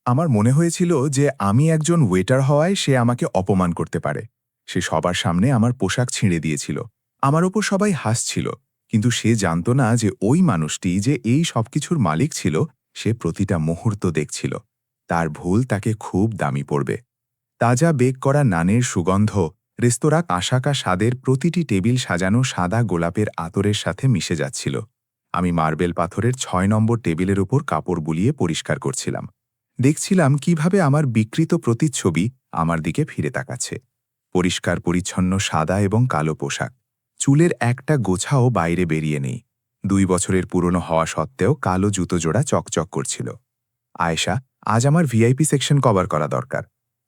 আমার মনে হয়েছিল যে আমি একজন ওয়েটার হওয়ায় সে আমাকে অপমান করতে পারে। সে সবার সামনে আমার পোশাক ছিঁড়ে দিয়েছিল। আমার ওপর সবাই হাসছিল, কিন্তু সে জানত না যে ওই মানুষটি যে এই সবকিছুর মালিক ছিল, সে প্রতিটা মুহূর্ত দেখছিল। তার ভুল তাকে খুব দামি পড়বে। তাজা বেক করা নানের সুগন্ধ রেস্তোরাঁ কাঁসাকা স্বাদের প্রতিটি টেবিল সাজানো সাদা গোলাপের আতরের সাথে মিশে যাচ্ছিল। আমি মার্বেল পাথরের ৬ নম্বর টেবিলের উপর কাপড় বুলিয়ে পরিষ্কার করছিলাম। দেখছিলাম কিভাবে আমার বিকৃত প্রতিচ্ছবি আমার দিকে ফিরে তাকাচ্ছে। পরিষ্কার পরিচ্ছন্ন সাদা এবং কালো পোশাক, চুলের একটা গোছাও বাইরে বেরিয়ে নেই। ২ বছরের পুরনো হওয়া সত্ত্বেও কালো জুতো জোড়া চকচক করছিল। আয়েশা, আজ আমার ভিআইপি সেকশন কভার করা দরকার।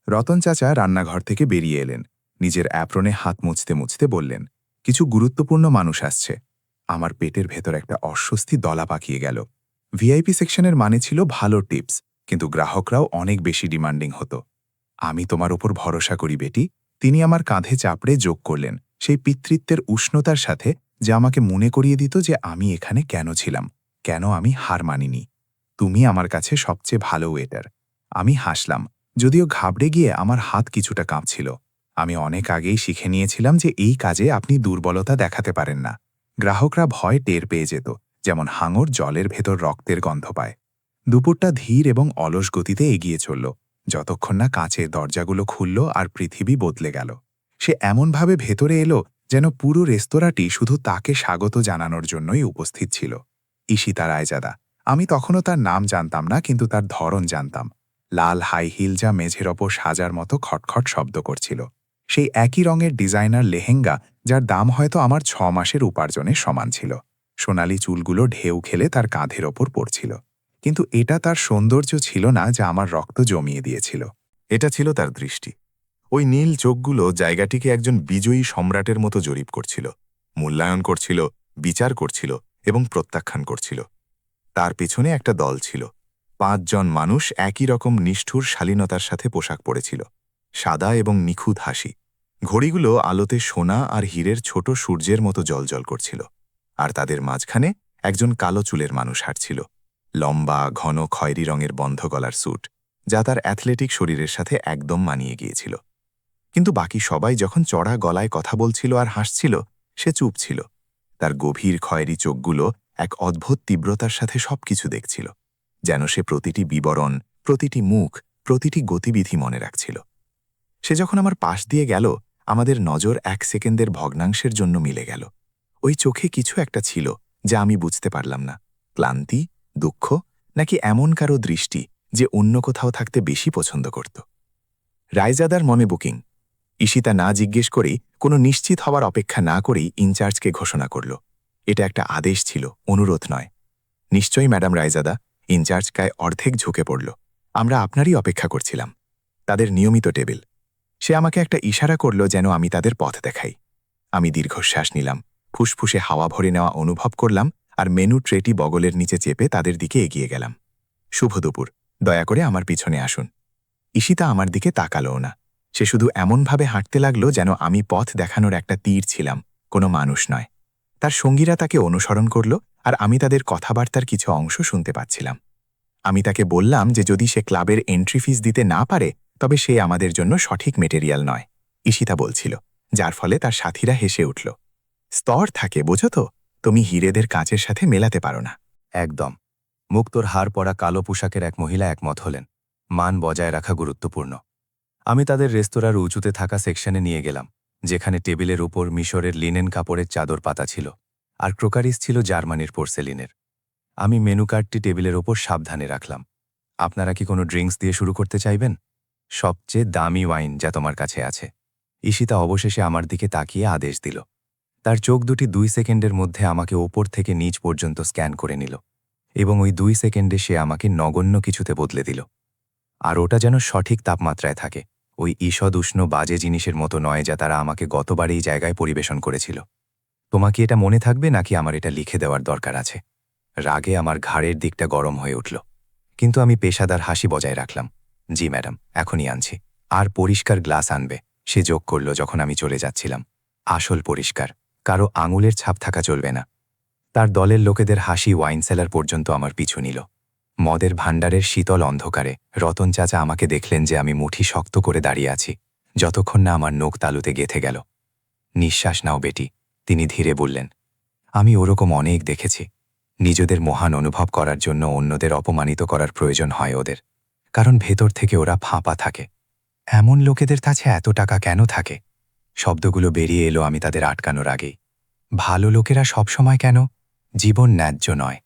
রতন চাচা রান্নাঘর থেকে বেরিয়ে এলেন। নিজের অ্যাপ্রনে হাত মুছতে মুছতে বললেন, কিছু গুরুত্বপূর্ণ মানুষ আসছে। আমার পেটের ভেতর একটা অস্বস্তি দলা পাকিয়ে গেল। ভিআইপি সেকশনের মানে ছিল ভালো টিপস, কিন্তু গ্রাহকরাও অনেক বেশি ডিমান্ডিং হতো। আমি তোমার ওপর ভরসা করি বেটি, তিনি আমার কাঁধে চাপড়ে যোগ করলেন, সেই পিতৃত্বের উষ্ণতার সাথে, যা আমাকে মনে করিয়ে দিত যে আমি এখানে কেন ছিলাম, কেন আমি হার মানিনি। তুমি আমার কাছে সবচেয়ে ভালো ওয়েটার। আমি হাসলাম, যদিও ঘাবড়ে গিয়ে আমার হাত কিছুটা কাঁপছিল। আমি অনেক আগেই শিখে নিয়েছিলাম যে এই কাজে আপনি দুর্বলতা দেখাতে পারেন না। গ্রাহকরা ভয় টের পেয়ে যেত, যেমন হাঙর জলের ভেতর রক্তের গন্ধ পায়। দুপুরটা ধীর এবং অলস গতিতে এগিয়ে চলল, যতক্ষণ না কাঁচের দরজাগুলো খুলল আর পৃথিবী বদলে গেল। সে এমনভাবে ভেতরে এলো যেন পুরো রেস্তোরাঁটি শুধু তাকে স্বাগত জানানোর জন্যই উপস্থিত ছিল। ঈশিতা রায়জাদা। আমি তখনও তার নাম জানতাম না, কিন্তু তার ধরন জানতাম। লাল হাই হিল যা মেঝের ওপর সাজার মতো খটখট শব্দ করছিল। সেই একই রঙের ডিজাইনার লেহেঙ্গা, যার দাম হয়তো আমার ৬ মাসের উপার্জনের সমান ছিল। সোনালি চুলগুলো ঢেউ খেলে তার কাঁধের ওপর পড়ছিল। কিন্তু এটা তার সৌন্দর্য ছিল না, যা আমার রক্ত জমিয়ে দিয়েছিল। এটা ছিল তার দৃষ্টি। ওই নীল চোখগুলো জায়গাটিকে একজন বিজয়ী সম্রাটের মতো জরিপ করছিল, মূল্যায়ন করছিল, বিচার করছিল এবং প্রত্যাখ্যান করছিল। তার পেছনে একটা দল ছিল। ৫ জন মানুষ একই রকম নিষ্ঠুর শালীনতার সাথে পোশাক পরেছিল, সাদা এবং নিখুঁত হাসি। ঘড়িগুলো আলোতে সোনা আর হীরের ছোট সূর্যের মতো জ্বলজ্বল করছিল। আর তাদের মাঝখানে একজন কালো চুলের মানুষ হাঁটছিল, লম্বা ঘন খয়েরি রঙের বন্ধ গলার স্যুট, যা তার অ্যাথলেটিক শরীরের সাথে একদম মানিয়ে গিয়েছিল। কিন্তু বাকি সবাই যখন চড়া গলায় কথা বলছিল আর হাসছিল, সে চুপ ছিল। তার গভীর খয়েরি চোখগুলো এক অদ্ভুত তীব্রতার সাথে সবকিছু দেখছিল, যেন সে প্রতিটি বিবরণ, প্রতিটি মুখ, প্রতিটি গতিবিধি মনে রাখছিল। সে যখন আমার পাশ দিয়ে গেল, আমাদের নজর ১ সেকেন্ডের ভগ্নাংশের জন্য মিলে গেল। ওই চোখে কিছু একটা ছিল যা আমি বুঝতে পারলাম না। ক্লান্তি, দুঃখ, নাকি এমন কারো দৃষ্টি যে অন্য কোথাও থাকতে বেশি পছন্দ করত। রায়জাদার মনে বুকিং। ঈশিতা না জিজ্ঞেস করেই, কোনো নিশ্চিত হওয়ার অপেক্ষা না করেই ইনচার্জকে ঘোষণা করল। এটা একটা আদেশ ছিল, অনুরোধ নয়। নিশ্চয়ই ম্যাডাম রায়জাদা। ইনচার্জ কায় অর্ধেক ঝুঁকে পড়ল। আমরা আপনারই অপেক্ষা করছিলাম। তাদের নিয়মিত টেবিল। সে আমাকে একটা ইশারা করল যেন আমি তাদের পথ দেখাই। আমি দীর্ঘশ্বাস নিলাম, ফুসফুসে হাওয়া ভরে নেওয়া অনুভব করলাম, আর মেনু ট্রেটি বগলের নিচে চেপে তাদের দিকে এগিয়ে গেলাম। শুভ দুপুর, দয়া করে আমার পিছনে আসুন। ঈশিতা আমার দিকে তাকালোও না। সে শুধু এমনভাবে হাঁটতে লাগল যেন আমি পথ দেখানোর একটা তীর ছিলাম, কোনো মানুষ নয়। তার সঙ্গীরা তাকে অনুসরণ করল, আর আমি তাদের কথাবার্তার কিছু অংশ শুনতে পাচ্ছিলাম। আমি তাকে বললাম যে যদি সে ক্লাবের এন্ট্রি ফিস দিতে না পারে, তবে সে আমাদের জন্য সঠিক মেটেরিয়াল নয়। ঈশিতা বলছিল, যার ফলে তার সাথীরা হেসে উঠল। স্তর থাকে, বোঝো তো, তুমি হীরেদের কাঁচের সাথে মেলাতে পারো না। একদম। মুক্তোর হার পরা কালো পোশাকের এক মহিলা একমত হলেন, মান বজায় রাখা গুরুত্বপূর্ণ। আমি তাদের রেস্তোরাঁর উঁচুতে থাকা সেকশনে নিয়ে গেলাম, যেখানে টেবিলের উপর মিশরের লিনেন কাপড়ের চাদর পাতা ছিল, আর ক্রোকারিস ছিল জার্মানির পোর্সেলিনের। আমি মেনু কার্ডটি টেবিলের ওপর সাবধানে রাখলাম। আপনারা কি কোনো ড্রিঙ্কস দিয়ে শুরু করতে চাইবেন? সবচেয়ে দামি ওয়াইন যা তোমার কাছে আছে। ঈশিতা অবশেষে আমার দিকে তাকিয়ে আদেশ দিল। তার চোখ দুটি ২ সেকেন্ডের মধ্যে আমাকে ওপর থেকে নিচ পর্যন্ত স্ক্যান করে নিল, এবং ওই ২ সেকেন্ডে সে আমাকে নগণ্য কিছুতে বদলে দিল। আর ওটা যেন সঠিক তাপমাত্রায় থাকে, ওই ঈষদ উষ্ণ বাজে জিনিসের মতো নয় যা তারা আমাকে গতবার এই জায়গায় পরিবেশন করেছিল। তোমাকে এটা মনে থাকবে নাকি আমার এটা লিখে দেওয়ার দরকার আছে? রাগে আমার ঘাড়ের দিকটা গরম হয়ে উঠল, কিন্তু আমি পেশাদার হাসি বজায় রাখলাম। জি ম্যাডাম, এখনই আনছি। আর পরিষ্কার গ্লাস আনবে, সে যোগ করল যখন আমি চলে যাচ্ছিলাম। আসল পরিষ্কার, কারো আঙুলের ছাপ থাকা চলবে না। তার দলের লোকেদের হাসি ওয়াইন সেলার পর্যন্ত আমার পিছু নিল। মদের ভাণ্ডারের শীতল অন্ধকারে রতন চাচা আমাকে দেখলেন যে আমি মুঠি শক্ত করে দাঁড়িয়ে আছি, যতক্ষণ না আমার নখ তালুতে গেঁথে গেল। নিঃশ্বাস নাও বেটি, তিনি ধীরে বললেন। আমি ওরকম অনেক দেখেছি। নিজেদের মহান অনুভব করার জন্য অন্যদের অপমানিত করার প্রয়োজন হয় ওদের, কারণ ভেতর থেকে ওরা ফাঁপা থাকে। এমন লোকেদের কাছে এত টাকা কেন থাকে? শব্দগুলো বেরিয়ে এলো আমি তাদের আটকানোর আগেই। ভালো লোকেরা সবসময় কেন? জীবন ন্যায্য নয়।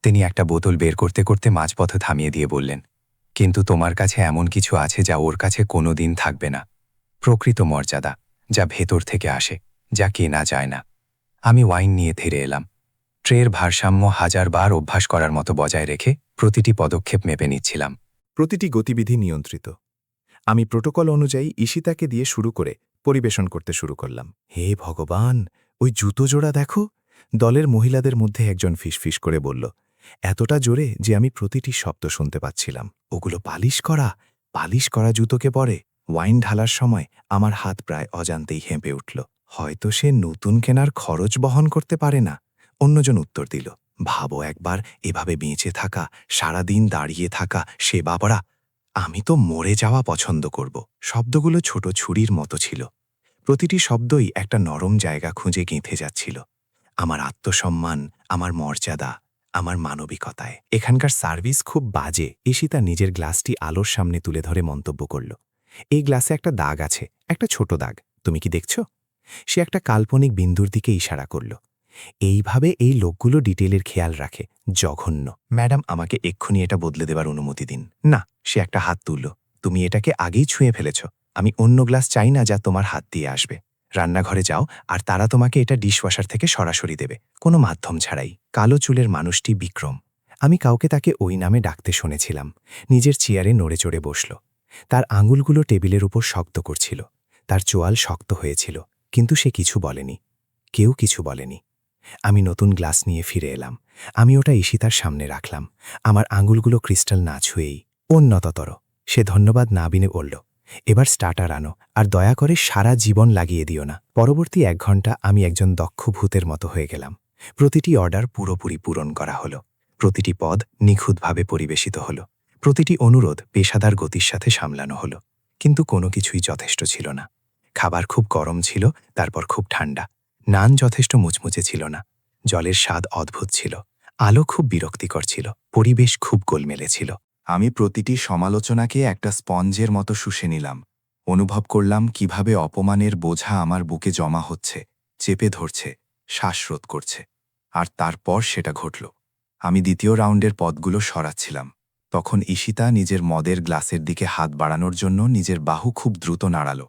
তিনি একটা বোতল বের করতে করতে মাঝপথে থামিয়ে দিয়ে বললেন, কিন্তু তোমার কাছে এমন কিছু আছে যা ওর কাছে কোনো দিন থাকবে না। প্রকৃত মর্যাদা, যা ভেতর থেকে আসে, যা কেনা যায় না। আমি ওয়াইন নিয়ে ধীরে এলাম। ট্রের ভারসাম্য হাজারবার অভ্যাস করার মতো বজায় রেখে প্রতিটি পদক্ষেপ মেপে নিচ্ছিলাম। প্রতিটি গতিবিধি নিয়ন্ত্রিত। আমি প্রোটোকল অনুযায়ী ঈশিতাকে দিয়ে শুরু করে পরিবেশন করতে শুরু করলাম। হে ভগবান, ওই জুতো জোড়া দেখো! দলের মহিলাদের মধ্যে একজন ফিসফিস করে বলল, এতটা জোরে যে আমি প্রতিটি শব্দ শুনতে পাচ্ছিলাম। ওগুলো পালিশ করা জুতোকে পরে। ওয়াইন ঢালার সময় আমার হাত প্রায় অজান্তেই হেঁপে উঠল। হয়তো সে নতুন কেনার খরচ বহন করতে পারে না। অন্যজন উত্তর দিল, ভাবো একবার, এভাবে বেঁচে থাকা, সারাদিন দাঁড়িয়ে থাকা, সেবা করা। আমি তো মরে যাওয়া পছন্দ করব। শব্দগুলো ছোট ছুরির মতো ছিল। প্রতিটি শব্দই একটা নরম জায়গা খুঁজে গেঁথে যাচ্ছিল। আমার আত্মসম্মান, আমার মর্যাদা, আমার মানবিকতায়। এখানকার সার্ভিস খুব বাজে। ঈশিতা নিজের গ্লাসটি আলোর সামনে তুলে ধরে মন্তব্য করল, এই গ্লাসে একটা দাগ আছে, একটা ছোট দাগ। তুমি কি দেখছ? সে একটা কাল্পনিক বিন্দুর দিকে ইশারা করল। এইভাবে এই লোকগুলো ডিটেলের খেয়াল রাখে। জঘন্য। ম্যাডাম, আমাকে এক্ষুনি এটা বদলে দেবার অনুমতি দিন। না, সে একটা হাত তুলল। তুমি এটাকে আগেই ছুঁয়ে ফেলেছ। আমি অন্য গ্লাস চাই না যা তোমার হাত দিয়ে আসবে। রান্নাঘরে যাও, আর তারা তোমাকে এটা ডিশওয়াশার থেকে সরাসরি দেবে, কোনো মাধ্যম ছাড়াই। কালো চুলের মানুষটি বিক্রম। আমি কাউকে তাকে ওই নামে ডাকতে শুনেছিলাম। নিজের চেয়ারে নড়ে চড়ে বসল। তার আঙুলগুলো টেবিলের উপর শক্ত করছিল। তার চোয়াল শক্ত হয়েছিল, কিন্তু সে কিছু বলেনি। কেউ কিছু বলেনি। আমি নতুন গ্লাস নিয়ে ফিরে এলাম। আমি ওটা ঈশিতার সামনে রাখলাম, আমার আঙুলগুলো ক্রিস্টাল না ছুঁয়েই। উন্নততর। সে ধন্যবাদ না বিনে বলল, এবার স্টার্টার আনো, আর দয়া করে সারা জীবন লাগিয়ে দিও না। পরবর্তী 1 ঘন্টা আমি একজন দক্ষ ভূতের মতো হয়ে গেলাম। প্রতিটি অর্ডার পুরোপুরি পূরণ করা হলো। প্রতিটি পদ নিখুঁতভাবে পরিবেশিত হলো। প্রতিটি অনুরোধ পেশাদার গতির সাথে সামলানো হলো। কিন্তু কোনো কিছুই যথেষ্ট ছিল না। খাবার খুব গরম ছিল, তারপর খুব ঠান্ডা। নান যথেষ্ট মুচমুচে ছিল না। জলের স্বাদ অদ্ভুত ছিল। আলো খুব বিরক্তিকর ছিল। পরিবেশ খুব গোলমেলে ছিল। আমি প্রতিটি সমালোচনাকে একটা স্পঞ্জের মতো শুষে নিলাম। অনুভব করলাম কিভাবে অপমানের বোঝা আমার বুকে জমা হচ্ছে, চেপে ধরছে, শ্বাসরোধ করছে। আর তারপর সেটা ঘটল। আমি দ্বিতীয় রাউন্ডের পদগুলো সরাচ্ছিলাম। তখন ঈশিতা নিজের মদের গ্লাসের দিকে হাত বাড়ানোর জন্য নিজের বাহু খুব দ্রুত নাড়াল।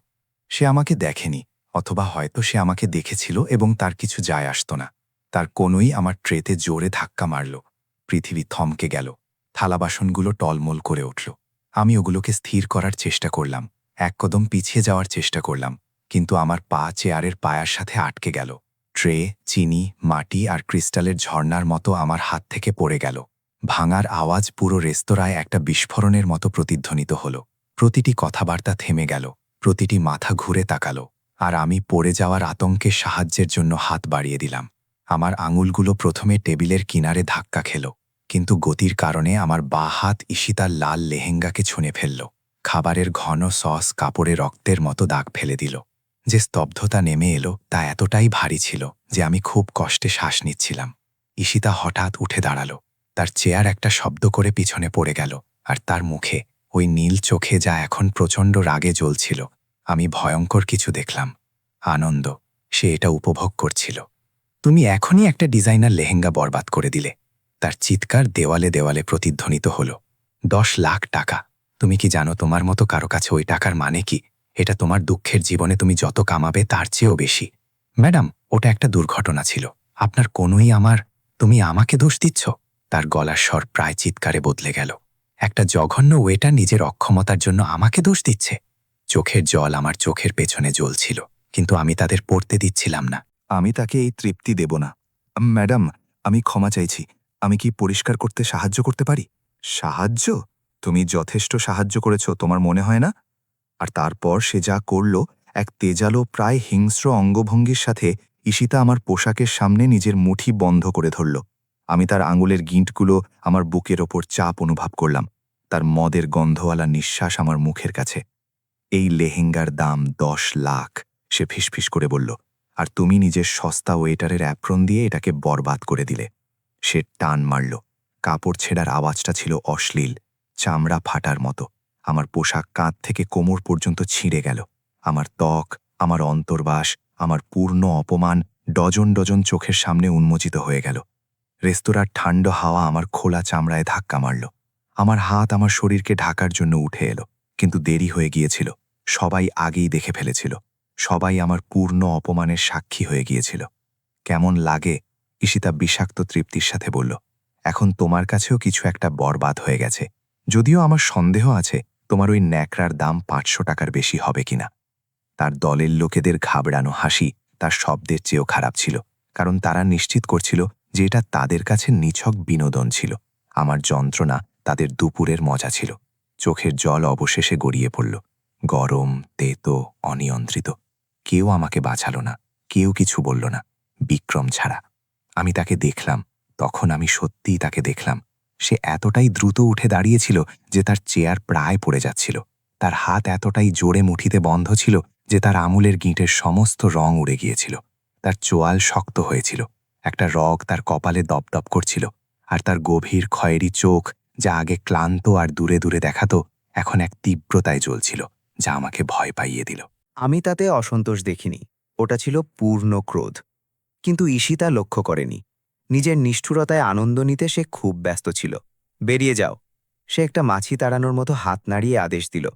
সে আমাকে দেখেনি, অথবা হয়তো সে আমাকে দেখেছিল এবং তার কিছু যায় আসত না। তার কোনোই আমার ট্রেতে জোরে ধাক্কা মারল। পৃথিবী থমকে গেল। থালাবাসনগুলো টলমল করে উঠল। আমি ওগুলোকে স্থির করার চেষ্টা করলাম, এক কদম পিছিয়ে যাওয়ার চেষ্টা করলাম, কিন্তু আমার পা চেয়ারের পায়ার সাথে আটকে গেল। ট্রে, চিনি, মাটি আর ক্রিস্টালের ঝর্ণার মতো আমার হাত থেকে পড়ে গেল। ভাঙার আওয়াজ পুরো রেস্তোরাঁয় একটা বিস্ফোরণের মতো প্রতিধ্বনিত হল। প্রতিটি কথাবার্তা থেমে গেল। প্রতিটি মাথা ঘুরে তাকালো। আর আমি পড়ে যাওয়ার আতঙ্কে সাহায্যের জন্য হাত বাড়িয়ে দিলাম। আমার আঙুলগুলো প্রথমে টেবিলের কিনারে ধাক্কা খেল, কিন্তু গতির কারণে আমার বাঁ হাত ঈশিতার লাল লেহেঙ্গাকে ছুঁয়ে ফেলল। খাবারের ঘন সস কাপড়ে রক্তের মতো দাগ ফেলে দিল। যে স্তব্ধতা নেমে এলো তা এতটাই ভারী ছিল যে আমি খুব কষ্টে শ্বাস নিচ্ছিলাম। ঈশিতা হঠাৎ উঠে দাঁড়ালো। তার চেয়ার একটা শব্দ করে পিছনে পড়ে গেল, আর তার মুখে, ওই নীল চোখে যা এখন প্রচণ্ড রাগে জ্বলছিল, আমি ভয়ঙ্কর কিছু দেখলাম। আনন্দ। সে এটা উপভোগ করছিল। তুমি এখনই একটা ডিজাইনার লেহেঙ্গা বরবাদ করে দিলে। তার চিৎকার দেওয়ালে দেওয়ালে প্রতিধ্বনিত হল। 10 লাখ টাকা! তুমি কি জানো তোমার মতো কারো কাছে ওই টাকার মানে কি? এটা তোমার দুঃখের জীবনে তুমি যত কামাবে তার চেয়েও বেশি। ম্যাডাম, ওটা একটা দুর্ঘটনা ছিল। আপনার কোনোই তুমি আমাকে দোষ দিচ্ছ? তার গলার স্বর প্রায় চিৎকারে বদলে গেল। একটা জঘন্য ওয়েটার নিজের অক্ষমতার জন্য আমাকে দোষ দিচ্ছে? চোখের জল আমার চোখের পেছনে জ্বলছিল, কিন্তু আমি তাদের পড়তে দিচ্ছিলাম না। আমি তাকে এই তৃপ্তি দেব না। ম্যাডাম, আমি ক্ষমা চাইছি। আমি কি পরিষ্কার করতে সাহায্য করতে পারি? সাহায্য? তুমি যথেষ্ট সাহায্য করেছ, তোমার মনে হয় না? আর তারপর সে যা করল, এক তেজালো প্রায় হিংস্র অঙ্গভঙ্গির সাথে ঈশিতা আমার পোশাকের সামনে নিজের মুঠি বন্ধ করে ধরল। আমি তার আঙুলের গিঁটগুলো আমার বুকের ওপর চাপ অনুভব করলাম। তার মদের গন্ধওয়ালা নিঃশ্বাস আমার মুখের কাছে। এই লেহেঙ্গার দাম 10 লাখ, সে ফিসফিস করে বলল। আর তুমি নিজের সস্তা ওয়েটারের অ্যাপ্রন দিয়ে এটাকে বরবাদ করে দিলে। সে টান মারল। কাপড় ছেঁড়ার আওয়াজটা ছিল অশ্লীল, চামড়া ফাটার মতো। আমার পোশাক কাঁধ থেকে কোমর পর্যন্ত ছিঁড়ে গেল। আমার ত্বক, আমার অন্তর্বাস, আমার পূর্ণ অপমান ডজন ডজন চোখের সামনে উন্মোচিত হয়ে গেল। রেস্তোরাঁর ঠান্ডা হাওয়া আমার খোলা চামড়ায় ধাক্কা মারল। আমার হাত আমার শরীরকে ঢাকার জন্য উঠে এলো, কিন্তু দেরি হয়ে গিয়েছিল। সবাই আগেই দেখে ফেলেছিল। সবাই আমার পূর্ণ অপমানের সাক্ষী হয়ে গিয়েছিল। কেমন লাগে? ঈশিতা বিষাক্ত তৃপ্তির সাথে বলল। এখন তোমার কাছেও কিছু একটা বরবাদ হয়ে গেছে। যদিও আমার সন্দেহ আছে তোমার ওই ন্যাকড়ার দাম 500 টাকার বেশি হবে কিনা। তার দলের লোকেদের ঘাবড়ানো হাসি তার শব্দের চেয়েও খারাপ ছিল, কারণ তারা নিশ্চিত করছিল যে এটা তাদের কাছে নিছক বিনোদন ছিল। আমার যন্ত্রণা তাদের দুপুরের মজা ছিল। চোখের জল অবশেষে গড়িয়ে পড়ল, গরম, তেতো, অনিয়ন্ত্রিত। কেউ আমাকে বাঁচালো না, কেউ কিছু বলল না, বিক্রম ছাড়া। আমি তাকে দেখলাম, তখন আমি সত্যিই তাকে দেখলাম। সে এতটাই দ্রুত উঠে দাঁড়িয়েছিল যে তার চেয়ার প্রায় পড়ে যাচ্ছিল। তার হাত এতটাই জোরে মুঠিতে বন্ধ ছিল যে তার আঙুলের গিঁটের সমস্ত রং উড়ে গিয়েছিল। তার চোয়াল শক্ত হয়েছিল, একটা রগ তার কপালে দপদপ করছিল, আর তার গভীর খয়েরি চোখ, যা আগে ক্লান্ত আর দূরে দূরে দেখাতো, এখন এক তীব্রতায় জ্বলছিল, যা আমাকে ভয় পাইয়ে দিল। আমি তাতে অসন্তোষ দেখিনি, ওটা ছিল পূর্ণ ক্রোধ। কিন্তু ঈশিতা লক্ষ্য করেনি। নিজের নিষ্ঠুরতায় আনন্দ নিতে সে খুব ব্যস্ত ছিল। বেরিয়ে যাও, সে একটা মাছি তাড়ানোর মতো হাত নাড়িয়ে আদেশ দিল।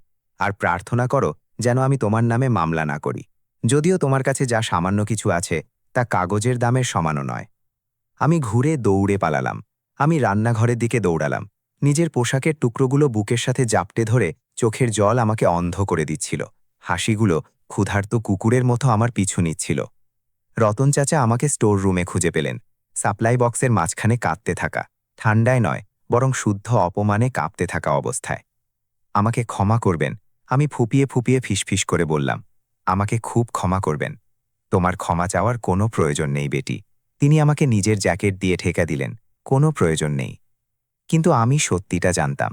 আর প্রার্থনা করো যেন আমি তোমার নামে মামলা না করি। যদিও তোমার কাছে যা সামান্য কিছু আছে তা কাগজের দামের সমানও নয়। আমি ঘুরে দৌড়ে পালালাম। আমি রান্নাঘরের দিকে দৌড়ালাম। নিজের পোশাকের টুকরোগুলো বুকের সাথে জাপটে ধরে চোখের জল আমাকে অন্ধ করে দিচ্ছিল। হাসিগুলো ক্ষুধার্ত কুকুরের মতো আমার পিছু নিচ্ছিল। রতন চাচা আমাকে স্টোর রুমে খুঁজে পেলেন, সাপ্লাই বক্সের মাঝখানে কাঁদতে থাকা, ঠান্ডায় নয় বরং শুদ্ধ অপমানে কাঁপতে থাকা অবস্থায়। আমাকে ক্ষমা করবেন, আমি ফুপিয়ে ফুপিয়ে ফিসফিস করে বললাম। আমাকে খুব ক্ষমা করবেন। তোমার ক্ষমা চাওয়ার কোনো প্রয়োজন নেই বেটি। তিনি আমাকে নিজের জ্যাকেট দিয়ে ঠেকা দিলেন। কোনো প্রয়োজন নেই। কিন্তু আমি সত্যিটা জানতাম।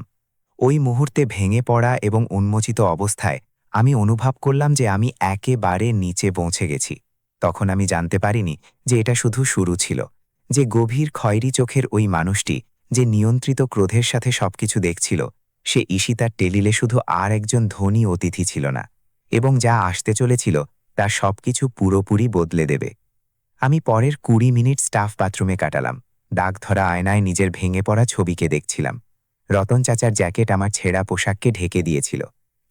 ওই মুহূর্তে ভেঙে পড়া এবং উন্মোচিত অবস্থায় আমি অনুভব করলাম যে আমি একেবারে নিচে পৌঁছে গেছি। তখন আমি জানতে পারিনি যে এটা শুধু শুরু ছিল, যে গভীর খয়েরি চোখের ওই মানুষটি, যে নিয়ন্ত্রিত ক্রোধের সাথে সবকিছু দেখছিল, সে ঈশিতার টেলিলে শুধু আর একজন ধনী অতিথি ছিল না, এবং যা আসতে চলেছিল তা সবকিছু পুরোপুরি বদলে দেবে। আমি পরের 20 মিনিট স্টাফ বাথরুমে কাটালাম। দাগ ধরা আয়নায় নিজের ভেঙে পড়া ছবিকে দেখছিলাম। রতন চাচার জ্যাকেট আমার ছেঁড়া পোশাককে ঢেকে দিয়েছিল,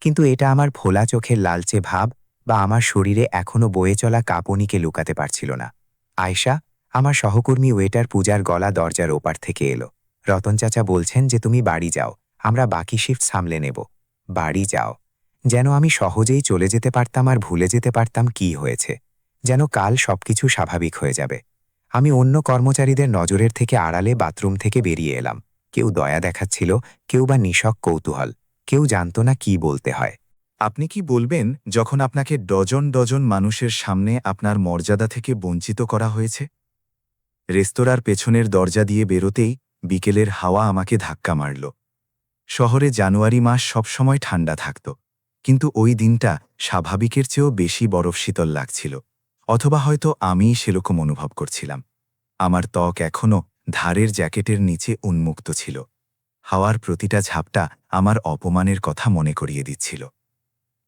কিন্তু এটা আমার ভোলা চোখের লালচে ভাব বা আমার শরীরে এখনো বয়ে চলা কাঁপুনিকে লুকাতে পারছিল না। আয়শা, আমার সহকর্মী ওয়েটার পূজার গলা দরজার ওপার থেকে এলো। রতন চাচা বলছেন যে তুমি বাড়ি যাও, আমরা বাকি শিফট সামলে নেব। বাড়ি যাও, যেন আমি সহজেই চলে যেতে পারতাম আর ভুলে যেতে পারতাম কি হয়েছে, যেন কাল সবকিছু স্বাভাবিক হয়ে যাবে। আমি অন্য কর্মচারীদের নজরের থেকে আড়ালে বাথরুম থেকে বেরিয়ে এলাম। কেউ দয়া দেখাচ্ছিল, কেউ বা নিশক কৌতূহল, কেউ জানত না কি বলতে হয়। আপনি কি বলবেন যখন আপনাকে ডজন ডজন মানুষের সামনে আপনার মর্যাদা থেকে বঞ্চিত করা হয়েছে? রেস্তোরাঁর পেছনের দরজা দিয়ে বেরোতেই বিকেলের হাওয়া আমাকে ধাক্কা মারল। শহরে জানুয়ারি মাস সবসময় ঠান্ডা থাকত, কিন্তু ওই দিনটা স্বাভাবিকের চেয়েও বেশি বরফ শীতল লাগছিল। অথবা হয়তো আমিই সেরকম অনুভব করছিলাম। আমার ত্বক এখনও ধারের জ্যাকেটের নিচে উন্মুক্ত ছিল। হাওয়ার প্রতিটা ঝাপটা আমার অপমানের কথা মনে করিয়ে দিচ্ছিল।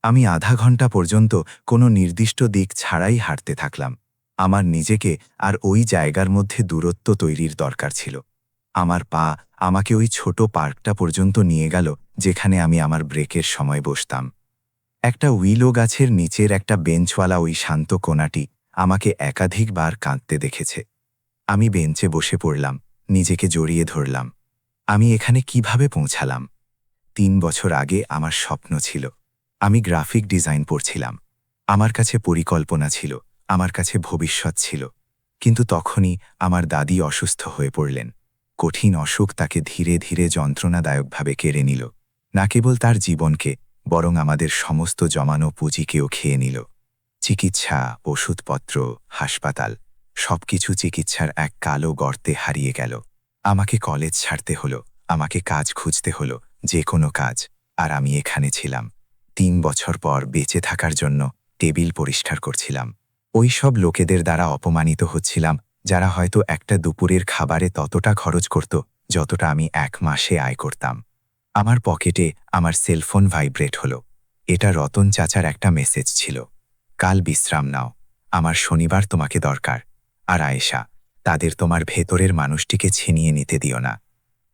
আমি আধা ঘন্টা পর্যন্ত কোনো নির্দিষ্ট দিক ছাড়াই হাঁটতে থাকলাম। আমার নিজেকে আর ওই জায়গার মধ্যে দূরত্ব তৈরির দরকার ছিল। আমার পা আমাকে ওই ছোট পার্কটা পর্যন্ত নিয়ে গেল, যেখানে আমি আমার ব্রেকের সময় বসতাম। একটা উইলো গাছের নিচের একটা বেঞ্চওয়ালা ওই শান্ত কোণাটি আমাকে একাধিকবার কাঁদতে দেখেছে। আমি বেঞ্চে বসে পড়লাম, নিজেকে জড়িয়ে ধরলাম। আমি এখানে কিভাবে পৌঁছালাম? 3 বছর আগে আমার স্বপ্ন ছিল। আমি গ্রাফিক ডিজাইন পড়ছিলাম। আমার কাছে পরিকল্পনা ছিল, আমার কাছে ভবিষ্যৎ ছিল। কিন্তু তখনই আমার দাদি অসুস্থ হয়ে পড়লেন। কঠিন অসুখ তাকে ধীরে ধীরে যন্ত্রণাদায়কভাবে কেড়ে নিল। না কেবল তার জীবনকে, বরং আমাদের সমস্ত জমানো পুঁজিকেও খেয়ে নিল। চিকিৎসা, ওষুধপত্র, হাসপাতাল, সবকিছু চিকিৎসার এক কালো গর্তে হারিয়ে গেল। আমাকে কলেজ ছাড়তে হলো, আমাকে কাজ খুঁজতে হলো, যে কোনো কাজ। আর আমি এখানে ছিলাম ৩ বছর পর বেঁচে থাকার জন্য টেবিল পরিষ্কার করছিলাম। ওই সব লোকেদের দ্বারা অপমানিত হচ্ছিলাম, যারা হয়তো একটা দুপুরের খাবারে ততটা খরচ করত যতটা আমি ১ মাসে আয় করতাম। আমার পকেটে আমার সেলফোন ভাইব্রেট হলো। এটা রতন চাচার একটা মেসেজ ছিল, কাল বিশ্রাম নাও, আমার শনিবার তোমাকে দরকার। আর আয়েশা, তাদের তোমার ভেতরের মানুষটিকে ছিনিয়ে নিতে দিও না।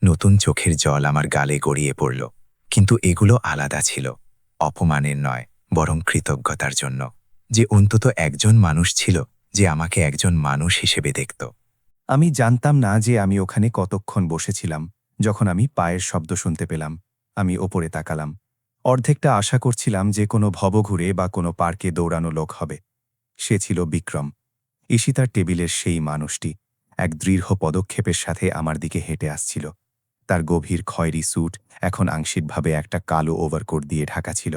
নতুন চোখের জল আমার গালে গড়িয়ে পড়ল, কিন্তু এগুলো আলাদা ছিল, অপমানের নয়, বরং কৃতজ্ঞতার জন্য, যে অন্তত একজন মানুষ ছিল যে আমাকে একজন মানুষ হিসেবে দেখত। আমি জানতাম না যে আমি ওখানে কতক্ষণ বসেছিলাম। যখন আমি পায়ের শব্দ শুনতে পেলাম, আমি ওপরে তাকালাম। অর্ধেকটা আশা করছিলাম যে কোনো ভবঘুরে বা কোনো পার্কে দৌড়ানো লোক হবে। সে ছিল বিক্রম, ঈশিতার টেবিলের সেই মানুষটি, এক দৃঢ় পদক্ষেপের সাথে আমার দিকে হেঁটে আসছিল। তার গভীর খয়েরি স্যুট এখন আংশিকভাবে একটা কালো ওভারকোট দিয়ে ঢাকা ছিল।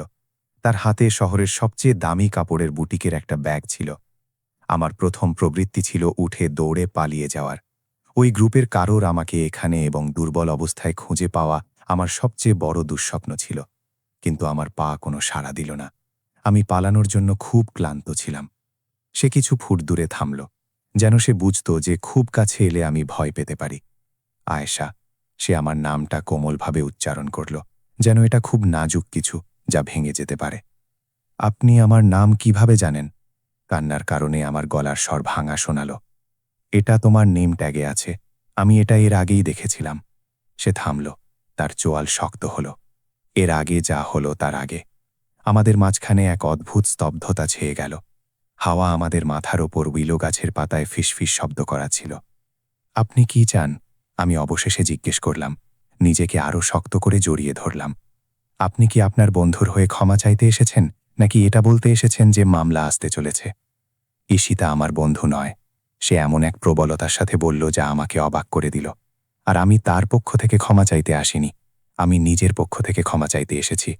তার হাতে শহরের সবচেয়ে দামি কাপড়ের বুটিকের একটা ব্যাগ ছিল। আমার প্রথম প্রবৃত্তি ছিল উঠে দৌড়ে পালিয়ে যাওয়ার। ওই গ্রুপের কারোর আমাকে এখানে এবং দুর্বল অবস্থায় খুঁজে পাওয়া আমার সবচেয়ে বড় দুঃস্বপ্ন ছিল। কিন্তু আমার পা কোনো সাড়া দিল না। আমি পালানোর জন্য খুব ক্লান্ত ছিলাম। সে কিছু ফুট দূরে থামল, যেন সে বুঝত যে খুব কাছে এলে আমি ভয় পেতে পারি। আয়েশা, সে আমার নামটা কোমলভাবে উচ্চারণ করল, যেন এটা খুব নাজুক কিছু যা ভেঙে যেতে পারে। আপনি আমার নাম কিভাবে জানেন? কান্নার কারণে আমার গলার স্বর ভাঙা শোনাল। এটা তোমার নেম ট্যাগে আছে, আমি এটা এর আগেই দেখেছিলাম। সে থামল, তার চোয়াল শক্ত হল। এর আগে যা হলো তার আগে। আমাদের মাঝখানে এক অদ্ভুত স্তব্ধতা ছেয়ে গেল। হাওয়া আমাদের মাথার ওপর উইলো গাছের পাতায় ফিসফিস শব্দ করাচ্ছিল। আপনি কি চান? আমি অবশেষে জিজ্ঞেস করলাম, নিজেকে আরও শক্ত করে জড়িয়ে ধরলাম। আপনি কি আপনার বন্ধুর হয়ে ক্ষমা চাইতে এসেছেন, নাকি এটা বলতে এসেছেন যে মামলা আসতে চলেছে? ঈশিতা আমার বন্ধু নয়, সে এমন এক প্রবলতার সাথে বলল যা আমাকে অবাক করে দিল। আর আমি তার পক্ষ থেকে ক্ষমা চাইতে আসিনি, আমি নিজের পক্ষ থেকে ক্ষমা চাইতে এসেছি।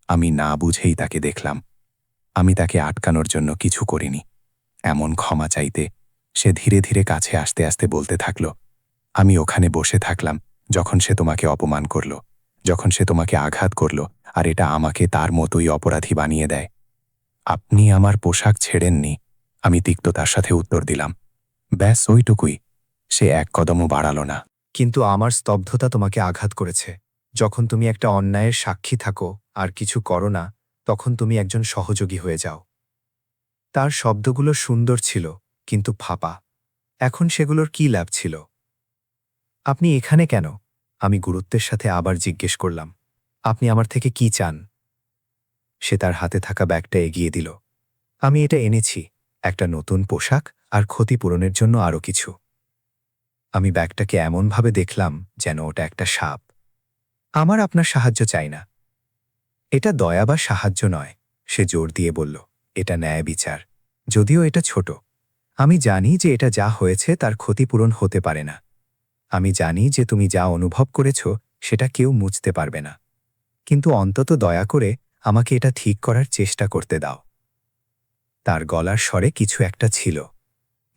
আমি না বুঝেই তাকে দেখলাম। আমি তাকে আটকানোর জন্য কিছু করিনি। এমন ক্ষমা চাইতে সে ধীরে ধীরে কাছে আসতে আসতে বলতে থাকল, আমি ওখানে বসে থাকলাম যখন সে তোমাকে অপমান করল, যখন সে তোমাকে আঘাত করল, আর এটা আমাকে তার মতোই অপরাধী বানিয়ে দেয়। আপনি আমার পোশাক ছেড়েননি, আমি তিক্ততার সাথে উত্তর দিলাম। ব্যাস ওইটুকুই। সে এক কদমও বাড়াল না। কিন্তু আমার স্তব্ধতা তোমাকে আঘাত করেছে। যখন তুমি একটা অন্যায়ের সাক্ষী থাকো আর কিছু করো না, তখন তুমি একজন সহযোগী হয়ে যাও। তার শব্দগুলো সুন্দর ছিল, কিন্তু ফাঁপা। এখন সেগুলোর কি লাভ ছিল? আপনি এখানে কেন? আমি গুরুত্বের সাথে আবার জিজ্ঞেস করলাম। আপনি আমার থেকে কি চান? সে তার হাতে থাকা ব্যাগটা এগিয়ে দিল। আমি এটা এনেছি, একটা নতুন পোশাক আর ক্ষতিপূরণের জন্য আরও কিছু। আমি ব্যাগটাকে এমনভাবে দেখলাম যেন ওটা একটা সাপ। আমার আপনার সাহায্য চাই না। এটা দয়া বা সাহায্য নয়, সে জোর দিয়ে বলল। এটা ন্যায় বিচার। যদিও এটা ছোট। আমি জানি যে এটা যা হয়েছে তার ক্ষতিপূরণ হতে পারে না। আমি জানি যে তুমি যা অনুভব করেছ সেটা কেউ মুছতে পারবে না। কিন্তু অন্তত দয়া করে আমাকে এটা ঠিক করার চেষ্টা করতে দাও। তার গলার স্বরে কিছু একটা ছিল।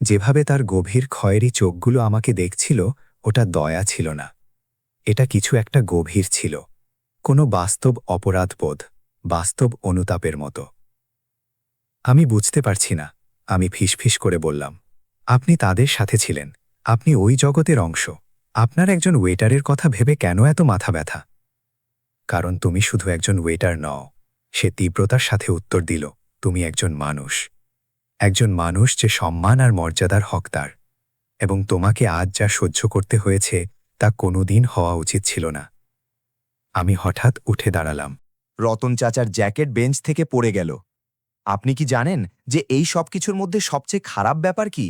যেভাবে তার গভীর খয়েরি চোখগুলো আমাকে দেখছিল, ওটা দয়া ছিল না। এটা কিছু একটা গভীর ছিল, কোনো বাস্তব অপরাধবোধ, বাস্তব অনুতাপের মতো। আমি বুঝতে পারছি না, আমি ফিসফিস করে বললাম। আপনি তাদের সাথে ছিলেন, আপনি ওই জগতের অংশ। আপনার একজন ওয়েটারের কথা ভেবে কেন এত মাথা ব্যথা? কারণ তুমি শুধু একজন ওয়েটার নও। সে তীব্রতার সাথে উত্তর দিল, তুমি একজন মানুষ। একজন মানুষ যে সম্মান আর মর্যাদার হকদার। এবং তোমাকে আজ যা সহ্য করতে হয়েছে তা কোনোদিন হওয়া উচিত ছিল না। আমি হঠাৎ উঠে দাঁড়ালাম। রতন চাচার জ্যাকেট বেঞ্চ থেকে পড়ে গেল। আপনি কি জানেন যে এই সব কিছুর মধ্যে সবচেয়ে খারাপ ব্যাপার কি?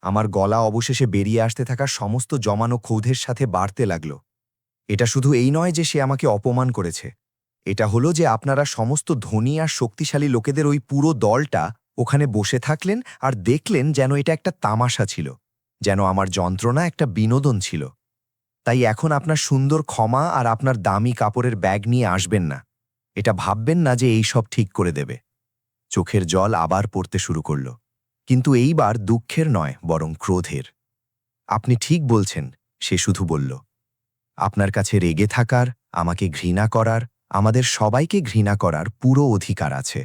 আমার গলা অবশেষে বেরিয়ে আসতে থাকা সমস্ত জমানো ক্ষোভের সাথে বাড়তে লাগল। এটা শুধু এই নয় যে সে আমাকে অপমান করেছে, এটা হলো যে আপনারা সমস্ত ধনী আর শক্তিশালী লোকেদের ওই পুরো দলটা ওখানে বসে থাকলেন আর দেখলেন যেন এটা একটা তামাশা ছিল, যেন আমার যন্ত্রণা একটা বিনোদন ছিল। তাই এখন আপনার সুন্দর ক্ষমা আর আপনার দামি কাপড়ের ব্যাগ নিয়ে আসবেন না। এটা ভাববেন না যে এই সব ঠিক করে দেবে। চোখের জল আবার পড়তে শুরু করল, কিন্তু এইবার দুঃখের নয়, বরং ক্রোধের। আপনি ঠিক বলছেন, সে শুধু বলল, আপনার কাছে রেগে থাকার, আমাকে ঘৃণা করার, আমাদের সবাইকে ঘৃণা করার পুরো অধিকার আছে।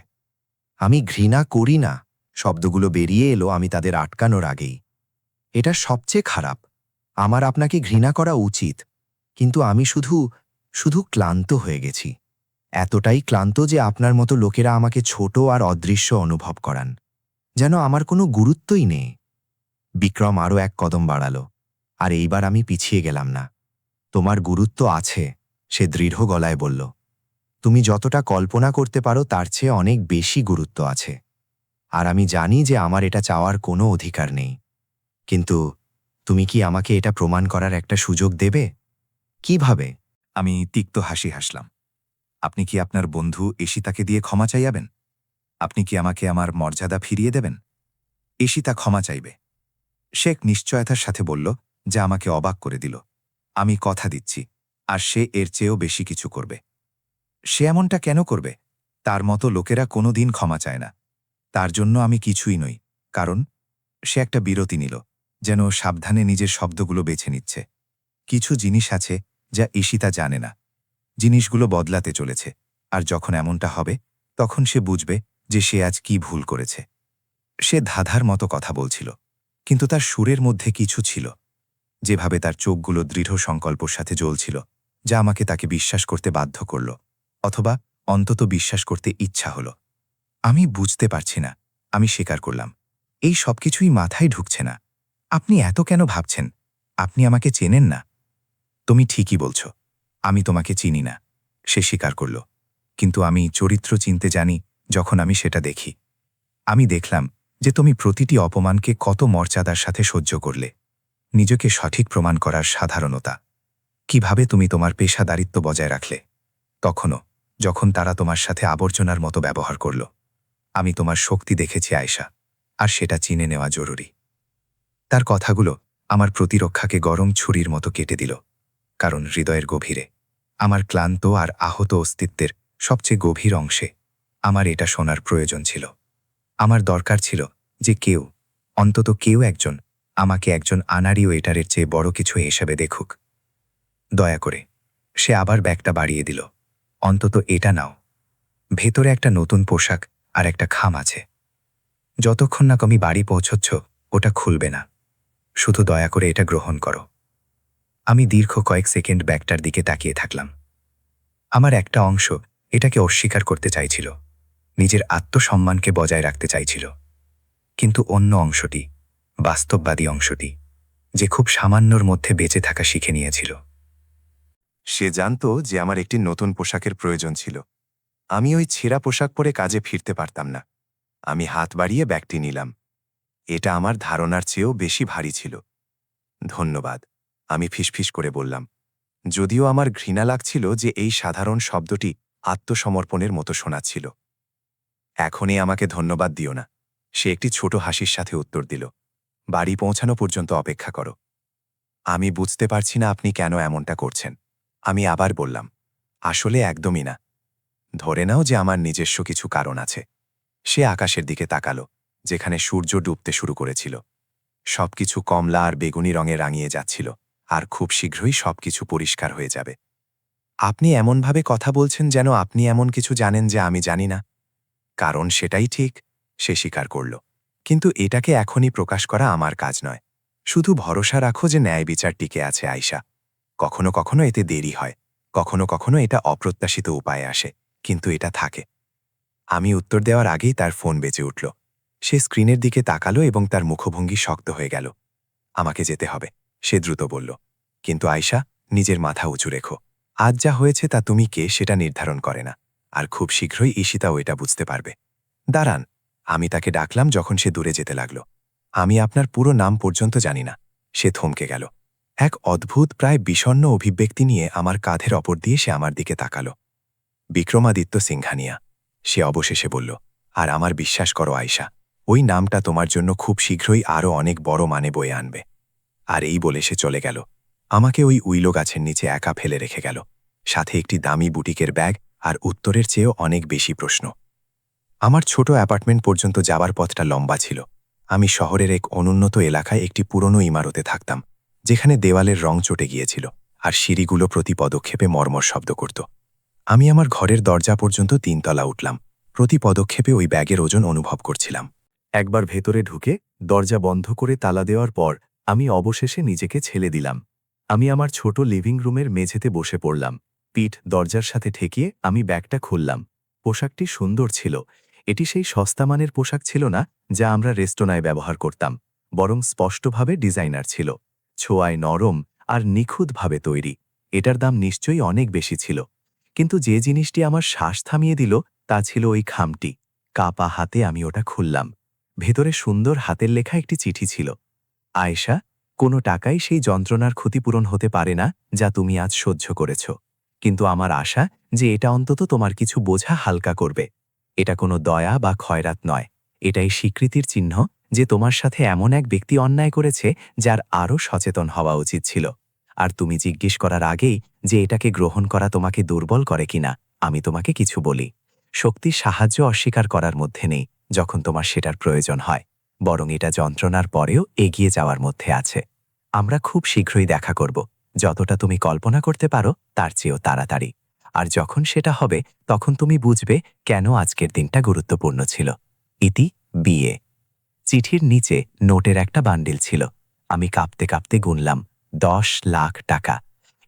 আমি ঘৃণা করি না শব্দগুলো বেরিয়ে এলো আমি তাদের আটকানোর আগেই। এটা সবচেয়ে খারাপ। আমার আপনাকে ঘৃণা করা উচিত, কিন্তু আমি শুধু শুধু ক্লান্ত হয়ে গেছি। এতটাই ক্লান্ত যে আপনার মতো লোকেরা আমাকে ছোট আর অদৃশ্য অনুভব করান, যেন আমার কোনো গুরুত্বই নেই। বিক্রম আরও এক কদম বাড়ালো, আর এইবার আমি পিছিয়ে গেলাম না। তোমার গুরুত্ব আছে, সে দৃঢ় গলায় বলল। তুমি যতটা কল্পনা করতে পারো তার চেয়ে অনেক বেশি গুরুত্ব আছে। আর আমি জানি যে আমার এটা চাওয়ার কোনো অধিকার নেই। কিন্তু তুমি কি আমাকে এটা প্রমাণ করার একটা সুযোগ দেবে? কিভাবে? আমি তিক্ত হাসি হাসলাম। আপনি কি আপনার বন্ধু ঈশিতাকে দিয়ে ক্ষমা চাইয়াবেন? আপনি কি আমাকে আমার মর্যাদা ফিরিয়ে দেবেন? ঈশিতা ক্ষমা চাইবে। শেখ নিশ্চয়তার সাথে বলল, যা আমাকে অবাক করে দিল। আমি কথা দিচ্ছি, আর সে এর চেয়েও বেশি কিছু করবে। সে এমনটা কেন করবে? তার মতো লোকেরা কোনো দিন ক্ষমা চায় না। তার জন্য আমি কিছুই নই, কারণ সে একটা বিরতি নিল, যেন সাবধানে নিজের শব্দগুলো বেছে নিচ্ছে। কিছু জিনিস আছে যা ঈশিতা জানে না। জিনিসগুলো বদলাতে চলেছে, আর যখন এমনটা হবে তখন সে বুঝবে যে সে আজ কি ভুল করেছে। সে ধাঁধার মতো কথা বলছিল, কিন্তু তার সুরের মধ্যে কিছু ছিল। যেভাবে তার চোখগুলো দৃঢ় সংকল্পর সাথে জ্বলছিল, যা আমাকে তাকে বিশ্বাস করতে বাধ্য করল, অথবা অন্তত বিশ্বাস করতে ইচ্ছা হল। আমি বুঝতে পারছি না, আমি স্বীকার করলাম। এই সবকিছুই মাথায় ঢুকছে না। আপনি এত কেন ভাবছেন? আপনি আমাকে চেনেন না। তুমি ঠিকই বলছ, আমি তোমাকে চিনি না, সে স্বীকার করল। কিন্তু আমি চরিত্র চিনতে জানি যখন আমি সেটা দেখি। আমি দেখলাম যে তুমি প্রতিটি অপমানকে কত মর্যাদার সাথে সহ্য করলে। নিজেকে সঠিক প্রমাণ করার সাধারণতা। কিভাবে তুমি তোমার পেশাদারিত্ব বজায় রাখলে, তখনও যখন তারা তোমার সাথে আবর্জনার মতো ব্যবহার করল। আমি তোমার শক্তি দেখেছি আয়েশা, আর সেটা চিনে নেওয়া জরুরি। তার কথাগুলো আমার প্রতিরক্ষাকে গরম ছুরির মতো কেটে দিল, কারণ হৃদয়ের গভীরে, আমার ক্লান্ত আর আহত অস্তিত্বের সবচেয়ে গভীর অংশে আমার এটা শোনার প্রয়োজন ছিল। আমার দরকার ছিল যে কেউ, অন্তত কেউ একজন, আমাকে একজন আনাড়ি ওয়েটারের চেয়ে বড় কিছু হিসেবে দেখুক। দয়া করে, সে আবার ব্যাগটা বাড়িয়ে দিল। অন্তত এটা নাও। ভেতরে একটা নতুন পোশাক আর একটা খাম আছে। যতক্ষণ না তুমি বাড়ি পৌঁছচ্ছ, ওটা খুলবে না। শুধু দয়া করে এটা গ্রহণ করো। আমি দীর্ঘ কয়েক সেকেন্ড ব্যাগটার দিকে তাকিয়ে থাকলাম। আমার একটা অংশ এটাকে অস্বীকার করতে চাইছিল, নিজের আত্মসম্মানকে বজায় রাখতে চাইছিল। কিন্তু অন্য অংশটি, বাস্তববাদী অংশটি, যে খুব সামান্যর মধ্যে বেঁচে থাকা শিখে নিয়েছিল। সে জানত যে আমার একটি নতুন পোশাকের প্রয়োজন ছিল। আমি ওই ছেঁড়া পোশাক পরে কাজে ফিরতে পারতাম না। আমি হাত বাড়িয়ে ব্যাগটি নিলাম। এটা আমার ধারণার চেয়েও বেশি ভারী ছিল। ধন্যবাদ, আমি ফিসফিস করে বললাম, যদিও আমার ঘৃণা লাগছিল যে এই সাধারণ শব্দটি আত্মসমর্পণের মতো শোনাচ্ছিল। এখনই আমাকে ধন্যবাদ দিও না, সে একটি ছোট হাসির সাথে উত্তর দিল। বাড়ি পৌঁছানো পর্যন্ত অপেক্ষা করো। আমি বুঝতে পারছি না আপনি কেন এমনটা করছেন। আমি আবার বললাম, আসলে একদমই না। ধরে নাও যে আমার নিজস্ব কিছু কারণ আছে। সে আকাশের দিকে তাকালো, যেখানে সূর্য ডুবতে শুরু করেছিল। সবকিছু কমলা আর বেগুনি রঙে রাঙিয়ে যাচ্ছিল, আর খুব শীঘ্রই সবকিছু পরিষ্কার হয়ে যাবে। আপনি এমনভাবে কথা বলছেন যেন আপনি এমন কিছু জানেন যে আমি জানি না। কারণ সেটাই ঠিক, সে স্বীকার করল। কিন্তু এটাকে এখনই প্রকাশ করা আমার কাজ নয়। শুধু ভরসা রাখো যে ন্যায় বিচার টিকে আছে আয়েশা। কখনো কখনো এতে দেরি হয়, কখনো কখনো এটা অপ্রত্যাশিত উপায়ে আসে, কিন্তু এটা থাকে। আমি উত্তর দেওয়ার আগেই তার ফোন বেজে উঠল। সে স্ক্রিনের দিকে তাকালো এবং তার মুখভঙ্গি শক্ত হয়ে গেল। আমাকে যেতে হবে, সে দ্রুত বলল। কিন্তু আয়েশা, নিজের মাথা উঁচু রেখো। আজ যা হয়েছে তা তুমি কে সেটা নির্ধারণ করে না, আর খুব শীঘ্রই ঈশিতাও এটা বুঝতে পারবে। দাঁড়ান, আমি তাকে ডাকলাম যখন সে দূরে যেতে লাগল। আমি আপনার পুরো নাম পর্যন্ত জানি না। সে থমকে গেল। এক অদ্ভুত, প্রায় বিষণ্ণ অভিব্যক্তি নিয়ে আমার কাঁধের অপর দিয়ে সে আমার দিকে তাকালো। বিক্রমাদিত্য সিংহানিয়া, সে অবশেষে বলল। আর আমার বিশ্বাস করো আয়েশা, ওই নামটা তোমার জন্য খুব শীঘ্রই আরও অনেক বড় মানে বয়ে আনবে। আর এই বলে সে চলে গেল। আমাকে ওই উইলো গাছের নিচে একা ফেলে রেখে গেল, সাথে একটি দামি বুটিকের ব্যাগ আর উত্তরের চেয়েও অনেক বেশি প্রশ্ন। আমার ছোট অ্যাপার্টমেন্ট পর্যন্ত যাবার পথটা লম্বা ছিল। আমি শহরের এক অনুন্নত এলাকায় একটি পুরনো ইমারতে থাকতাম, যেখানে দেওয়ালের রং চটে গিয়েছিল আর সিঁড়িগুলো প্রতি পদক্ষেপে মর্মর শব্দ করত। আমি আমার ঘরের দরজা পর্যন্ত ৩ তলা উঠলাম। প্রতি পদক্ষেপে ওই ব্যাগের ওজন অনুভব করছিলাম। একবার ভেতরে ঢুকে দরজা বন্ধ করে তালা দেওয়ার পর আমি অবশেষে নিজেকে ছেড়ে দিলাম। আমি আমার ছোট লিভিং রুমের মেঝেতে বসে পড়লাম। পিঠ দরজার সাথে ঠেকিয়ে আমি ব্যাগটা খুললাম। পোশাকটি সুন্দর ছিল। এটি সেই সস্তা মানের পোশাক ছিল না যা আমরা রেস্তোরাঁয় ব্যবহার করতাম, বরং স্পষ্টভাবে ডিজাইনার ছিল, ছোঁয়ায় নরম আর নিখুঁতভাবে তৈরি। এটার দাম নিশ্চয়ই অনেক বেশি ছিল, কিন্তু যে জিনিসটি আমার শ্বাস থামিয়ে দিল তা ছিল ওই খামটি। কাপা হাতে আমি ওটা খুললাম। ভেতরে সুন্দর হাতের লেখা একটি চিঠি ছিল। আয়েশা, কোনো টাকাই সেই যন্ত্রণার ক্ষতিপূরণ হতে পারে না যা তুমি আজ সহ্য করেছ, কিন্তু আমার আশা যে এটা অন্তত তোমার কিছু বোঝা হালকা করবে। এটা কোনো দয়া বা খয়রাত নয়, এটাই স্বীকৃতির চিহ্ন যে তোমার সাথে এমন এক ব্যক্তি অন্যায় করেছে যার আরও সচেতন হওয়া উচিত ছিল। আর তুমি জিজ্ঞেস করার আগেই যে এটাকে গ্রহণ করা তোমাকে দুর্বল করে কিনা, আমি তোমাকে কিছু বলি। শক্তির সাহায্য অস্বীকার করার মধ্যে নেই যখন তোমার সেটার প্রয়োজন হয়, বরং এটা যন্ত্রণার পরেও এগিয়ে যাওয়ার মধ্যে আছে। আমরা খুব শীঘ্রই দেখা করব, যতটা তুমি কল্পনা করতে পারো তার চেয়েও তাড়াতাড়ি। আর যখন সেটা হবে তখন তুমি বুঝবে কেন আজকের দিনটা গুরুত্বপূর্ণ ছিল। ইতি, বিয়ে। চিঠির নিচে নোটের একটা বান্ডিল ছিল। আমি কাঁপতে কাঁপতে গুনলাম 10 লাখ টাকা।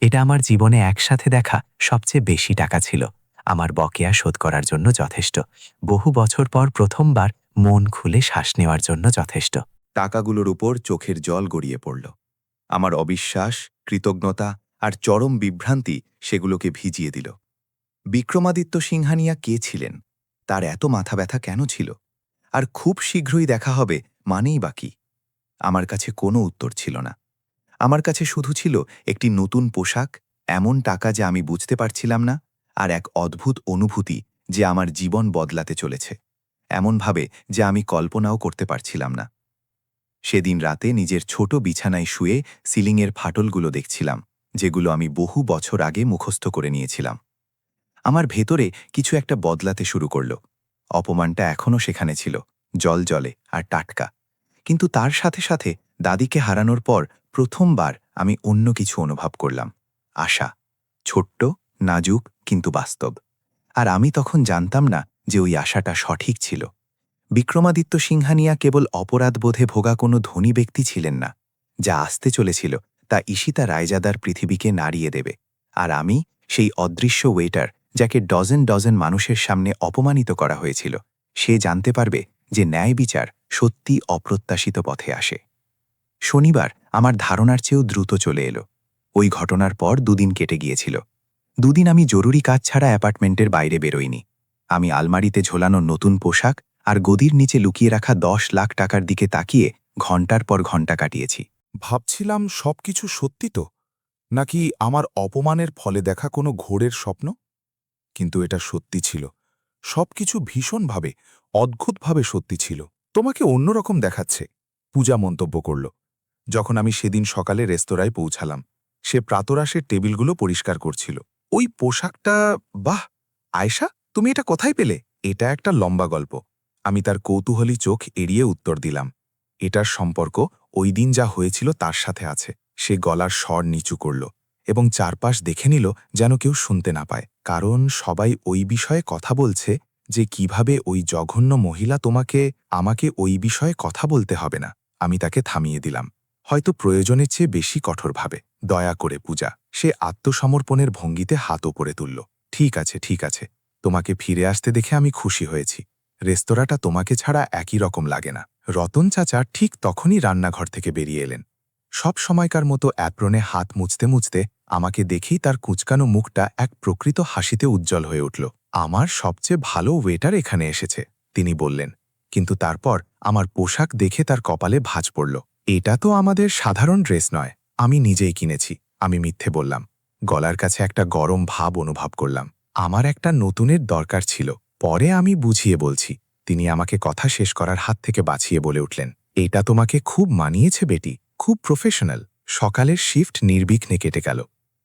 এটা আমার জীবনে একসাথে দেখা সবচেয়ে বেশি টাকা ছিল। আমার বকেয়া শোধ করার জন্য যথেষ্ট। বহু বছর পর প্রথমবার মন খুলে শ্বাস নেওয়ার জন্য যথেষ্ট। টাকাগুলোর উপর চোখের জল গড়িয়ে পড়ল। আমার অবিশ্বাস, কৃতজ্ঞতা আর চরম বিভ্রান্তি সেগুলোকে ভিজিয়ে দিল। বিক্রমাদিত্য সিংহানিয়া কে ছিলেন? তার এত মাথা ব্যথা কেন ছিল? আর খুব শীঘ্রই দেখা হবে মানেই বা কি? আমার কাছে কোনো উত্তর ছিল না। আমার কাছে শুধু ছিল একটি নতুন পোশাক, এমন টাকা যা আমি বুঝতে পারছিলাম না, আর এক অদ্ভুত অনুভূতি যে আমার জীবন বদলাতে চলেছে, এমনভাবে যে আমি কল্পনাও করতে পারছিলাম না। সেদিন রাতে নিজের ছোট বিছানায় শুয়ে সিলিংয়ের ফাটলগুলো দেখছিলাম, যেগুলো আমি বহু বছর আগে মুখস্থ করে নিয়েছিলাম। আমার ভেতরে কিছু একটা বদলাতে শুরু করল। অপমানটা এখনও সেখানে ছিল, জলজলে আর টাটকা। কিন্তু তার সাথে সাথে দাদিকে হারানোর পর প্রথমবার আমি অন্য কিছু অনুভব করলাম। আশা, ছোট্ট, নাজুক কিন্তু বাস্তব। আর আমি তখন জানতাম না যে ওই আশাটা সঠিক ছিল। বিক্রমাদিত্য সিংহানিয়া কেবল অপরাধবোধে ভোগা কোনো ধনী ব্যক্তি ছিলেন না। যা আসতে চলেছিল তা ঈশিতা রায়জাদার পৃথিবীকে নাড়িয়ে দেবে। আর আমি সেই অদৃশ্য ওয়েটার, যাকে ডজন ডজন মানুষের সামনে অপমানিত করা হয়েছিল, সে জানতে পারবে যে ন্যায় বিচার সত্যি অপ্রত্যাশিত পথে আসে। শনিবার আমার ধারণার চেয়েও দ্রুত চলে এলো। ওই ঘটনার পর 2 দিন কেটে গিয়েছিল। 2 দিন আমি জরুরি কাজ ছাড়া অ্যাপার্টমেন্টের বাইরে বেরোইনি। আমি আলমারিতে ঝোলানো নতুন পোশাক আর গদির নিচে লুকিয়ে রাখা 10 লাখ টাকার দিকে তাকিয়ে ঘন্টার পর ঘন্টা কাটিয়েছি। ভাবছিলাম সবকিছু সত্যি তো, নাকি আমার অপমানের ফলে দেখা কোনো ঘোরের স্বপ্ন। কিন্তু এটা সত্যি ছিল। সবকিছু ভীষণভাবে, অদ্ভুতভাবে সত্যি ছিল। তোমাকে অন্যরকম দেখাচ্ছে, পূজা মন্তব্য করল। যখন আমি সেদিন সকালে রেস্তোরাঁয় পৌঁছালাম, সে প্রাতরাশের টেবিলগুলো পরিষ্কার করছিল। ওই পোশাকটা, বাহ আয়েশা, তুমি এটা কোথায় পেলে? এটা একটা লম্বা গল্প। আমি তার কৌতূহলী চোখ এড়িয়ে উত্তর দিলাম। এটার সম্পর্ক ওই দিন যা হয়েছিল তার সাথে আছে। সে গলার স্বর নিচু করল এবং চারপাশ দেখে নিল যেন কেউ শুনতে না পায়। কারণ সবাই ওই বিষয়ে কথা বলছে যে কিভাবে ওই জঘন্য মহিলা আমাকে ওই বিষয়ে কথা বলতে হবে না। আমি তাকে থামিয়ে দিলাম, হয়তো প্রয়োজনের চেয়ে বেশি কঠোরভাবে। দয়া করে পূজা। সে আত্মসমর্পণের ভঙ্গিতে হাত ওপরে তুলল। ঠিক আছে, ঠিক আছে, তোমাকে ফিরে আসতে দেখে আমি খুশি হয়েছি। রেস্তোরাঁটা তোমাকে ছাড়া একই রকম লাগে না। রতন চাচা ঠিক তখনই রান্নাঘর থেকে বেরিয়ে এলেন। সব সময়কার মতো অ্যাপ্রনে হাত মুছতে মুছতে আমাকে দেখেই তার কুঁচকানো মুখটা এক প্রকৃত হাসিতে উজ্জ্বল হয়ে উঠল। আমার সবচেয়ে ভালো ওয়েটার এখানে এসেছে, তিনি বললেন। কিন্তু তারপর আমার পোশাক দেখে তার কপালে ভাঁজ পড়ল। এটা তো আমাদের সাধারণ ড্রেস নয়, আমি নিজেই কিনেছি, আমি মিথ্যে বললাম। গলার কাছে একটা গরম ভাব অনুভব করলাম। আমার একটা নতুনের দরকার ছিল, পরে আমি বুঝিয়ে বলছি। তিনি আমাকে কথা শেষ করার হাত থেকে বাঁচিয়ে বলে উঠলেন, এটা তোমাকে খুব মানিয়েছে বেটি, খুব প্রফেশনাল। সকালের শিফট নির্বিঘ্নে কেটে গেল।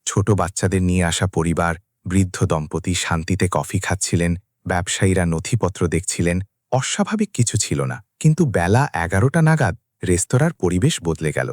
ছোট বাচ্চাদের নিয়ে আসা পরিবার, বৃদ্ধ দম্পতি শান্তিতে কফি খাচ্ছিলেন, ব্যবসায়ীরা নথিপত্র দেখছিলেন। অস্বাভাবিক কিছু ছিল না, কিন্তু বেলা 11টা নাগাদ রেস্তোরাঁর পরিবেশ বদলে গেল।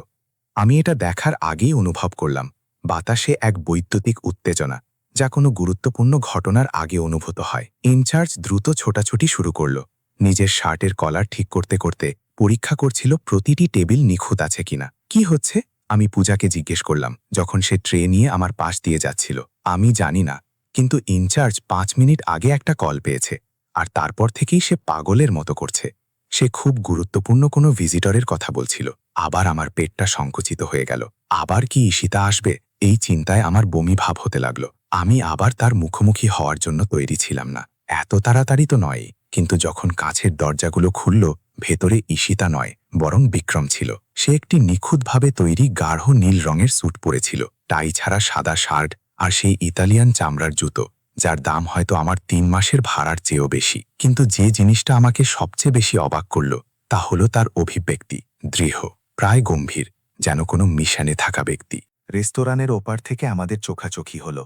আমি এটা দেখার আগেই অনুভব করলাম বাতাসে এক বৈদ্যুতিক উত্তেজনা, যা কোনো গুরুত্বপূর্ণ ঘটনার আগে অনুভূত হয়। ইনচার্জ দ্রুত ছোটাছুটি শুরু করল। নিজের শার্টের কলার ঠিক করতে করতে পরীক্ষা করছিল প্রতিটি টেবিল নিখুঁত আছে কিনা। কি হচ্ছে? আমি পূজাকে জিজ্ঞেস করলাম যখন সে ট্রে নিয়ে আমার পাশ দিয়ে যাচ্ছিল। আমি জানি না, কিন্তু ইনচার্জ 5 মিনিট আগে একটা কল পেয়েছে, আর তারপর থেকেই সে পাগলের মতো করছে। সে খুব গুরুত্বপূর্ণ কোনো ভিজিটরের কথা বলছিল। আবার আমার পেটটা সংকুচিত হয়ে গেল। আবার কি ঈশিতা আসবে? এই চিন্তায় আমার বমি ভাব হতে লাগলো। আমি আবার তার মুখোমুখি হওয়ার জন্য তৈরি ছিলাম না। এত তাড়াতাড়ি তো নয়। কিন্তু যখন কাছের দরজাগুলো খুলল, ভেতরে ঈশিতা নয়, বরং বিক্রম ছিল। সে একটি নিখুঁতভাবে তৈরি গাঢ় নীল রঙের স্যুট পরেছিল, টাই ছাড়া সাদা শার্ট, আর সেই ইতালিয়ান চামড়ার জুতো, যার দাম হয়তো আমার 3 মাসের ভাড়ার চেয়েও বেশি। কিন্তু যে জিনিসটা আমাকে সবচেয়ে বেশি অবাক করল তা হলো তার অভিব্যক্তি। দৃঢ়, প্রায় গম্ভীর, যেন কোনো মিশনে থাকা ব্যক্তি। রেস্তোরাঁর ওপার থেকে আমাদের চোখাচোখি হল।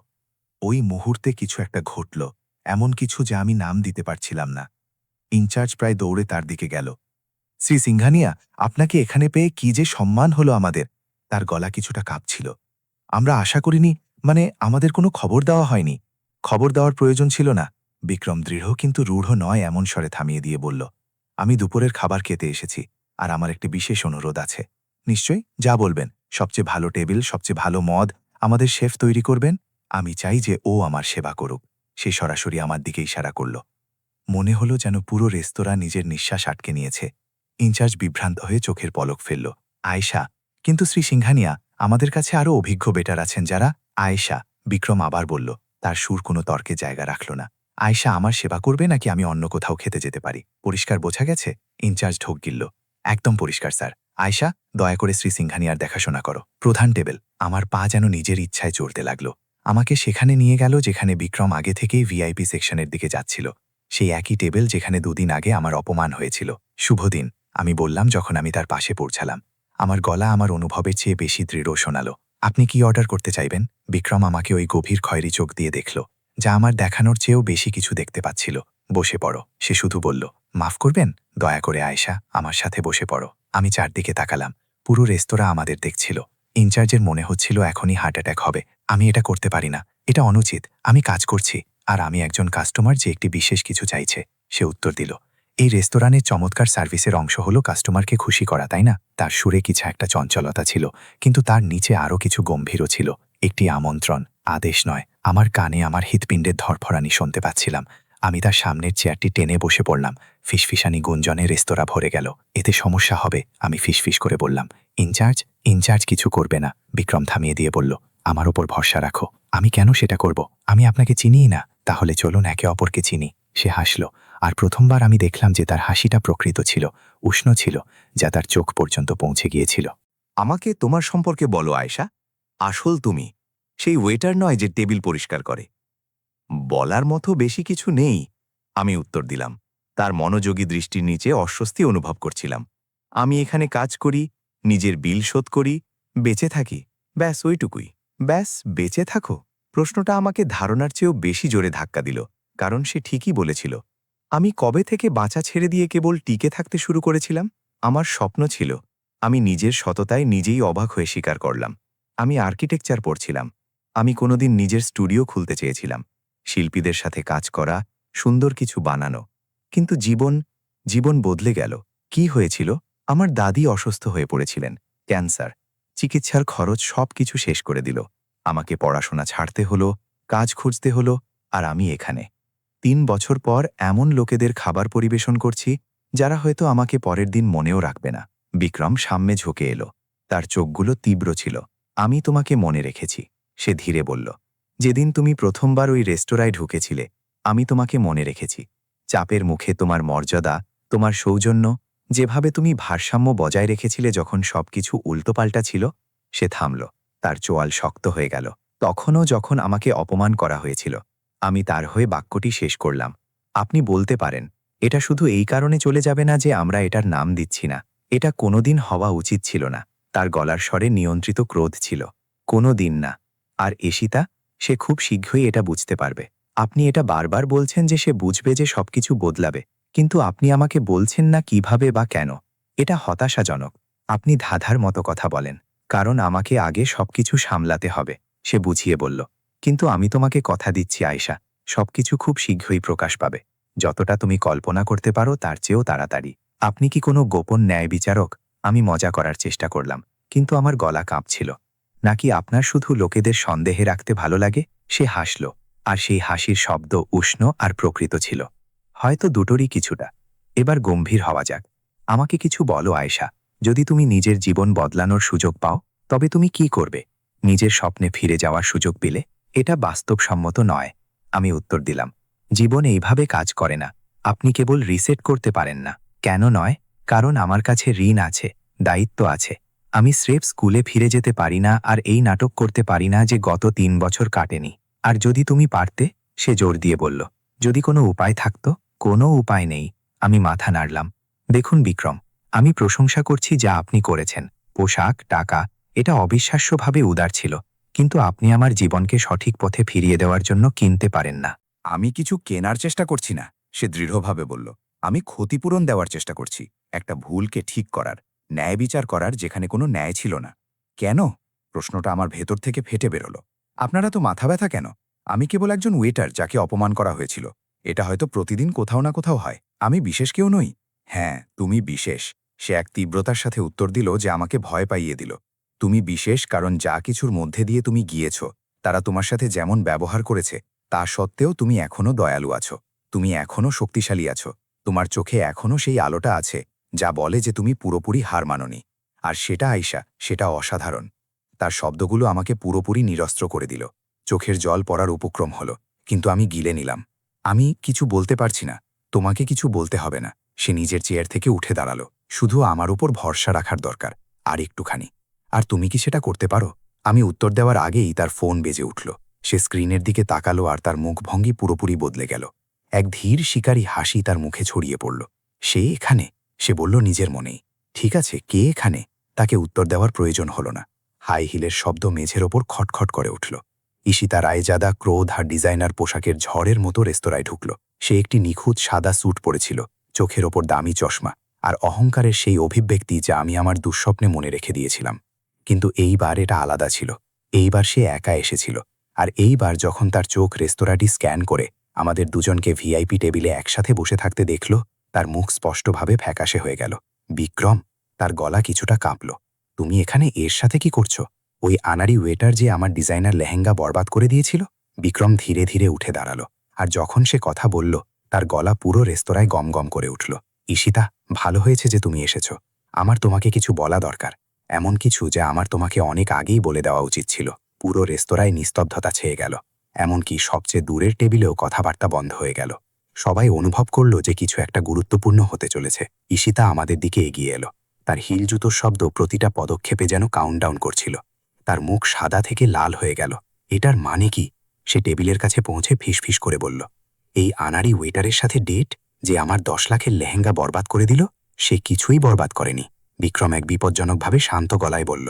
ওই মুহূর্তে কিছু একটা ঘটল, এমন কিছু যা আমি নাম দিতে পারছিলাম না। ইনচার্জ প্রায় দৌড়ে তার দিকে গেল। শ্রী সিংঘানিয়া, আপনাকে এখানে পেয়ে কি যে সম্মান হলো আমাদের। তার গলা কিছুটা কাঁপছিল। আমরা আশা করিনি, আমাদের কোনো খবর দেওয়া হয়নি। খবর দেওয়ার প্রয়োজন ছিল না। বিক্রম দৃঢ় কিন্তু রূঢ় নয় এমন স্বরে থামিয়ে দিয়ে বলল, আমি দুপুরের খাবার খেতে এসেছি, আর আমার একটি বিশেষ অনুরোধ আছে। নিশ্চয়ই, যা বলবেন। সবচেয়ে ভালো টেবিল, সবচেয়ে ভালো মদ আমাদের শেফ তৈরি করবেন। আমি চাই যে ও আমার সেবা করুক। সে সরাসরি আমার দিকে ইশারা করল। মনে হলো যেন পুরো রেস্তোরাঁ নিজের নিঃশ্বাস আটকে নিয়েছে। ইনচার্জ বিভ্রান্ত হয়ে চোখের পলক ফেলল। আয়েশা, কিন্তু শ্রী সিংঘানিয়া, আমাদের কাছে আরও অভিজ্ঞ বেটার আছেন যারা। আয়েশা, বিক্রম আবার বলল। তার সুর কোনো তর্কে জায়গা রাখল না। আয়েশা আমার সেবা করবে নাকি আমি অন্য কোথাও খেতে যেতে পারি? পরিষ্কার বোঝা গেছে? ইনচার্জ ঢোক গিলল। একদম পরিষ্কার স্যার। আয়েশা, দয়া করে শ্রী সিংঘানিয়ার দেখাশোনা করো। প্রধান টেবিল। আমার পা যেন নিজের ইচ্ছায় চড়তে লাগলো। আমাকে সেখানে নিয়ে গেল যেখানে বিক্রম আগে থেকেই ভিআইপি সেকশনের দিকে যাচ্ছিল। সেই একই টেবিল যেখানে 2 দিন আগে আমার অপমান হয়েছিল। শুভ দিন, আমি বললাম যখন আমি তার পাশে পৌঁছালাম। আমার গলা আমার অনুভবের চেয়ে বেশি দৃঢ় শোনালো। আপনি কি অর্ডার করতে চাইবেন? বিক্রম আমাকে ওই গভীর খয়েরি চোখ দিয়ে দেখল, যা আমার দেখানোর চেয়েও বেশি কিছু দেখতে পাচ্ছিল। বসে পড়ো, সে শুধু বলল। মাফ করবেন? দয়া করে আয়েশা, আমার সাথে বসে পড়ো। আমি চারদিকে তাকালাম। পুরো রেস্তোরাঁ আমাদের দেখছিল। ইনচার্জের মনে হচ্ছিল এখনই হার্ট অ্যাটাক হবে। আমি এটা করতে পারি না, এটা অনুচিত। আমি কাজ করছি, আর আমি একজন কাস্টমার যে একটি বিশেষ কিছু চাইছে। সে উত্তর দিল, এই রেস্তোরাঁর চমৎকার সার্ভিসের অংশ হলো কাস্টমারকে খুশি করা, তাই না? তার সুরে কিছু একটা চঞ্চলতা ছিল, কিন্তু তার নিচে আরও কিছু গম্ভীরও ছিল। একটি আমন্ত্রণ, আদেশ নয়। আমার কানে আমার হৃৎপিণ্ডের ধরফরানি শুনতে পাচ্ছিলাম। আমি তার সামনের চেয়ারটি টেনে বসে পড়লাম। ফিসফিসানি গুঞ্জনে রেস্তোরাঁ ভরে গেল। এতে সমস্যা হবে, আমি ফিসফিস করে বললাম। ইনচার্জ কিছু করবে না, বিক্রম থামিয়ে দিয়ে বলল। আমার ওপর ভরসা রাখো। আমি কেন সেটা করব? আমি আপনাকে চিনিই না। তাহলে চলুন একে অপরকে চিনি। সে হাসল, আর প্রথমবার আমি দেখলাম যে তার হাসিটা প্রকৃত ছিল, উষ্ণ ছিল, যা তার চোখ পর্যন্ত পৌঁছে গিয়েছিল। আমাকে তোমার সম্পর্কে বলো আয়েশা। আসল তুমি সেই ওয়েটার নয় যে টেবিল পরিষ্কার করে। বলার মতো বেশি কিছু নেই, আমি উত্তর দিলাম। তার মনোযোগী দৃষ্টির নিচে অস্বস্তি অনুভব করছিলাম। আমি এখানে কাজ করি, নিজের বিল শোধ করি, বেঁচে থাকি, ব্যাস ওইটুকুই। ব্যাস বেঁচে থাকো? প্রশ্নটা আমাকে ধারণার চেয়েও বেশি জোরে ধাক্কা দিল, কারণ সে ঠিকই বলেছিল। আমি কবে থেকে বাঁচা ছেড়ে দিয়ে কেবল টিকে থাকতে শুরু করেছিলাম? আমার স্বপ্ন ছিল। আমি নিজের সততায় নিজেই অবাক হয়ে স্বীকার করলাম। আমি আর্কিটেকচার পড়ছিলাম। আমি কোনোদিন নিজের স্টুডিও খুলতে চেয়েছিলাম, শিল্পীদের সাথে কাজ করা, সুন্দর কিছু বানানো। কিন্তু জীবন বদলে গেল। কি হয়েছিল? আমার দাদি অসুস্থ হয়ে পড়েছিলেন, ক্যান্সার। চিকিৎসার খরচ সব কিছু শেষ করে দিল। আমাকে পড়াশোনা ছাড়তে হলো, কাজ খুঁজতে হলো, আর আমি এখানে 3 বছর পর এমন লোকেদের খাবার পরিবেশন করছি যারা হয়তো আমাকে পরের দিন মনেও রাখবে না। বিক্রম সামনে ঝুঁকে এলো। তার চোখগুলো তীব্র ছিল। আমি তোমাকে মনে রেখেছি, সে ধীরে বলল। যেদিন তুমি প্রথমবার ওই রেস্তোরাঁয় ঢুকেছিলে, আমি তোমাকে মনে রেখেছি। চাপের মুখে তোমার মর্যাদা, তোমার সৌজন্য, যেভাবে তুমি ভারসাম্য বজায় রেখেছিলে যখন সবকিছু উল্টোপাল্টা ছিল। সে থামল, তার চোয়াল শক্ত হয়ে গেল। তখনও যখন আমাকে অপমান করা হয়েছিল। আমি তার হয়ে বাক্যটি শেষ করলাম। আপনি বলতে পারেন, এটা শুধু এই কারণে চলে যাবে না যে আমরা এটার নাম দিচ্ছি না। এটা কোনোদিন হওয়া উচিত ছিল না। তার গলার স্বরে নিয়ন্ত্রিত ক্রোধ ছিল। কোনো দিন না। আর ঈশিতা, সে খুব শীঘ্রই এটা বুঝতে পারবে। আপনি এটা বারবার বলছেন যে সে বুঝবে, যে সবকিছু বদলাবে, কিন্তু আপনি আমাকে বলছেন না কিভাবে বা কেন। এটা হতাশাজনক। আপনি ধাঁধার মতো কথা বলেন। কারণ আমাকে আগে সবকিছু সামলাতে হবে, সে বুঝিয়ে বলল। কিন্তু আমি তোমাকে কথা দিচ্ছি আয়েশা, সবকিছু খুব শীঘ্রই প্রকাশ পাবে। যতটা তুমি কল্পনা করতে পারো তার চেয়েও তাড়াতাড়ি। আপনি কি কোনো গোপন ন্যায় বিচারক? আমি মজা করার চেষ্টা করলাম, কিন্তু আমার গলা কাঁপছিল। নাকি আপনার শুধু লোকেদের সন্দেহে রাখতে ভালো লাগে? সে হাসল, আর সেই হাসির শব্দ উষ্ণ আর প্রকৃত ছিল। হয়তো দুটোরই কিছুটা। এবার গম্ভীর হওয়া যাক। আমাকে কিছু বলো আয়েশা, যদি তুমি নিজের জীবন বদলানোর সুযোগ পাও, তবে তুমি কি করবে? নিজের স্বপ্নে ফিরে যাওয়ার সুযোগ পেলে? এটা বাস্তবসম্মত নয়। আমি উত্তর দিলাম, জীবন এইভাবে কাজ করে না। আপনি কেবল রিসেট করতে পারেন না। কেন নয়? কারণ আমার কাছে ঋণ আছে, দায়িত্ব আছে। আমি স্রেফ স্কুলে ফিরে যেতে পারি না আর এই নাটক করতে পারি না যে গত 3 বছর কাটেনি। আর যদি তুমি পারতে? সে জোর দিয়ে বলল। যদি কোনো উপায় থাকতো? কোনো উপায় নেই। আমি মাথা নাড়লাম। দেখুন বিক্রম, আমি প্রশংসা করছি যা আপনি করেছেন। পোশাক, টাকা, এটা অবিশ্বাস্যভাবে উদার ছিল। কিন্তু আপনি আমার জীবনকে সঠিক পথে ফিরিয়ে দেওয়ার জন্য কিনতে পারেন না। আমি কিছু কেনার চেষ্টা করছি না, সে দৃঢ়ভাবে বলল। আমি ক্ষতিপূরণ দেওয়ার চেষ্টা করছি, একটা ভুলকে ঠিক করার, ন্যায় বিচার করার যেখানে কোনো ন্যায় ছিল না। কেন? প্রশ্নটা আমার ভেতর থেকে ফেটে বেরোল। আপনারা তো মাথা ব্যথা কেন? আমি কেবল একজন ওয়েটার যাকে অপমান করা হয়েছিল। এটা হয়তো প্রতিদিন কোথাও না কোথাও হয়। আমি বিশেষ কেউ নই। হ্যাঁ, তুমি বিশেষ। সে এক তীব্রতার সাথে উত্তর দিল যে আমাকে ভয় পাইয়ে দিল। তুমি বিশেষ কারণ যা কিছুর মধ্যে দিয়ে তুমি গিয়েছ, তারা তোমার সাথে যেমন ব্যবহার করেছে, তা সত্ত্বেও তুমি এখনও দয়ালু আছো। তুমি এখনও শক্তিশালী আছো। তোমার চোখে এখনও সেই আলোটা আছে যা বলে যে তুমি পুরোপুরি হার মানোনি। আর সেটা আয়েশা, সেটা অসাধারণ। তার শব্দগুলো আমাকে পুরোপুরি নিরস্ত্র করে দিল। চোখের জল পড়ার উপক্রম হলো, কিন্তু আমি গিলে নিলাম। আমি কিছু বলতে পারছি না। তোমাকে কিছু বলতে হবে না। সে নিজের চেয়ার থেকে উঠে দাঁড়ালো। শুধু আমার উপর ভরসা রাখার দরকার, আর একটুখানি। আর তুমি কি সেটা করতে পারো? আমি উত্তর দেওয়ার আগেই তার ফোন বেজে উঠল। সে স্ক্রিনের দিকে তাকালো আর তার মুখভঙ্গি পুরোপুরি বদলে গেল। এক ধীর শিকারী হাসি তার মুখে ছড়িয়ে পড়ল। সে এখানে? সে বলল নিজের মনেই। ঠিক আছে, কে এখানে? তাকে উত্তর দেওয়ার প্রয়োজন হলো না। হাই হিলের শব্দ মেঝের ওপর খটখট করে উঠল। ঈশিতা রায়জাদা ক্রোধ আর ডিজাইনার পোশাকের ঝড়ের মতো রেস্তোরাঁয় ঢুকল। সে একটি নিখুঁত সাদা স্যুট পরেছিল, চোখের ওপর দামি চশমা, আর অহংকারের সেই অভিব্যক্তি যা আমি আমার দুঃস্বপ্নে মনে রেখে দিয়েছিলাম। কিন্তু এইবার এটা আলাদা ছিল। এইবার সে একা এসেছিল। আর এইবার যখন তার চোখ রেস্তোরাঁটি স্ক্যান করে আমাদের দুজনকে ভিআইপি টেবিলে একসাথে বসে থাকতে দেখল, তার মুখ স্পষ্টভাবে ফ্যাকাশে হয়ে গেল। বিক্রম, তার গলা কিছুটা কাঁপল। তুমি এখানে এর সাথে কি করছো? ওই আনাড়ি ওয়েটার যে আমার ডিজাইনার লেহেঙ্গা বরবাদ করে দিয়েছিল? বিক্রম ধীরে ধীরে উঠে দাঁড়ালো, আর যখন সে কথা বলল, তার গলা পুরো রেস্তোরাঁয় গমগম করে উঠল। ঈশিতা, ভালো হয়েছে যে তুমি এসেছো। আমার তোমাকে কিছু বলা দরকার, এমন কিছু যা আমার তোমাকে অনেক আগেই বলে দেওয়া উচিত ছিল। পুরো রেস্তোরাঁয় নিস্তব্ধতা ছেয়ে গেল। এমনকি সবচেয়ে দূরের টেবিলেও কথাবার্তা বন্ধ হয়ে গেল। সবাই অনুভব করল যে কিছু একটা গুরুত্বপূর্ণ হতে চলেছে। ঈশিতা আমাদের দিকে এগিয়ে এলো। তার হিল জুতোর শব্দ প্রতিটা পদক্ষেপে যেন কাউন্টডাউন করছিল। তার মুখ সাদা থেকে লাল হয়ে গেল। এটার মানে কি? সে টেবিলের কাছে পৌঁছে ফিসফিস করে বলল, এই আনাড়ি ওয়েটারের সাথে ডেট, যে আমার 10 লাখের লেহেঙ্গা বরবাদ করে দিল? সে কিছুই বরবাদ করেনি। বিক্রম এক বিপজ্জনকভাবে শান্ত গলায় বলল,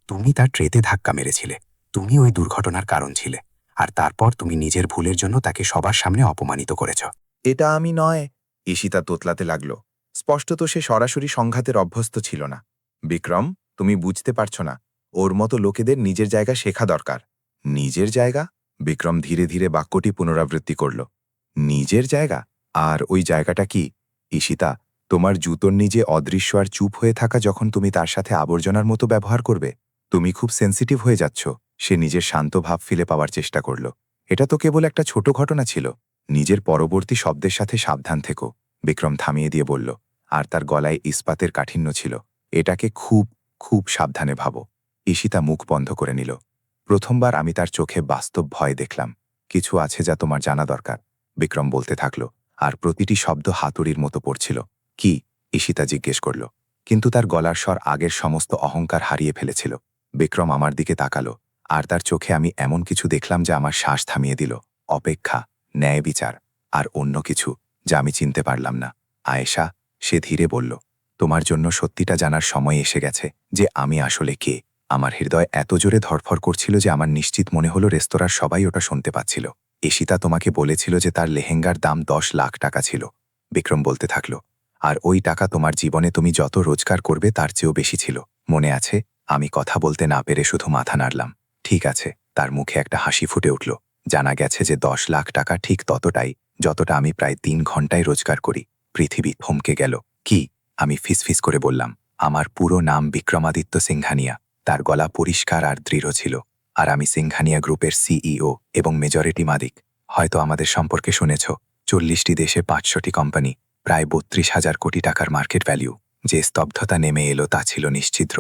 তুমি তার ট্রেতে ধাক্কা মেরেছিলে। তুমি ওই দুর্ঘটনার কারণ ছিলে। আর তারপর তুমি নিজের ভুলের জন্য তাকে সবার সামনে অপমানিত করেছ। এটা আমি নয়। ঈশিতা তোতলাতে লাগল। স্পষ্টত সে সরাসরি সংঘাতের অভ্যস্ত ছিল না। বিক্রম, তুমি বুঝতে পারছ না। ওর মতো লোকেদের নিজের জায়গা শেখা দরকার। নিজের জায়গা? বিক্রম ধীরে ধীরে বাক্যটি পুনরাবৃত্তি করল। নিজের জায়গা? আর ওই জায়গাটা কি? ঈশিতা, তোমার জুতোর নিচে অদৃশ্য আর চুপ হয়ে থাকা যখন তুমি তার সাথে আবর্জনার মতো ব্যবহার করবে। তুমি খুব সেন্সিটিভ হয়ে যাচ্ছ। সে নিজের শান্ত ভাব ফিরে পাওয়ার চেষ্টা করল। এটা তো কেবল একটা ছোট ঘটনা ছিল। নিজের পরবর্তী শব্দের সাথে সাবধান থেকো, বিক্রম থামিয়ে দিয়ে বলল, আর তার গলায় ইস্পাতের কাঠিন্য ছিল। এটাকে খুব খুব সাবধানে ভাবো। ঈশিতা মুখ বন্ধ করে নিল। প্রথমবার আমি তার চোখে বাস্তব ভয় দেখলাম। কিছু আছে যা তোমার জানা দরকার, বিক্রম বলতে থাকল, আর প্রতিটি শব্দ হাতুড়ির মতো পড়ছিল। কি? ঈশিতা জিজ্ঞেস করল, কিন্তু তার গলার স্বর আগের সমস্ত অহংকার হারিয়ে ফেলেছিল। বিক্রম আমার দিকে তাকালো, আর তার চোখে আমি এমন কিছু দেখলাম যা আমার শ্বাস থামিয়ে দিল। অপেক্ষা, ন্যায় বিচার, আর অন্য কিছু যা আমি চিনতে পারলাম না। আয়েশা, সে ধীরে বলল, তোমার জন্য সত্যিটা জানার সময় এসে গেছে যে আমি আসলে কে। আমার হৃদয় এত জোরে ধড়ফড় করছিল যে আমার নিশ্চিত মনে হলো রেস্তোরাঁর সবাই ওটা শুনতে পাচ্ছিল। ঈশিতা তোমাকে বলেছিল যে তার লেহেঙ্গার দাম 10 লাখ টাকা ছিল, বিক্রম বলতে থাকল। আর ওই টাকা তোমার জীবনে তুমি যত রোজগার করবে তার চেয়েও বেশি ছিল। মনে আছে? আমি কথা বলতে না পেরে শুধু মাথা নাড়লাম। ঠিক আছে। তার মুখে একটা হাসি ফুটে উঠল। জানা গেছে যে 10 লাখ টাকা ঠিক ততটাই, যতটা আমি প্রায় 3 ঘন্টায় রোজগার করি। পৃথিবী থমকে গেল। কি? আমি ফিসফিস করে বললাম। আমার পুরো নাম বিক্রমাদিত্য সিংঘানিয়া। তার গলা পরিষ্কার আর দৃঢ় ছিল। আর আমি সিংঘানিয়া গ্রুপের সিইও এবং মেজরিটি মালিক। হয়তো আমাদের সম্পর্কে শুনেছ। 40টি দেশে 500টি কোম্পানি, প্রায় 32,000 কোটি টাকার মার্কেট ভ্যালু। যে স্তব্ধতা নেমে এলো তা ছিল নিশ্চিদ্র।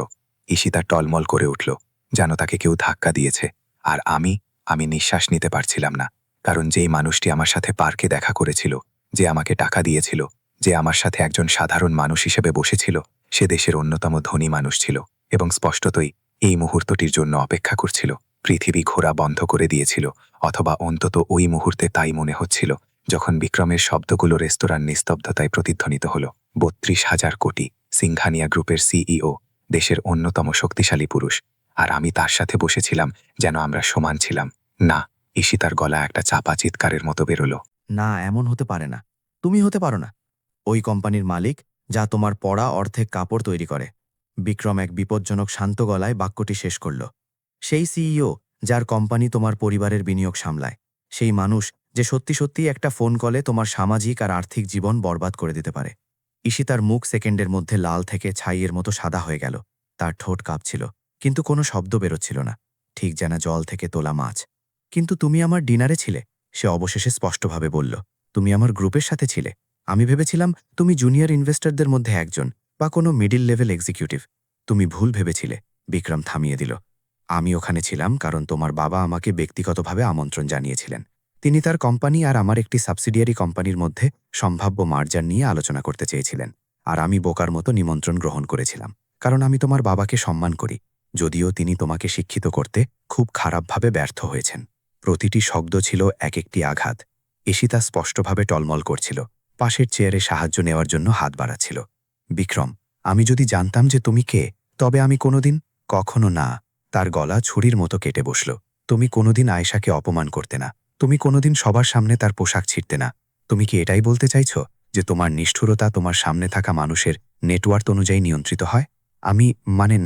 ঈশিতা টলমল করে উঠল, যেন তাকে কেউ ধাক্কা দিয়েছে। আর আমি নিঃশ্বাস নিতে পারছিলাম না। কারণ যেই মানুষটি আমার সাথে পার্কে দেখা করেছিল, যে আমাকে টাকা দিয়েছিল, যে আমার সাথে একজন সাধারণ মানুষ হিসেবে বসেছিল, সে দেশের অন্যতম ধনী মানুষ ছিল এবং স্পষ্টতই এই মুহূর্তটির জন্য অপেক্ষা করছিল। পৃথিবী ঘোরা বন্ধ করে দিয়েছিল, অথবা অন্তত ওই মুহূর্তে তাই মনে হচ্ছিল, যখন বিক্রমের শব্দগুলো রেস্তোরাঁর নিস্তব্ধতায় প্রতিধ্বনিত হল। 32,000 কোটি, সিংঘানিয়া গ্রুপের সিইও, দেশের অন্যতম শক্তিশালী পুরুষ। আর আমি তার সাথে বসেছিলাম যেন আমরা সমান ছিলাম। না, ঈশিতার গলা একটা চাপা চিৎকারের মতো বেরোলো। না, এমন হতে পারে না। তুমি হতে পারো না ওই কোম্পানির মালিক যা তোমার পড়া অর্ধেক কাপড় তৈরি করে। বিক্রম এক বিপজ্জনক শান্ত গলায় বাক্যটি শেষ করল। সেই সিইও যার কোম্পানি তোমার পরিবারের বিনিয়োগ সামলায়। সেই মানুষ যে সত্যি সত্যি একটা ফোন কলে তোমার সামাজিক আর আর্থিক জীবন বরবাদ করে দিতে পারে। ঈশিতার মুখ সেকেন্ডের মধ্যে লাল থেকে ছাইয়ের মতো সাদা হয়ে গেল। তার ঠোঁট কাঁপছিল, কিন্তু কোনো শব্দ বেরোচ্ছিল না, ঠিক যেন জল থেকে তোলা মাছ। কিন্তু তুমি আমার ডিনারে ছিলে, সে অবশেষে স্পষ্টভাবে বলল। তুমি আমার গ্রুপের সাথে ছিলে। আমি ভেবেছিলাম তুমি জুনিয়র ইনভেস্টরদের মধ্যে একজন বা কোনো মিডিল লেভেল এক্সিকিউটিভ। তুমি ভুল ভেবেছিলে। বিক্রম থামিয়ে দিল। আমি ওখানে ছিলাম কারণ তোমার বাবা আমাকে ব্যক্তিগতভাবে আমন্ত্রণ জানিয়েছিলেন। তিনি তার কোম্পানি আর আমার একটি সাবসিডিয়ারি কোম্পানির মধ্যে সম্ভাব্য মার্জার নিয়ে আলোচনা করতে চেয়েছিলেন। আর আমি বোকার মতো নিমন্ত্রণ গ্রহণ করেছিলাম, কারণ আমি তোমার বাবাকে সম্মান করি, যদিও তিনি তোমাকে শিক্ষিত করতে খুব খারাপভাবে ব্যর্থ হয়েছেন। প্রতিটি শব্দ ছিল এক একটি আঘাত। ঈশিতা স্পষ্টভাবে টলমল করছিল, পাশের চেয়ারে সাহায্য নেওয়ার জন্য হাত বাড়াচ্ছিল। বিক্রম, আমি যদি জানতাম যে তুমি কে, তবে আমি কখনো না। তার গলা ছুরির মতো কেটে বসল। তুমি কোনোদিন আয়েশাকে অপমান করতে না। তুমি কোনোদিন সবার সামনে তার পোশাক ছিঁড়তে না। তুমি কি এটাই বলতে চাইছ যে তোমার নিষ্ঠুরতা তোমার সামনে থাকা মানুষের নেটওয়ার্ক অনুযায়ী নিয়ন্ত্রিত হয়?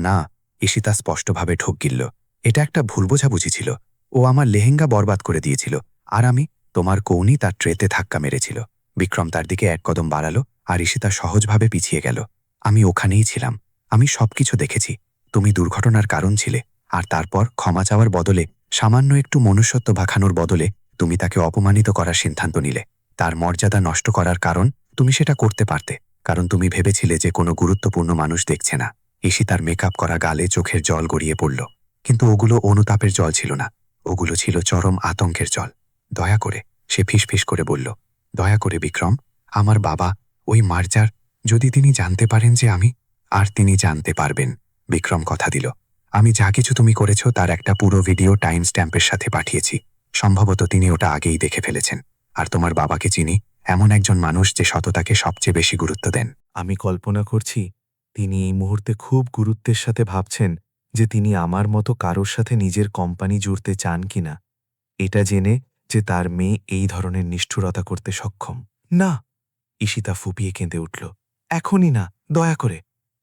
না। ঈশিতা স্পষ্টভাবে ঢোক গিলল। এটা একটা ভুল বোঝাবুঝি ছিল। ও আমার লেহেঙ্গা বরবাদ করে দিয়েছিল, আর আমি তোমার কৌনি তার ট্রেতে ধাক্কা মেরেছিল। বিক্রম তার দিকে এক কদম বাড়ালো, আর ঈশিতা সহজভাবে পিছিয়ে গেল। আমি ওখানেই ছিলাম। আমি সবকিছু দেখেছি। তুমি দুর্ঘটনার কারণ ছিলে, আর তারপর ক্ষমা চাওয়ার বদলে, সামান্য একটু মনুষ্যত্ব ভাখানোর বদলে তুমি তাকে অপমানিত করার সিদ্ধান্ত নিলে। তার মর্যাদা নষ্ট করার কারণ তুমি সেটা করতে পারতে, কারণ তুমি ভেবেছিলে যে কোনো গুরুত্বপূর্ণ মানুষ দেখছে না। ঈশিতার মেকআপ করা গালে চোখের জল গড়িয়ে পড়ল, কিন্তু ওগুলো অনুতাপের জল ছিল না, ওগুলো ছিল চরম আতঙ্কের জল। দয়া করে, সে ফিসফিস করে বলল, দয়া করে বিক্রম, আমার বাবা, ওই মার্জার, যদি তিনি জানতে পারেন যে আমি। আর তিনি জানতে পারবেন। বিক্রম কথা দিল। আমি যা কিছু তুমি করেছ তার একটা পুরো ভিডিও টাইম স্ট্যাম্পের সাথে পাঠিয়েছি। সম্ভবত তিনি ওটা আগেই দেখে ফেলেছেন। আর তোমার বাবাকে চিনি, এমন একজন মানুষ যে সততাকে সবচেয়ে বেশি গুরুত্ব দেন। আমি কল্পনা করছি তিনি এই মুহূর্তে খুব গুরুত্বের সাথে ভাবছেন যে তিনি আমার মতো কারোর সাথে নিজের কোম্পানি জুড়তে চান কিনা, এটা জেনে যে তার মেয়ে এই ধরনের নিষ্ঠুরতা করতে সক্ষম। না! ঈশিতা ফুপিয়ে কেঁদে উঠল। এখনই না, দয়া করে।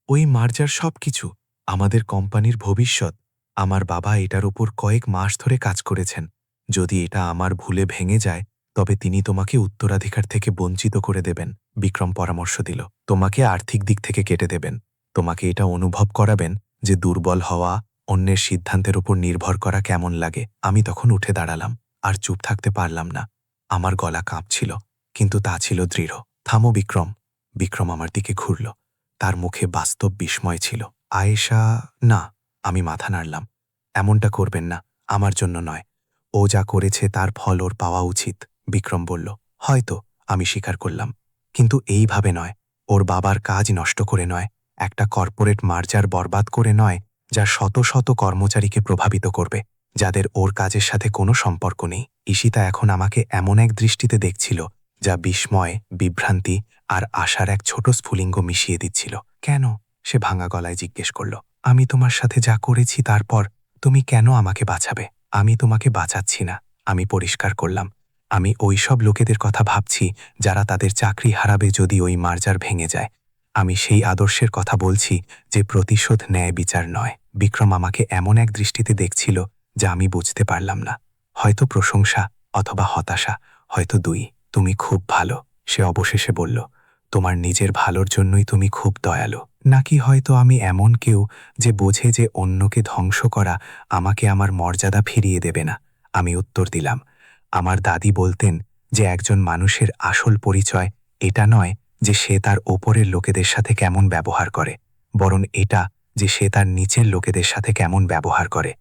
ওই মার্জার সবকিছু, আমাদের কোম্পানির ভবিষ্যৎ। আমার বাবা এটার উপর কয়েক মাস ধরে কাজ করেছেন। যদি এটা আমার ভুলে ভেঙে যায়, তবে তিনি তোমাকে উত্তরাধিকার থেকে বঞ্চিত করে দেবেন। বিক্রম পরামর্শ দিল। তোমাকে আর্থিক দিক থেকে কেটে দেবেন। তোমাকে এটা অনুভব করাবেন যে দুর্বল হওয়া, অন্যের সিদ্ধান্তের উপর নির্ভর করা কেমন লাগে। আমি তখন উঠে দাঁড়ালাম, আর চুপ থাকতে পারলাম না। আমার গলা কাঁপছিল, কিন্তু তা ছিল দৃঢ়। থামো বিক্রম। বিক্রম আমার দিকে ঘুরল। তার মুখে বাস্তব বিস্ময় ছিল। আয়েশা? না। আমি মাথা নাড়লাম। এমনটা করবেন না, আমার জন্য নয়। ও যা করেছে তার ফল ওর পাওয়া উচিত। বিক্রম বলল। হয়তো, আমি স্বীকার করলাম, কিন্তু এইভাবে নয়। ওর বাবার কাজ নষ্ট করে নয়, একটা কর্পোরেট মার্জার বরবাদ করে নয়, যা শত শত কর্মচারীকে প্রভাবিত করবে, যাদের ওর কাজের সাথে কোনো সম্পর্ক নেই। ঈশিতা এখন আমাকে এমন এক দৃষ্টিতে দেখছিল যা বিস্ময়, বিভ্রান্তি আর আশার এক ছোট স্ফুলিঙ্গ মিশিয়ে দিচ্ছিল। কেন? সে ভাঙা গলায় জিজ্ঞেস করল। আমি তোমার সাথে যা করেছি তারপর তুমি কেন আমাকে বাঁচাবে? আমি তোমাকে বাঁচাচ্ছি না, আমি পরিষ্কার করলাম। আমি ওই সব লোকেদের কথা ভাবছি যারা তাদের চাকরি হারাবে যদি ওই মার্জার ভেঙে যায়। আমি সেই আদর্শের কথা বলছি যে প্রতিশোধ ন্যায় বিচার নয়। বিক্রম আমাকে এমন এক দৃষ্টিতে দেখছিল যা আমি বুঝতে পারলাম না। হয়তো প্রশংসা অথবা হতাশা, হয়তো দুই। তুমি খুব ভালো, সে অবশেষে বলল। তোমার নিজের ভালোর জন্যই তুমি খুব দয়ালু, নাকি হয়তো আমি এমন কেউ যে বোঝে যে অন্যকে ধ্বংস করা আমাকে আমার মর্যাদা ফিরিয়ে দেবে না? আমি উত্তর দিলাম, আমার দাদি বলতেন যে একজন মানুষের আসল পরিচয় এটা নয় যে সে তার ওপরের লোকেদের সাথে কেমন ব্যবহার করে, বরং এটা যে সে তার নিচের লোকেদের সাথে কেমন ব্যবহার করে।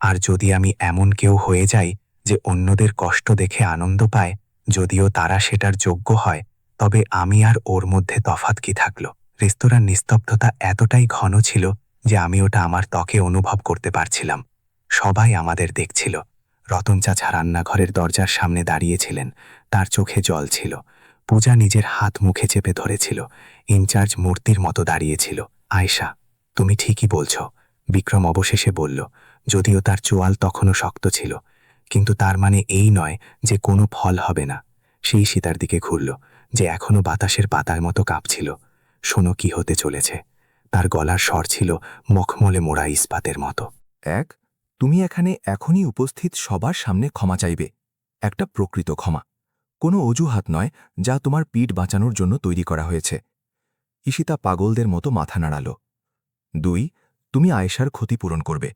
আর যদি আমি এমন কেউ হয়ে যাই যে অন্যদের কষ্ট দেখে আনন্দ পায়, যদিও তারা সেটার যোগ্য হয়, তবে আমি আর ওর মধ্যে তফাৎ কি থাকল? রেস্তোরাঁর নিস্তব্ধতা এতটাই ঘন ছিল যে আমি ওটা আমার ত্বকে অনুভব করতে পারছিলাম। সবাই আমাদের দেখছিল। রতন চাচা রান্নাঘরের দরজার সামনে দাঁড়িয়েছিলেন, তার চোখে জল ছিল। পূজা নিজের হাত মুখে চেপে ধরেছিল। ইনচার্জ মূর্তির মতো দাঁড়িয়েছিল। আয়েশা, তুমি ঠিকই বলছ, বিক্রম অবশেষে বলল, যদিও তার চোয়াল তখনও শক্ত ছিল। কিন্তু তার মানে এই নয় যে কোনো ফল হবে না। সেই সীতার দিকে ঘুরল, যে এখনও বাতাসের পাতার মতো কাঁপছিল। শোনো কি হতে চলেছে। তার গলার স্বর ছিল মখমলে মোড়া ইস্পাতের মতো। এক, তুমি এখানে এখনই উপস্থিত সবার সামনে ক্ষমা চাইবে। একটা প্রকৃত ক্ষমা, কোনো অজুহাত নয় যা তোমার পিঠ বাঁচানোর জন্য তৈরি করা হয়েছে। ঈশিতা পাগলদের মতো মাথা নাড়াল। 2, তুমি আয়েশার ক্ষতিপূরণ করবে।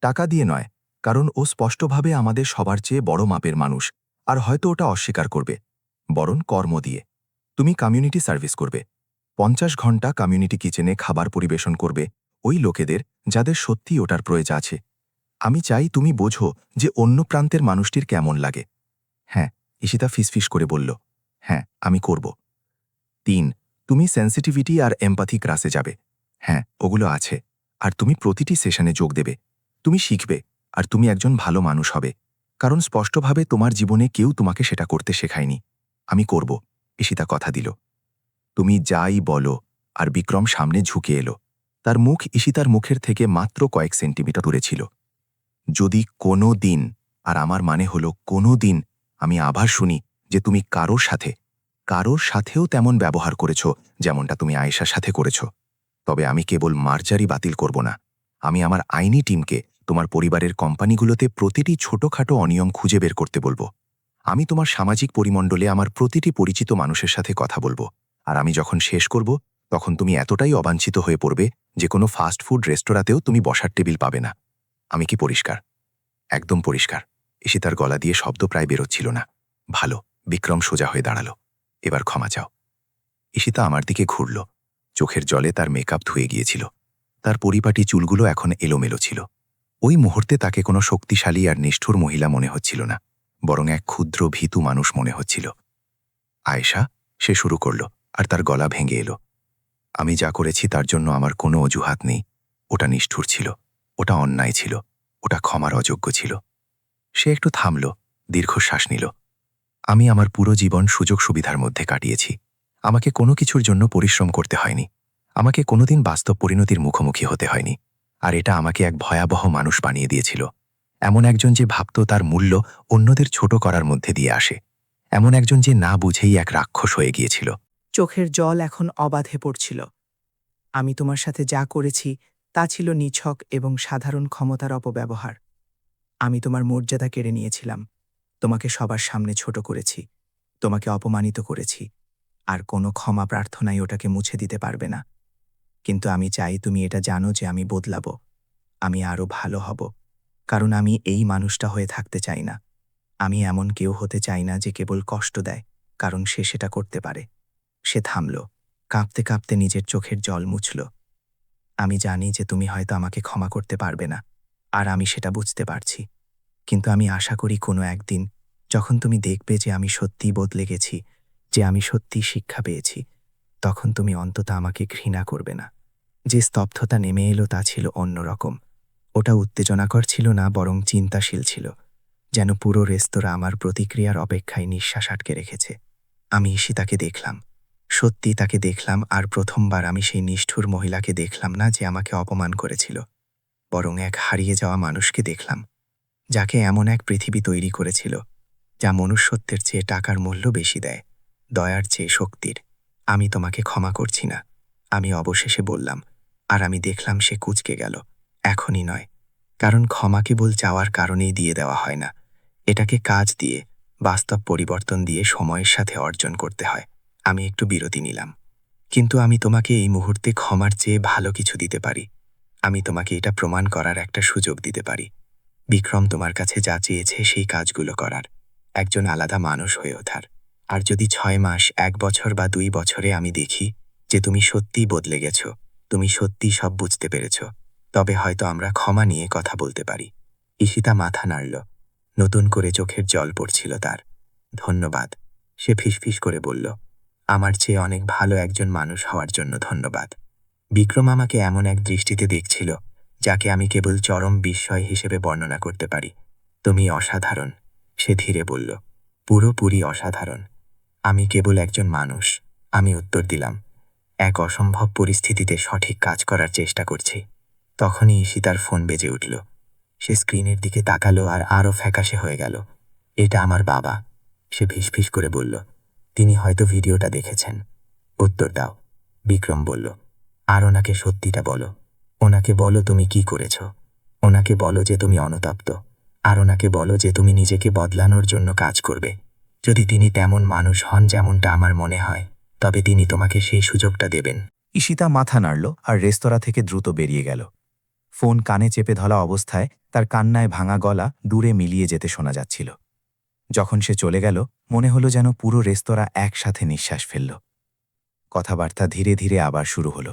টাকা দিয়ে নয়, কারণ ও স্পষ্টভাবে আমাদের সবার চেয়ে বড় মাপের মানুষ, আর হয়তো ওটা অস্বীকার করবে, বরং কর্ম দিয়ে। তুমি কমিউনিটি সার্ভিস করবে। 50 ঘন্টা কমিউনিটি কিচেনে খাবার পরিবেশন করবে ওই লোকেদের যাদের সত্যি ওটার প্রয়োজন আছে। আমি চাই তুমি বোঝো যে অন্য প্রান্তের মানুষটির কেমন লাগে। হ্যাঁ, ঈশিতা ফিসফিস করে বলল, হ্যাঁ, আমি করব। 3, তুমি সেন্সিটিভিটি আর এমপ্যাথি ক্লাসে যাবে। হ্যাঁ, ওগুলো আছে। আর তুমি প্রতিটি সেশনে যোগ দেবে। তুমি শিখবে, আর তুমি একজন ভালো মানুষ হবে, কারণ স্পষ্টভাবে তোমার জীবনে কেউ তোমাকে সেটা করতে শেখায়নি। আমি করব, ঈশিতা কথা দিল। তুমি যাই বলো। আর বিক্রম সামনে ঝুঁকে এলো। তার মুখ ঈশিতার মুখের থেকে মাত্র কয়েক সেন্টিমিটার দূরে ছিল। যদি কোনো দিন, আর আমার মানে হলো কোনো দিন, আমি আবার শুনি যে তুমি কারোর সাথেও তেমন ব্যবহার করেছ যেমনটা তুমি আয়েশার সাথে করেছ, তবে আমি কেবল মার্জারি বাতিল করব না, আমি আমার আইনি টিমকে তোমার পরিবারের কোম্পানিগুলোতে প্রতিটি ছোটখাটো অনিয়ম খুঁজে বের করতে বলবো। আমি তোমার সামাজিক পরিমণ্ডলে আমার প্রতিটি পরিচিত মানুষের সাথে কথা বলবো, আর আমি যখন শেষ করব তখন তুমি এতটাই অবাঞ্ছিত হয়ে পড়বে যে কোনো ফাস্ট ফুড রেস্তোরাঁতেও তুমি বসার টেবিল পাবে না। আমি কি পরিষ্কার? একদম পরিষ্কার। ঈশিতার গলা দিয়ে শব্দ প্রায় বেরোচ্ছিল না। ভালো। বিক্রম সোজা হয়ে দাঁড়াল। এবার ক্ষমা চাও। ঈশিতা আমার দিকে ঘুরল। চোখের জলে তার মেকআপ ধুয়ে গিয়েছিল। তার পরিপাটি চুলগুলো এখন এলোমেলো ছিল। ওই মুহূর্তে তাকে কোনো শক্তিশালী আর নিষ্ঠুর মহিলা মনে হচ্ছিল না, বরং এক ক্ষুদ্র ভীতু মানুষ মনে হচ্ছিল। আয়েশা, সে শুরু করল, আর তার গলা ভেঙে এলো। আমি যা করেছি তার জন্য আমার কোনো অজুহাত নেই। ওটা নিষ্ঠুর ছিল, ওটা অন্যায় ছিল, ওটা ক্ষমার অযোগ্য ছিল। সে একটু থামল, দীর্ঘশ্বাস নিল। আমি আমার পুরো জীবন সুযোগ সুবিধার মধ্যে কাটিয়েছি। আমাকে কোনো কিছুর জন্য পরিশ্রম করতে হয়নি। আমাকে কোনোদিন বাস্তব পরিণতির মুখোমুখি হতে হয়নি। আর এটা আমাকে এক ভয়াবহ মানুষ বানিয়ে দিয়েছিল। এমন একজন যে ভাবত তার মূল্য অন্যদের ছোট করার মধ্যে দিয়ে আসে। এমন একজন যে না বুঝেই এক রাক্ষস হয়ে গিয়েছিল। চোখের জল এখন অবাধে পড়ছিল। আমি তোমার সাথে যা করেছি তা ছিল নিছক এবং সাধারণ ক্ষমতার অপব্যবহার। আমি তোমার মর্যাদা কেড়ে নিয়েছিলাম, তোমাকে সবার সামনে ছোট করেছি, তোমাকে অপমানিত করেছি, আর কোনো ক্ষমা প্রার্থনাই ওটাকে মুছে দিতে পারবে না। কিন্তু আমি চাই তুমি এটা জানো যে আমি বদলাবো, আমি আরও ভালো হব, কারণ আমি এই মানুষটা হয়ে থাকতে চাই না। আমি এমন কেউ হতে চাই না যে কেবল কষ্ট দেয়, কারণ সে সেটা করতে পারে। সে থামল, কাঁপতে কাঁপতে নিজের চোখের জল মুছল। আমি জানি যে তুমি হয়তো আমাকে ক্ষমা করতে পারবে না, আর আমি সেটা বুঝতে পারছি। কিন্তু আমি আশা করি কোনো একদিন, যখন তুমি দেখবে যে আমি সত্যিই বদলে গেছি, যে আমি সত্যিই শিক্ষা পেয়েছি, তখন তুমি অন্তত আমাকে ঘৃণা করবে না। যে স্তব্ধতা নেমে এলো তা ছিল অন্যরকম। ওটা উত্তেজনাকর ছিল না, বরং চিন্তাশীল ছিল, যেন পুরো রেস্তোরাঁ আমার প্রতিক্রিয়ার অপেক্ষায় নিঃশ্বাস আটকে রেখেছে। আমি ঈশিতাকে দেখলাম, সত্যি তাকে দেখলাম, আর প্রথমবার আমি সেই নিষ্ঠুর মহিলাকে দেখলাম না যে আমাকে অপমান করেছিল, বরং এক হারিয়ে যাওয়া মানুষকে দেখলাম, যাকে এমন এক পৃথিবী তৈরি করেছিল যা মনুষ্যত্বের চেয়ে টাকার মূল্য বেশি দেয়, দয়ার চেয়ে শক্তির। আমি তোমাকে ক্ষমা করছি না, আমি অবশেষে বললাম, আর আমি দেখলাম সে কুঁচকে গেল। এখনই নয়, কারণ ক্ষমা কেবল চাওয়ার কারণেই দিয়ে দেওয়া হয় না। এটাকে কাজ দিয়ে, বাস্তব পরিবর্তন দিয়ে সময়ের সাথে অর্জন করতে হয়। আমি একটু বিরতি নিলাম, কিন্তু আমি তোমাকে এই মুহূর্তে ক্ষমার চেয়ে ভালো কিছু দিতে পারি। আমি তোমাকে এটা প্রমাণ করার একটা সুযোগ দিতে পারি। বিক্রম তোমার কাছে যা চেয়েছে সেই কাজগুলো করার, একজন আলাদা মানুষ হয়ে ওঠার। আর যদি 6 মাস, 1 বছর বা 2 বছরে আমি দেখি যে তুমি সত্যিই বদলে গেছো, তুমি সত্যিই সব বুঝতে পেরেছ, তবে হয়তো আমরা ক্ষমা নিয়ে কথা বলতে পারি। ঈশিতা মাথা নাড়ল। নতুন করে চোখের জল পড়ছিল তার। ধন্যবাদ, সে ফিসফিস করে বলল। আমার চেয়ে অনেক ভালো একজন মানুষ হওয়ার জন্য ধন্যবাদ। বিক্রম আমাকে এমন এক দৃষ্টিতে দেখছিল যাকে আমি কেবল চরম বিস্ময় হিসেবে বর্ণনা করতে পারি। তুমি অসাধারণ, সে ধীরে বলল। পুরোপুরি অসাধারণ। আমি কেবল একজন মানুষ, আমি উত্তর দিলাম। এক অসম্ভব পরিস্থিতিতে সঠিক কাজ করার চেষ্টা করছি। তখনই ঈশিতার ফোন বেজে উঠল। সে স্ক্রিনের দিকে তাকালো আর আরও ফ্যাকাশে হয়ে গেল। এটা আমার বাবা, সে ফিসফিস করে বলল। তিনি হয়তো ভিডিওটা দেখেছেন। উত্তর দাও, বিক্রম বলল। আর ওনাকে সত্যিটা বলো। ওনাকে বলো তুমি কি করেছ। ওনাকে বলো যে তুমি অনুতপ্ত। আর ওনাকে বলো যে তুমি নিজেকে বদলানোর জন্য কাজ করবে। যদি তিনি তেমন মানুষ হন যেমনটা আমার মনে হয়, তবে তিনি তোমাকে সেই সুযোগটা দেবেন। ঈশিতা মাথা নাড়ল আর রেস্তোরাঁ থেকে দ্রুত বেরিয়ে গেল। ফোন কানে চেপে ধরা অবস্থায় তার কান্নায় ভাঙা গলা দূরে মিলিয়ে যেতে শোনা যাচ্ছিল। যখন সে চলে গেল, মনে হলো যেন পুরো রেস্তোরাঁ একসাথে নিঃশ্বাস ফেলল। কথাবার্তা ধীরে ধীরে আবার শুরু হলো,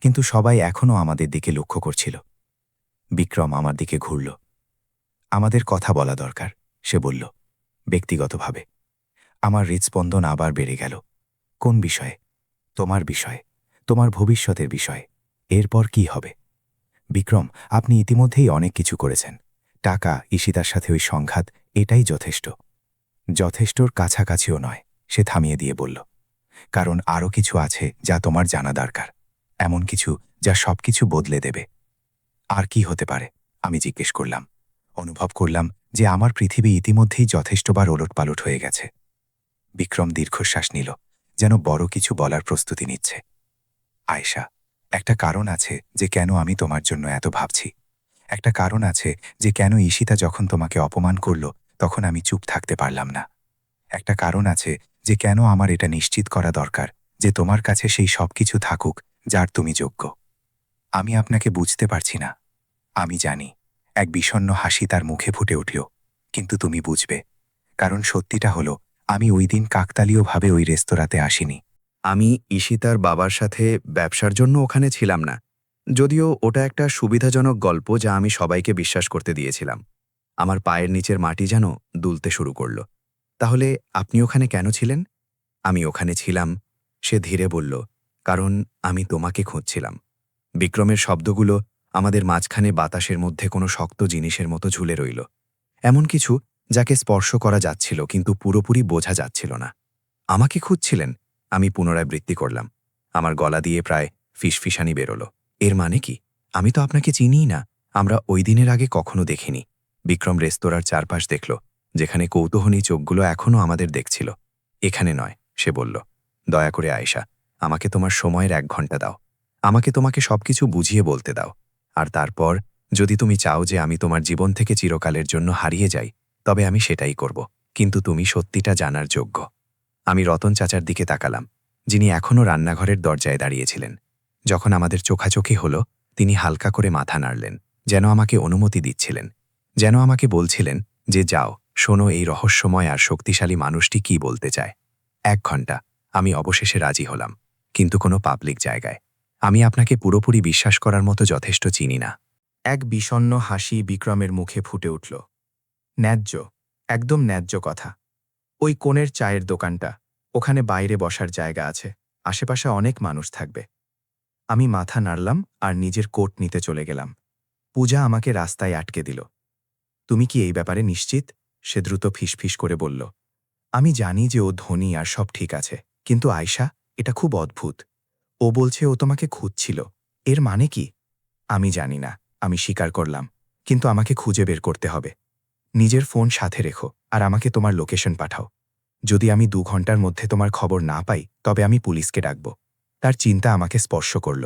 কিন্তু সবাই এখনও আমাদের দিকে লক্ষ্য করছিল। বিক্রম আমার দিকে ঘুরল। আমাদের কথা বলা দরকার, সে বলল, ব্যক্তিগতভাবে। আমার হৃৎস্পন্দন আবার বেড়ে গেল। কোন বিষয়ে? তোমার বিষয়ে, তোমার ভবিষ্যতের বিষয়ে। এরপর কি হবে? বিক্রম, আপনি ইতিমধ্যেই অনেক কিছু করেছেন। টাকা, ঈশিতার সাথে ওই সংঘাত, এটাই যথেষ্ট। যথেষ্টর কাছাকাছিও নয়, সে থামিয়ে দিয়ে বলল। কারণ আরও কিছু আছে যা তোমার জানা দরকার। এমন কিছু যা সবকিছু বদলে দেবে। আর কি হতে পারে? আমি জিজ্ঞেস করলাম। অনুভব করলাম যে আমার পৃথিবী ইতিমধ্যেই যথেষ্টবার ওলটপালট হয়ে গেছে। বিক্রম দীর্ঘশ্বাস নিল, যেন বড় কিছু বলার প্রস্তুতি নিচ্ছে। আয়েশা, একটা কারণ আছে যে কেন আমি তোমার জন্য এত ভাবছি। একটা কারণ আছে যে কেন ঈশিতা যখন তোমাকে অপমান করল তখন আমি চুপ থাকতে পারলাম না। একটা কারণ আছে যে কেন আমার এটা নিশ্চিত করা দরকার যে তোমার কাছে সেই সব কিছু থাকুক যার তুমি যোগ্য। আমি আপনাকে বুঝতে পারছি না। আমি জানি। এক বিষণ্ণ হাসি তার মুখে ফুটে উঠল। কিন্তু তুমি বুঝবে, কারণ সত্যিটা হলো আমি ওই দিন কাকতালীয়ভাবে ওই রেস্তোরাঁতে আসিনি। আমি ঈশিতার বাবার সাথে ব্যবসার জন্য ওখানে ছিলাম না, যদিও ওটা একটা সুবিধাজনক গল্প যা আমি সবাইকে বিশ্বাস করতে দিয়েছিলাম। আমার পায়ের নিচের মাটি যেন দুলতে শুরু করল। তাহলে আপনি ওখানে কেন ছিলেন? আমি ওখানে ছিলাম, সে ধীরে বলল, কারণ আমি তোমাকে খুঁজছিলাম। বিক্রমের শব্দগুলো আমাদের মাঝখানে বাতাসের মধ্যে কোনো শক্ত জিনিসের মতো ঝুলে রইল। এমন কিছু যাকে স্পর্শ করা যাচ্ছিল কিন্তু পুরোপুরি বোঝা যাচ্ছিল না। আমাকে খুঁজছিলেন? আমি পুনরাবৃত্তি করলাম। আমার গলা দিয়ে প্রায় ফিসফিসানি বেরোল। এর মানে কি? আমি তো আপনাকে চিনিই না। আমরা ওই দিনের আগে কখনো দেখিনি। বিক্রম রেস্তোরাঁর চারপাশ দেখল, যেখানে কৌতূহলী চোখগুলো এখনও আমাদের দেখছিল। এখানে নয়, সে বলল। দয়া করে আয়েশা, আমাকে তোমার সময়ের 1 ঘন্টা দাও। আমাকে তোমাকে সবকিছু বুঝিয়ে বলতে দাও। আর তারপর, যদি তুমি চাও যে আমি তোমার জীবন থেকে চিরকালের জন্য হারিয়ে যাই, তবে আমি সেটাই করব। কিন্তু তুমি সত্যিটা জানার যোগ্য। আমি রতন চাচার দিকে তাকালাম, যিনি এখনও রান্নাঘরের দরজায় দাঁড়িয়েছিলেন। যখন আমাদের চোখাচোখি হলো, তিনি হালকা করে মাথা নাড়লেন, যেন আমাকে অনুমতি দিচ্ছিলেন, যেন আমাকে বলছিলেন যে যাও, শোনো এই রহস্যময় আর শক্তিশালী মানুষটি কি বলতে চায়। 1 ঘন্টা। আমি অবশেষে রাজি হলাম, কিন্তু কোনো পাবলিক জায়গায়। আমি আপনাকে পুরোপুরি বিশ্বাস করার মতো যথেষ্ট চিনি না। এক বিষণ্ণ হাসি বিক্রমের মুখে ফুটে উঠল। ন্যায্য, একদম ন্যায্য কথা। ওই কোণের চায়ের দোকানটা, ওখানে বাইরে বসার জায়গা আছে, আশেপাশে অনেক মানুষ থাকবে। আমি মাথা নাড়লাম আর নিজের কোট নিতে চলে গেলাম। পূজা আমাকে রাস্তায় আটকে দিল। তুমি কি এই ব্যাপারে নিশ্চিত? সে দ্রুত ফিসফিস করে বলল। আমি জানি যে ও ধনী আর সব ঠিক আছে, কিন্তু আয়শা, এটা খুব অদ্ভুত। ও বলছে ও তোমাকে খুঁজছিল। এর মানে কি? আমি জানি না, আমি স্বীকার করলাম, কিন্তু আমাকে খুঁজে বের করতে হবে। নিজের ফোন সাথে রেখো আর আমাকে তোমার লোকেশন পাঠাও। যদি আমি 2 ঘন্টার মধ্যে তোমার খবর না পাই, তবে আমি পুলিশকে ডাকব। তার চিন্তা আমাকে স্পর্শ করল।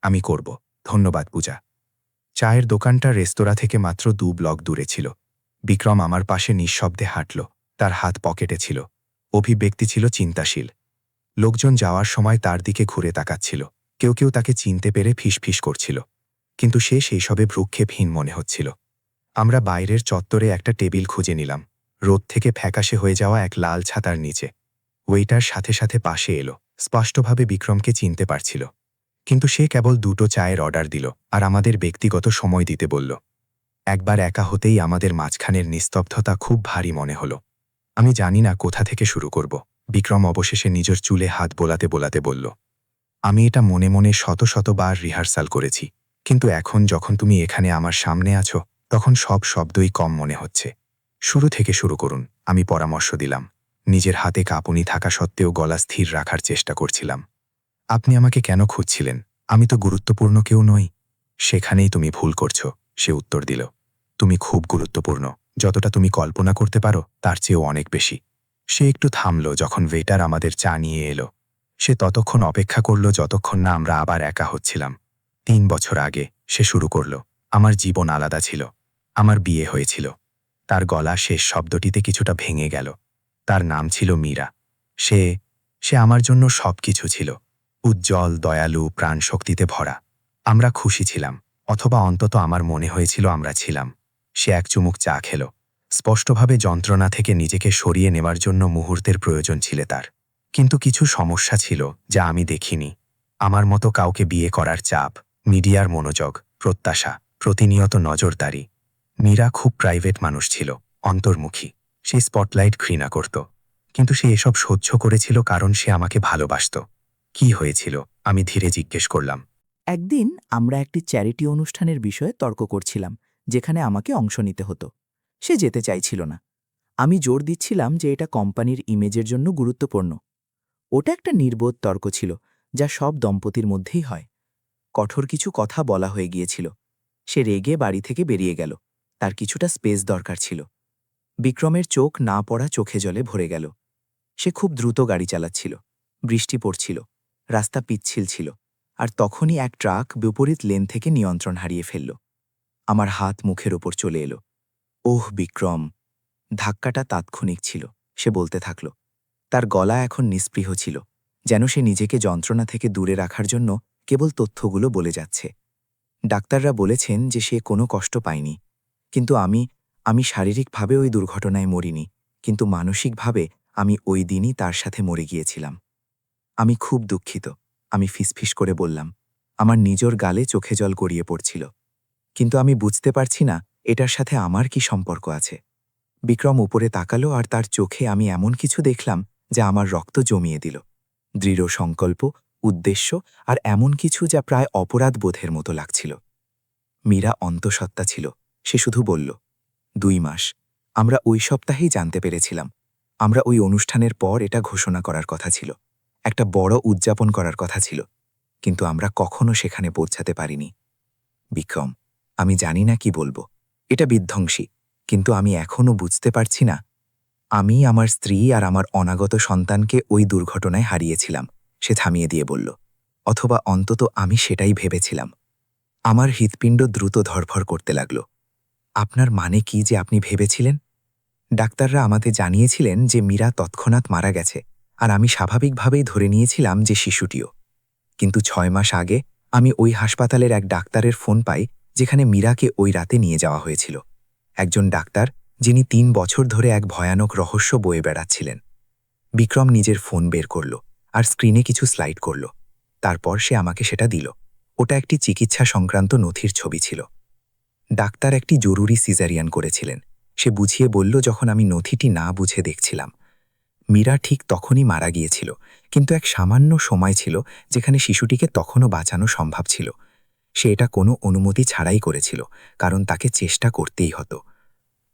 আমি করব। ধন্যবাদ পূজা। চায়ের দোকানটা রেস্তোরাঁ থেকে মাত্র 2 ব্লক দূরে ছিল। বিক্রম আমার পাশে নিঃশব্দে হাঁটল, তার হাত পকেটে ছিল। অভিব্যক্তি ছিল চিন্তাশীল। লোকজন যাওয়ার সময় তার দিকে ঘুরে তাকাচ্ছিল, কেউ কেউ তাকে চিনতে পেরে ফিসফিস করছিল, কিন্তু সে সেই সবে ভ্রুক্ষেপহীন মনে হচ্ছিল। আমরা বাইরের চত্বরে একটা টেবিল খুঁজে নিলাম, রোদ থেকে ফ্যাকাশে হয়ে যাওয়া এক লাল ছাতার নিচে। ওয়েটার সাথে সাথে পাশে এলো, স্পষ্টভাবে বিক্রমকে চিনতে পারছিল, কিন্তু সে কেবল 2টো চায়ের অর্ডার দিল আর আমাদের ব্যক্তিগত সময় দিতে বলল। একবার একা হতেই আমাদের মাঝখানের নিস্তব্ধতা খুব ভারী মনে হলো। আমি জানি না কোথা থেকে শুরু করব। বিক্রম অবশেষে নিজের চুলে হাত বোলাতে বোলাতে বলল, আমি এটা মনে মনে শত শতবার রিহার্সাল করেছি, কিন্তু এখন যখন তুমি এখানে আমার সামনে আছো তখন সব শব্দই কম মনে হচ্ছে। শুরু থেকে শুরু করুন, আমি পরামর্শ দিলাম। নিজের হাতে কাঁপুনি থাকা সত্ত্বেও গলা স্থির রাখার চেষ্টা করছিলাম। আপনি আমাকে কেন খুঁজছিলেন? আমি তো গুরুত্বপূর্ণ কেউ নই। সেখানেই তুমি ভুল করছো, সে উত্তর দিল। তুমি খুব গুরুত্বপূর্ণ, যতটা তুমি কল্পনা করতে পারো তার চেয়েও অনেক বেশি। সে একটু থামল যখন ওয়েটার আমাদের চা নিয়ে এলো। সে ততক্ষণ অপেক্ষা করল যতক্ষণ না আমরা আবার একা হচ্ছিলাম। 3 বছর আগে সে শুরু করল। আমার জীবন আলাদা ছিল, আমার বিয়ে হয়েছিল। তার গলা শেষ শব্দটিতে কিছুটা ভেঙে গেল। তার নাম ছিল মীরা। সে সে আমার জন্য সবকিছু ছিল, উজ্জ্বল, দয়ালু, প্রাণশক্তিতে ভরা। আমরা খুশি ছিলাম, অথবা অন্তত আমার মনে হয়েছিল আমরা ছিলাম। সে এক চুমুক চা খেল। স্পষ্টভাবে যন্ত্রণা থেকে নিজেকে সরিয়ে নেওয়ার জন্য মুহূর্তের প্রয়োজন ছিল তার। কিন্তু কিছু সমস্যা ছিল যা আমি দেখিনি। আমার মতো কাউকে বিয়ে করার চাপ, মিডিয়ার মনোযোগ, প্রত্যাশা, প্রতিনিয়ত নজরদারি। মীরা খুব প্রাইভেট মানুষ ছিল, অন্তর্মুখী। সে স্পটলাইট ঘৃণা করত, কিন্তু সে এসব সহ্য করেছিল কারণ সে আমাকে ভালোবাসত। কি হয়েছিল? আমি ধীরে জিজ্ঞেস করলাম। একদিন আমরা একটি চ্যারিটি অনুষ্ঠানের বিষয়ে তর্ক করছিলাম, যেখানে আমাকে অংশ নিতে হতো। সে যেতে চাইছিল না। আমি জোর দিচ্ছিলাম যে এটা কোম্পানির ইমেজের জন্য গুরুত্বপূর্ণ। ওটা একটা নির্বোধ তর্ক ছিল, যা সব দম্পতির মধ্যেই হয়। কঠোর কিছু কথা বলা হয়ে গিয়েছিল। সে রেগে বাড়ি থেকে বেরিয়ে গেল। তার কিছুটা স্পেস দরকার ছিল। বিক্রমের চোখ না পড়া চোখে জলে ভরে গেল। সে খুব দ্রুত গাড়ি চালাচ্ছিল। বৃষ্টি পড়ছিল, রাস্তা পিচ্ছিল ছিল, আর তখনই এক ট্রাক বিপরীত লেন থেকে নিয়ন্ত্রণ হারিয়ে ফেলল। আমার হাত মুখের ওপর চলে এলো। ওহ বিক্রম! ধাক্কাটা তাৎক্ষণিক ছিল, সে বলতে থাকল। তার গলা এখন নিস্পৃহ ছিল, যেন সে নিজেকে যন্ত্রণা থেকে দূরে রাখার জন্য কেবল তথ্যগুলো বলে যাচ্ছে। ডাক্তাররা বলেছেন যে সে কোনো কষ্ট পায়নি, কিন্তু আমি শারীরিকভাবে ওই দুর্ঘটনায় মরিনি, কিন্তু মানসিকভাবে আমি ওই দিনই তার সাথে মরে গিয়েছিলাম। আমি খুব দুঃখিত, আমি ফিসফিস করে বললাম। আমার নিজের গালে চোখে জল গড়িয়ে পড়ছিল। কিন্তু আমি বুঝতে পারছি না এটার সাথে আমার কি সম্পর্ক আছে। বিক্রম উপরে তাকালো আর তার চোখে আমি এমন কিছু দেখলাম যা আমার রক্ত জমিয়ে দিল। দৃঢ় সংকল্প, উদ্দেশ্য আর এমন কিছু যা প্রায় অপরাধ বোধের মতো লাগছিল। মীরা অন্তঃসত্ত্বা ছিল। সে শুধু বলল, 2 মাস। আমরা ওই সপ্তাহেই জানতে পেরেছিলাম। আমরা ওই অনুষ্ঠানের পর এটা ঘোষণা করার কথা ছিল, একটা বড় উদযাপন করার কথা ছিল, কিন্তু আমরা কখনো সেখানে পৌঁছাতে পারিনি। বিক্রম, আমি জানি না কি বলবো। এটা বিধ্বংসী, কিন্তু আমি এখনও বুঝতে পারছি না। আমি আমার স্ত্রী আর আমার অনাগত সন্তানকে ওই দুর্ঘটনায় হারিয়েছিলাম, সে থামিয়ে দিয়ে বলল। অথবা অন্তত আমি সেটাই ভেবেছিলাম। আমার হৃৎপিণ্ড দ্রুত ধড়ফড় করতে লাগল। আপনার মানে কি যে আপনি ভেবেছিলেন? ডাক্তাররা আমাদের জানিয়েছিলেন যে মীরা তৎক্ষণাৎ মারা গেছে, আর আমি স্বাভাবিকভাবেই ধরে নিয়েছিলাম যে শিশুটিও। কিন্তু 6 মাস আগে আমি ওই হাসপাতালের এক ডাক্তারের ফোন পাই, যেখানে মীরাকে ওই রাতে নিয়ে যাওয়া হয়েছিল। একজন ডাক্তার যিনি 3 বছর ধরে এক ভয়ানক রহস্য বয়ে বেড়াচ্ছিলেন। বিক্রম নিজের ফোন বের করল আর স্ক্রিনে কিছু স্লাইড করল। তারপর সে আমাকে সেটা দিল। ওটা একটি চিকিৎসা সংক্রান্ত নথির ছবি ছিল। ডাক্তার একটি জরুরি সিজারিয়ান করেছিলেন, সে বুঝিয়ে বলল যখন আমি নথিটি না বুঝে দেখছিলাম। মীরা ঠিক তখনই মারা গিয়েছিল, কিন্তু এক সামান্য সময় ছিল যেখানে শিশুটিকে তখনও বাঁচানো সম্ভব ছিল। সে এটা কোনো অনুমতি ছাড়াই করেছিল, কারণ তাকে চেষ্টা করতেই হতো।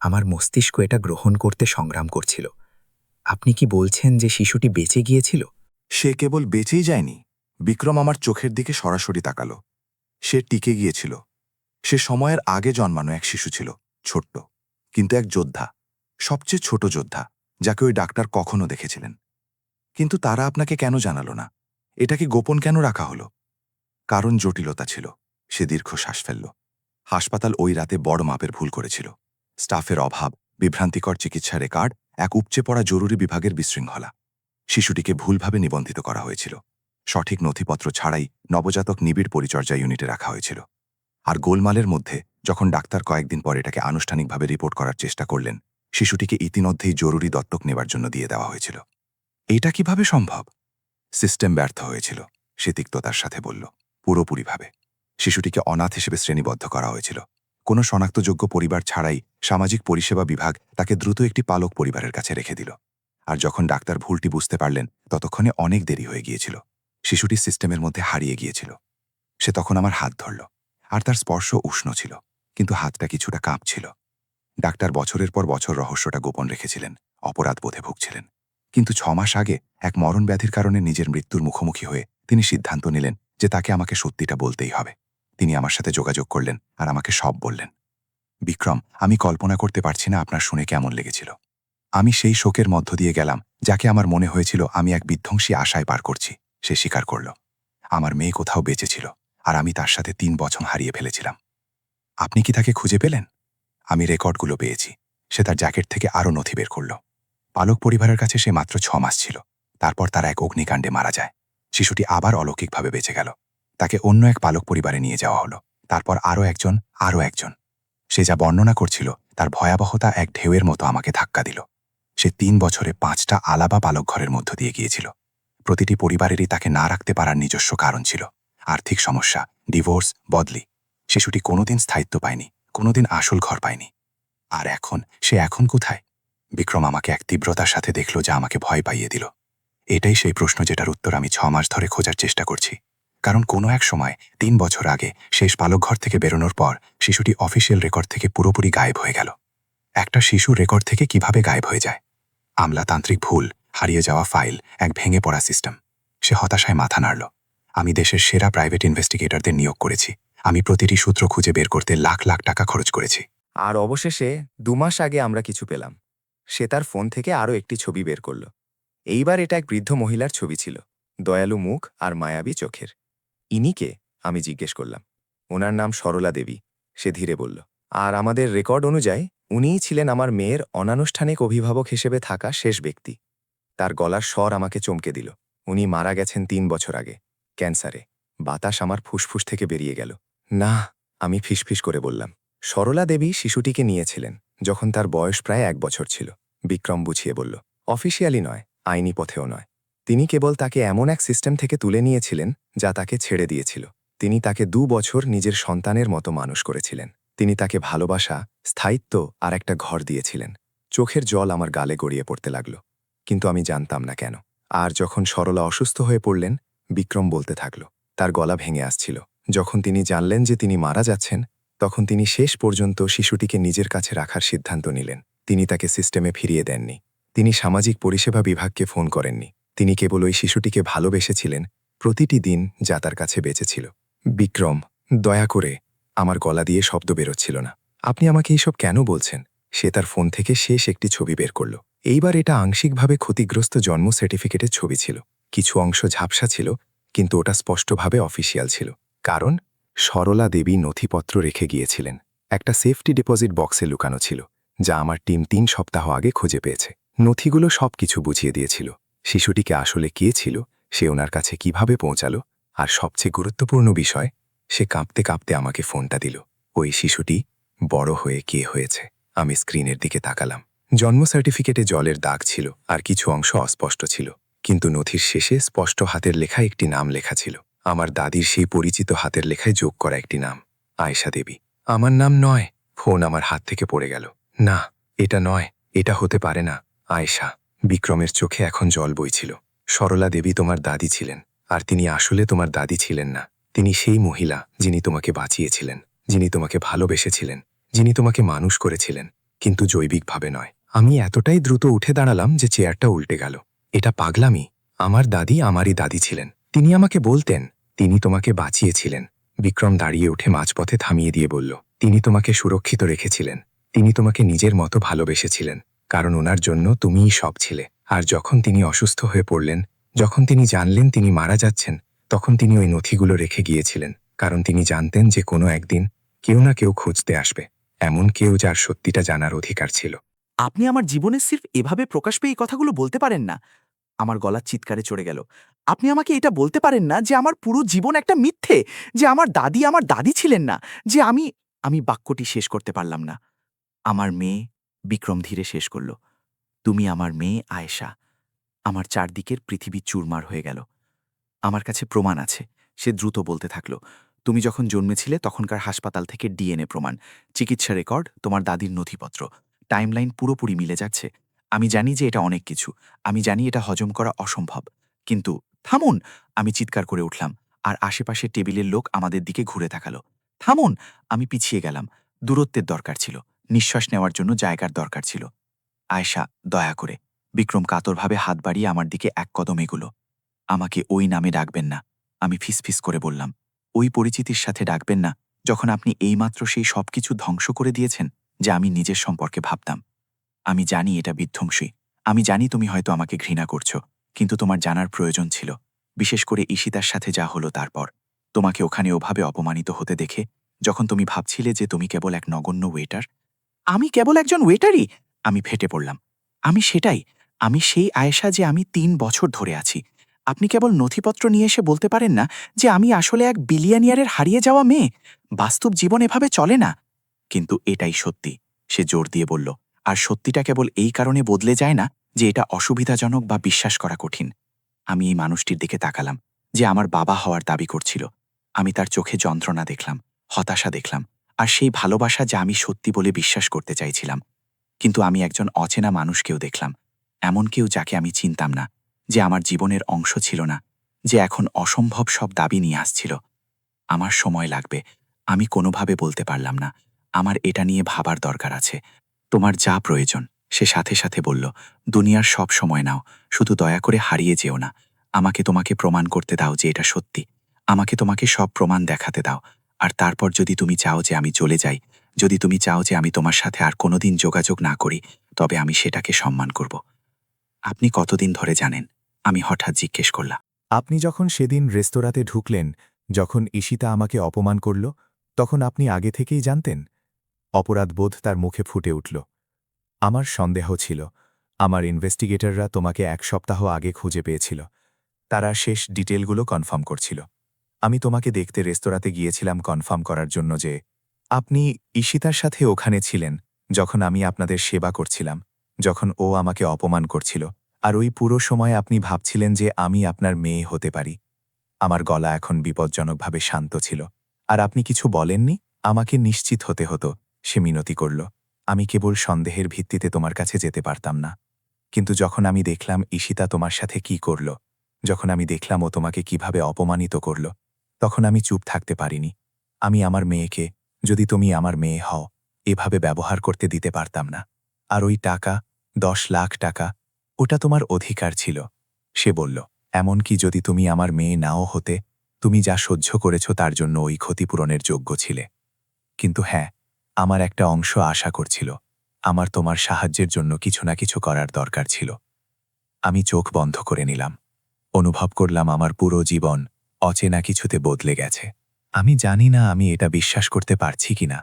আমার মস্তিষ্ক এটা গ্রহণ করতে সংগ্রাম করছিল। আপনি কি বলছেন যে শিশুটি বেঁচে গিয়েছিল? সে কেবল বেঁচেই যায়নি। বিক্রম আমার চোখের দিকে সরাসরি তাকালো। সে টিকে গিয়েছিল। সে সময়ের আগে জন্মানো এক শিশু ছিল, ছোট্ট, কিন্তু এক যোদ্ধা, সবচেয়ে ছোট যোদ্ধা, যাকে ওই ডাক্তার কখনো দেখেছিলেন। কিন্তু তারা আপনাকে কেন জানালো না? এটাকে গোপন কেন রাখা হলো? কারণ জটিলতা ছিল। সে দীর্ঘশ্বাস ফেলল। হাসপাতাল ওই রাতে বড় মাপের ভুল করেছিল। স্টাফের অভাব, বিভ্রান্তিকর চিকিৎসা রেকর্ড, এক উপচে পড়া জরুরি বিভাগের বিশৃঙ্খলা। শিশুটিকে ভুলভাবে নিবন্ধিত করা হয়েছিল। সঠিক নথিপত্র ছাড়াই নবজাতক নিবিড় পরিচর্যা ইউনিটে রাখা হয়েছিল। আর গোলমালের মধ্যে যখন ডাক্তার কয়েকদিন পর এটাকে আনুষ্ঠানিকভাবে রিপোর্ট করার চেষ্টা করলেন, শিশুটিকে ইতিমধ্যেই জরুরি দত্তক নেবার জন্য দিয়ে দেওয়া হয়েছিল। এইটা কিভাবে সম্ভব? সিস্টেম ব্যর্থ হয়েছিল, সে তিক্ততার সাথে বলল। পুরোপুরিভাবে। শিশুটিকে অনাথ হিসেবে শ্রেণীবদ্ধ করা হয়েছিল। কোনো শনাক্তযোগ্য পরিবার ছাড়াই সামাজিক পরিষেবা বিভাগ তাকে দ্রুত একটি পালক পরিবারের কাছে রেখে দিল। আর যখন ডাক্তার ভুলটি বুঝতে পারলেন, ততক্ষণে অনেক দেরি হয়ে গিয়েছিল। শিশুটি সিস্টেমের মধ্যে হারিয়ে গিয়েছিল। সে তখন আমার হাত ধরল, আর তার স্পর্শ উষ্ণ ছিল, কিন্তু হাতটা কিছুটা কাঁপছিল। ডাক্তার বছরের পর বছর রহস্যটা গোপন রেখেছিলেন, অপরাধ বোধে ভুগছিলেন। কিন্তু 6 মাস আগে এক মরণ ব্যাধির কারণে নিজের মৃত্যুর মুখোমুখি হয়ে তিনি সিদ্ধান্ত নিলেন যে তাকে আমাকে সত্যিটা বলতেই হবে। তিনি আমার সাথে যোগাযোগ করলেন আর আমাকে সব বললেন। বিক্রম, আমি কল্পনা করতে পারছি না আপনার শুনে কেমন লেগেছিল। আমি সেই শোকের মধ্য দিয়ে গেলাম যাকে আমার মনে হয়েছিল আমি এক বিধ্বংসী আশায় পার করছি। সে স্বীকার করল, আমার মেয়ে কোথাও বেঁচে ছিল, আর আমি তার সাথে 3 বছর হারিয়ে ফেলেছিলাম। আপনি কি তাকে খুঁজে পেলেন? আমি রেকর্ডগুলো পেয়েছি। সে তার জ্যাকেট থেকে আরও নথি বের করল। পালক পরিবারের কাছে সে মাত্র 6 মাস ছিল। তারপর তারা এক অগ্নিকাণ্ডে মারা যায়। শিশুটি আবার অলৌকিকভাবে বেঁচে গেল। তাকে অন্য এক পালক পরিবারে নিয়ে যাওয়া হলো। তারপর আরও একজন। সে যা বর্ণনা করছিল তার ভয়াবহতা এক ঢেউয়ের মতো আমাকে ধাক্কা দিল। সে 3 বছরে 5টা আলাদা পালক ঘরের মধ্য দিয়ে গিয়েছিল। প্রতিটি পরিবারেরই তাকে না রাখতে পারার নিজস্ব কারণ ছিল। আর্থিক সমস্যা, ডিভোর্স, বদলি। শিশুটি কোনোদিন স্থায়িত্ব পায়নি, কোনোদিন আসল ঘর পায়নি। আর সে এখন কোথায়? বিক্রম আমাকে এক তীব্রতার সাথে দেখল যা আমাকে ভয় পাইয়ে দিল। এটাই সেই প্রশ্ন যেটার উত্তর আমি 6 মাস ধরে খোঁজার চেষ্টা করছি। কারণ কোনো এক সময় 3 বছর আগে শেষ পালকঘর থেকে বেরোনোর পর শিশুটি অফিসিয়াল রেকর্ড থেকে পুরোপুরি গায়েব হয়ে গেল। একটা শিশু রেকর্ড থেকে কিভাবে গায়েব হয়ে যায়? আমলাতান্ত্রিক ভুল, হারিয়ে যাওয়া ফাইল, এক ভেঙে পড়া সিস্টেম। সে হতাশায় মাথা নাড়ল। আমি দেশের সেরা প্রাইভেট ইনভেস্টিগেটরদের নিয়োগ করেছি। আমি প্রতিটি সূত্র খুঁজে বের করতে লাখ লাখ টাকা খরচ করেছি। আর অবশেষে 2 মাস আগে আমরা কিছু পেলাম। সে তার ফোন থেকে আরও একটি ছবি বের করল। এইবার এটা এক বৃদ্ধ মহিলার ছবি ছিল, দয়ালু মুখ আর মায়াবী চোখের। ইনি কে? আমি জিজ্ঞেস করলাম। ওনার নাম সরলা দেবী, সে ধীরে বলল। আর আমাদের রেকর্ড অনুযায়ী উনিই ছিলেন আমার মেয়ের অনানুষ্ঠানিক অভিভাবক হিসেবে থাকা শেষ ব্যক্তি। তার গলার স্বর আমাকে চমকে দিল। উনি মারা গেছেন 3 বছর আগে, ক্যান্সারে। বাতাস আমার ফুসফুস থেকে বেরিয়ে গেল। না, আমি ফিসফিস করে বললাম। সরলা দেবী শিশুটিকে নিয়েছিলেন যখন তার বয়স প্রায় 1 বছর ছিল। বিক্রম বুঝিয়ে বলল। অফিসিয়ালি নয়, আইনি পথেও নয়। তিনি কেবল তাকে এমন এক সিস্টেম থেকে তুলে নিয়েছিলেন যা তাকে ছেড়ে দিয়েছিল। তিনি তাকে 2 বছর নিজের সন্তানের মতো মানুষ করেছিলেন। তিনি তাকে ভালোবাসা, স্থায়িত্ব আর একটা ঘর দিয়েছিলেন। চোখের জল আমার গালে গড়িয়ে পড়তে লাগল। কিন্তু আমি জানতাম না কেন। আর যখন সরলা অসুস্থ হয়ে পড়লেন, বিক্রম বলতে থাকল। তার গলা ভেঙে আসছিল। যখন তিনি জানলেন যে তিনি মারা যাচ্ছেন, তখন তিনি শেষ পর্যন্ত শিশুটিকে নিজের কাছে রাখার সিদ্ধান্ত নিলেন। তিনি তাকে সিস্টেমে ফিরিয়ে দেননি। তিনি সামাজিক পরিষেবা বিভাগকে ফোন করেননি। তিনি কেবল ওই শিশুটিকে ভালোবেসেছিলেন প্রতিটি দিন যা তার কাছে বেঁচে ছিল। বিক্রম, দয়া করে। আমার গলা দিয়ে শব্দ বেরোচ্ছিল না। আপনি আমাকে এইসব কেন বলছেন? সে তার ফোন থেকে শেষ একটি ছবি বের করল। এইবার এটা আংশিকভাবে ক্ষতিগ্রস্ত জন্ম সার্টিফিকেটের ছবি ছিল। কিছু অংশ ঝাপসা ছিল, কিন্তু ওটা স্পষ্টভাবে অফিসিয়াল ছিল। কারণ সরলা দেবী নথিপত্র রেখে গিয়েছিলেন। একটা সেফটি ডিপোজিট বক্সে লুকানো ছিল, যা আমার টিম 3 সপ্তাহ আগে খুঁজে পেয়েছে। নথিগুলো সবকিছু বুঝিয়ে দিয়েছিল। শিশুটিকে আসলে কে ছিল, সে ওনার কাছে কিভাবে পৌঁছালো, আর সবচেয়ে গুরুত্বপূর্ণ বিষয়, সে কাঁপতে কাঁপতে আমাকে ফোনটা দিল। ওই শিশুটি বড় হয়ে কে হয়েছে? আমি স্ক্রিনের দিকে তাকালাম। জন্ম সার্টিফিকেটে জলের দাগ ছিল আর কিছু অংশ অস্পষ্ট ছিল, কিন্তু নথির শেষে স্পষ্ট হাতের লেখা একটি নাম লেখা ছিল। আমার দাদির সেই পরিচিত হাতের লেখায় যোগ করা একটি নাম, আয়েশা দেবী। আমার নাম নয়। ফোন আমার হাত থেকে পড়ে গেল। না, এটা নয়, এটা হতে পারে না। আয়েশা। বিক্রমের চোখে এখন জল বইছিল। সরলা দেবী তোমার দাদি ছিলেন, আর তিনি আসলে তোমার দাদি ছিলেন না। তিনি সেই মহিলা যিনি তোমাকে বাঁচিয়েছিলেন, যিনি তোমাকে ভালোবেসেছিলেন, যিনি তোমাকে মানুষ করেছিলেন, কিন্তু জৈবিকভাবে নয়। আমি এতটাই দ্রুত উঠে দাঁড়ালাম যে চেয়ারটা উল্টে গেল। এটা পাগলামি। আমার দাদি আমারই দাদি ছিলেন। তিনি আমাকে বলতেন, তিনি তোমাকে বাঁচিয়েছিলেন। বিক্রম দাঁড়িয়ে উঠে মাঝপথে থামিয়ে দিয়ে বলল, তিনি তোমাকে সুরক্ষিত রেখেছিলেন। তিনি তোমাকে নিজের মতো ভালোবেসেছিলেন, কারণ ওনার জন্য তুমিই সব ছিলে। আর যখন তিনি অসুস্থ হয়ে পড়লেন, যখন তিনি জানলেন তিনি মারা যাচ্ছেন, তখন তিনি ওই নথিগুলো রেখে গিয়েছিলেন, কারণ তিনি জানতেন যে কোনো একদিন কেউ না কেউ খুঁজতে আসবে, এমন কেউ যার সত্যিটা জানার অধিকার ছিল। আপনি আমার জীবনের সির্ফ এভাবে প্রকাশ পেয়ে এই কথাগুলো বলতে পারেন না। আমার গলা চিৎকারে চড়ে গেল। আপনি আমাকে এটা বলতে পারেন না যে আমার পুরো জীবন একটা মিথ্যে, যে আমার দাদি ছিলেন না, যে আমি বাক্যটি শেষ করতে পারলাম না। আমার মেয়ে, বিক্রম ধীরে শেষ করল। তুমি আমার মেয়ে আয়েশা। আমার চারদিকের পৃথিবী চুরমার হয়ে গেল। আমার কাছে প্রমাণ আছে, সে দ্রুত বলতে থাকল। তুমি যখন জন্মেছিলে তখনকার হাসপাতাল থেকে ডিএনএ প্রমাণ, চিকিৎসা রেকর্ড, তোমার দাদির নথিপত্র, টাইমলাইন পুরোপুরি মিলে যাচ্ছে। আমি জানি যে এটা অনেক কিছু, আমি জানি এটা হজম করা অসম্ভব, কিন্তু থামুন! আমি চিৎকার করে উঠলাম, আর আশেপাশে টেবিলের লোক আমাদের দিকে ঘুরে তাকালো। থামুন! আমি পিছিয়ে গেলাম। দূরত্বের দরকার ছিল, নিঃশ্বাস নেওয়ার জন্য জায়গার দরকার ছিল। আয়েশা, দয়া করে। বিক্রম কাতরভাবে হাত বাড়িয়ে আমার দিকে এক কদম এগুলো। আমাকে ওই নামে ডাকবেন না, আমি ফিসফিস করে বললাম। ওই পরিচিতির সাথে ডাকবেন না, যখন আপনি এইমাত্র সেই সবকিছু ধ্বংস করে দিয়েছেন যা আমি নিজের সম্পর্কে ভাবতাম। আমি জানি এটা বিধ্বংসী, আমি জানি তুমি হয়তো আমাকে ঘৃণা করছো, কিন্তু তোমার জানার প্রয়োজন ছিল, বিশেষ করে ঈশিতার সাথে যা হলো তারপর। তোমাকে ওখানে ওভাবে অপমানিত হতে দেখে, যখন তুমি ভাবছিলে যে তুমি কেবল এক নগণ্য ওয়েটার। আমি কেবল একজন ওয়েটারই? আমি ফেটে পড়লাম। আমি সেটাই, আমি সেই আয়েশা যে আমি ৩ বছর ধরে আছি। আপনি কেবল নথিপত্র নিয়ে এসে বলতে পারেন না যে আমি আসলে এক বিলিয়নিয়ারের হারিয়ে যাওয়া মেয়ে? বাস্তব জীবন এভাবে চলে না। কিন্তু এটাই সত্যি, সে জোর দিয়ে বলল। আর সত্যিটা কেবল এই কারণে বদলে যায় না যে এটা অসুবিধাজনক বা বিশ্বাস করা কঠিন। আমি এই মানুষটির দিকে তাকালাম, যে আমার বাবা হওয়ার দাবি করছিল। আমি তার চোখে যন্ত্রণা দেখলাম, হতাশা দেখলাম, আর সেই ভালোবাসা যা আমি সত্যি বলে বিশ্বাস করতে চাইছিলাম। কিন্তু আমি একজন অচেনা মানুষকেও দেখলাম, এমন কেউ যাকে আমি চিনতাম না, যে আমার জীবনের অংশ ছিল না, যে এখন অসম্ভব সব দাবি নিয়ে আসছিল। আমার সময় লাগবে, আমি কোনোভাবে বলতে পারলাম না। আমার এটা নিয়ে ভাবার দরকার আছে। তোমার যা প্রয়োজন, সে সাথে সাথে বলল। দুনিয়ার সব সময় নাও, শুধু দয়া করে হারিয়ে যেও না। আমাকে তোমাকে প্রমাণ করতে দাও যে এটা সত্যি। আমাকে তোমাকে সব প্রমাণ দেখাতে দাও। আর তারপর যদি তুমি চাও যে আমি চলে যাই, যদি তুমি চাও যে আমি তোমার সাথে আর কোনোদিন যোগাযোগ না করি, তবে আমি সেটাকে সম্মান করব। আপনি কতদিন ধরে জানেন? আমি হঠাৎ জিজ্ঞেস করলাম। আপনি যখন সেদিন রেস্তোরাঁতে ঢুকলেন, যখন ঈশিতা আমাকে অপমান করল, তখন আপনি আগে থেকেই জানতেন? অপরাধবোধ তার মুখে ফুটে উঠল। আমার সন্দেহ ছিল, আমার ইনভেস্টিগেটররা তোমাকে ১ সপ্তাহ আগে খুঁজে পেয়েছিল। তারা শেষ ডিটেলগুলো কনফার্ম করছিল। আমি তোমাকে দেখতে রেস্তোরাঁতে গিয়েছিলাম কনফার্ম করার জন্য যে আপনি ঈশিতার সাথে ওখানে ছিলেন, যখন আমি আপনাদের সেবা করছিলাম, যখন ও আমাকে অপমান করছিল, আর ওই পুরো সময় আপনি ভাবছিলেন যে আমি আপনার মেয়ে হতে পারি। আমার গলা এখন বিপজ্জনকভাবে শান্ত ছিল। আর আপনি কিছু বলেননি? আমাকে নিশ্চিত হতে হতো, সে মিনতি করল। আমি কেবল সন্দেহের ভিত্তিতে তোমার কাছে যেতে পারতাম না। কিন্তু যখন আমি দেখলাম ঈশিতা তোমার সাথে কি করল, যখন আমি দেখলাম ও তোমাকে কিভাবে অপমানিত করল, তখন আমি চুপ থাকতে পারিনি। আমি আমার মেয়েকে, যদি তুমি আমার মেয়ে হও, এভাবে ব্যবহার করতে দিতে পারতাম না। আর ওই টাকা, ১০ লাখ টাকা, ওটা তোমার অধিকার ছিল। সে বলল, এমনকি যদি তুমি আমার মেয়ে নাও হতে, তুমি যা সহ্য করেছ তার জন্য ওই ক্ষতিপূরণের যোগ্য ছিলে। কিন্তু হ্যাঁ, আমার একটা অংশ আশা করছিল, আমার তোমার সাহায্যের জন্য কিছু না কিছু করার দরকার ছিল। আমি চোখ বন্ধ করে নিলাম। অনুভব করলাম আমার পুরো জীবন অচেনা কিছুতে বদলে গেছে। আমি জানি না আমি এটা বিশ্বাস করতে পারছি কিনা।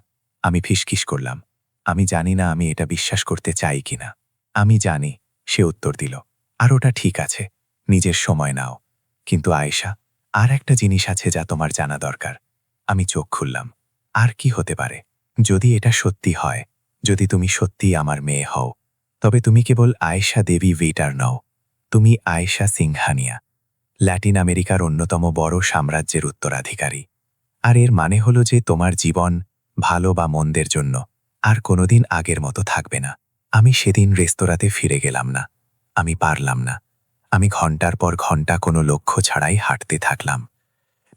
আমি ফিসফিস করলাম, আমি জানি না আমি এটা বিশ্বাস করতে চাই কিনা। আমি জানি, সে উত্তর দিল। আর ওটা ঠিক আছে, নিজের সময় নাও। কিন্তু আয়েশা, আর একটা জিনিস আছে যা তোমার জানা দরকার। আমি চোখ খুললাম। আর কি হতে পারে? যদি এটা সত্যি হয়, যদি তুমি সত্যিই আমার মেয়ে হও, তবে তুমি কেবল আয়েশা দেবী ওয়েটার নও, তুমি আয়েশা সিংহানিয়া, ল্যাটিন আমেরিকার অন্যতম বড় সাম্রাজ্যের উত্তরাধিকারী। আর এর মানে হলো যে তোমার জীবন, ভালো বা মন্দের জন্য, আর কোনোদিন আগের মতো থাকবে না। আমি সেদিন রেস্তোরাঁতে ফিরে গেলাম না। আমি পারলাম না। আমি ঘন্টার পর ঘন্টা কোনো লক্ষ্য ছাড়াই হাঁটতে থাকলাম।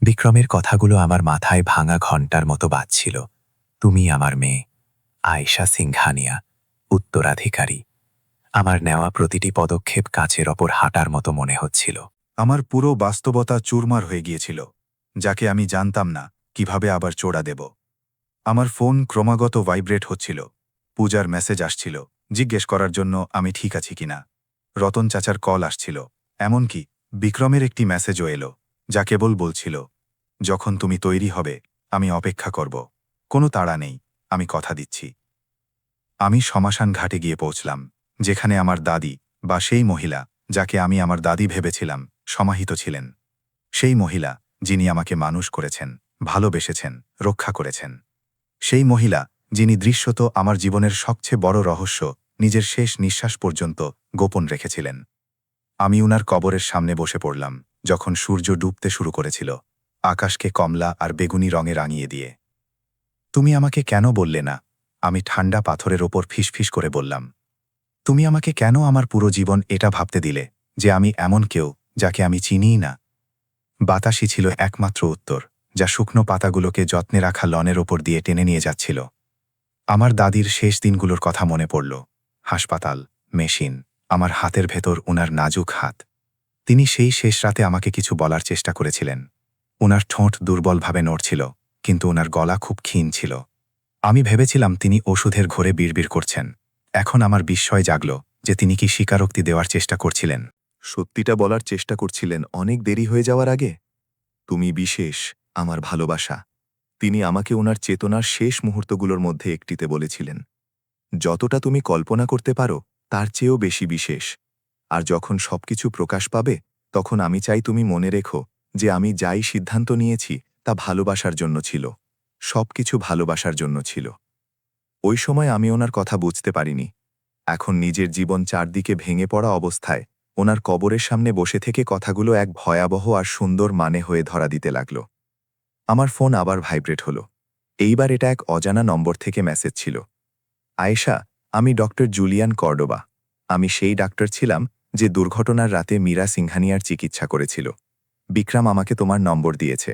বিক্রমের কথাগুলো আমার মাথায় ভাঙা ঘন্টার মতো বাজছিল। তুমি আমার মেয়ে, আয়েশা সিংহানিয়া, উত্তরাধিকারী। আমার নেওয়া প্রতিটি পদক্ষেপ কাঁচের ওপর হাঁটার মতো মনে হচ্ছিল। আমার পুরো বাস্তবতা চুরমার হয়ে গিয়েছিল, যাকে আমি জানতাম না কিভাবে আবার চোড়া দেব। আমার ফোন ক্রমাগত ভাইব্রেট হচ্ছিল। পূজার মেসেজ আসছিল, জিজ্ঞেস করার জন্য আমি ঠিক আছি কিনা। রতন চাচার কল আসছিল, এমনকি বিক্রমের একটি মেসেজও এলো, যা কেবল বলছিল, যখন তুমি তৈরি হবে, আমি অপেক্ষা করব। কোনো তাড়া নেই, আমি কথা দিচ্ছি। আমি শ্মশান ঘাটে গিয়ে পৌঁছলাম, যেখানে আমার দাদি বা সেই মহিলা যাকে আমি আমার দাদি ভেবেছিলাম সমাহিত ছিলেন। সেই মহিলা যিনি আমাকে মানুষ করেছেন, ভালোবেসেছেন, রক্ষা করেছেন। সেই মহিলা যিনি দৃশ্যত আমার জীবনের সবচেয়ে বড় রহস্য নিজের শেষ নিঃশ্বাস পর্যন্ত গোপন রেখেছিলেন। আমি উনার কবরের সামনে বসে পড়লাম যখন সূর্য ডুবতে শুরু করেছিল, আকাশকে কমলা আর বেগুনি রঙে রাঙিয়ে দিয়ে। তুমি আমাকে কেন বললে না? আমি ঠান্ডা পাথরের ওপর ফিসফিস করে বললাম। তুমি আমাকে কেন আমার পুরো জীবন এটা ভাবতে দিলে যে আমি এমন কেউ যাকে আমি চিনিই না? বাতাসই ছিল একমাত্র উত্তর, যা শুকনো পাতাগুলোকে যত্নে রাখা লনের ওপর দিয়ে টেনে নিয়ে যাচ্ছিল। আমার দাদির শেষ দিনগুলোর কথা মনে পড়ল। হাসপাতাল, মেশিন, আমার হাতের ভেতর ওনার নাজুক হাত। তিনি সেই শেষ রাতে আমাকে কিছু বলার চেষ্টা করেছিলেন। ওনার ঠোঁট দুর্বলভাবে নড়ছিল, কিন্তু ওনার গলা খুব ক্ষীণ ছিল। আমি ভেবেছিলাম তিনি ওষুধের ঘোরে বিড়বিড় করছেন। এখন আমার বিস্ময় জাগল যে তিনি কি স্বীকারোক্তি দেওয়ার চেষ্টা করছিলেন। সত্যিটা বলার চেষ্টা করছিলেন অনেক দেরি হয়ে যাওয়ার আগে। তুমি বিশেষ, আমার ভালোবাসা। তিনি আমাকে ওনার চেতনার শেষ মুহূর্তগুলোর মধ্যে একটিতে বলেছিলেন, যতটা তুমি কল্পনা করতে পারো তার চেয়েও বেশি বিশেষ। আর যখন সবকিছু প্রকাশ পাবে, তখন আমি চাই তুমি মনে রেখো যে আমি যাই সিদ্ধান্ত নিয়েছি তা ভালোবাসার জন্য ছিল। সবকিছু ভালোবাসার জন্য ছিল। ওই সময় আমি ওনার কথা বুঝতে পারিনি। এখন নিজের জীবন চারদিকে ভেঙে পড়া অবস্থায় ওনার কবরের সামনে বসে থেকে কথাগুলো এক ভয়াবহ আর সুন্দর মানে হয়ে ধরা দিতে লাগল। আমার ফোন আবার ভাইব্রেট হলো। এইবার এটা এক অজানা নম্বর থেকে মেসেজ ছিল। আয়েশা, আমি ডক্টর জুলিয়ান কর্ডোবা। আমি সেই ডাক্তার ছিলাম যে দুর্ঘটনার রাতে মীরা সিংহানিয়ার চিকিৎসা করেছিল। বিক্রম আমাকে তোমার নম্বর দিয়েছে।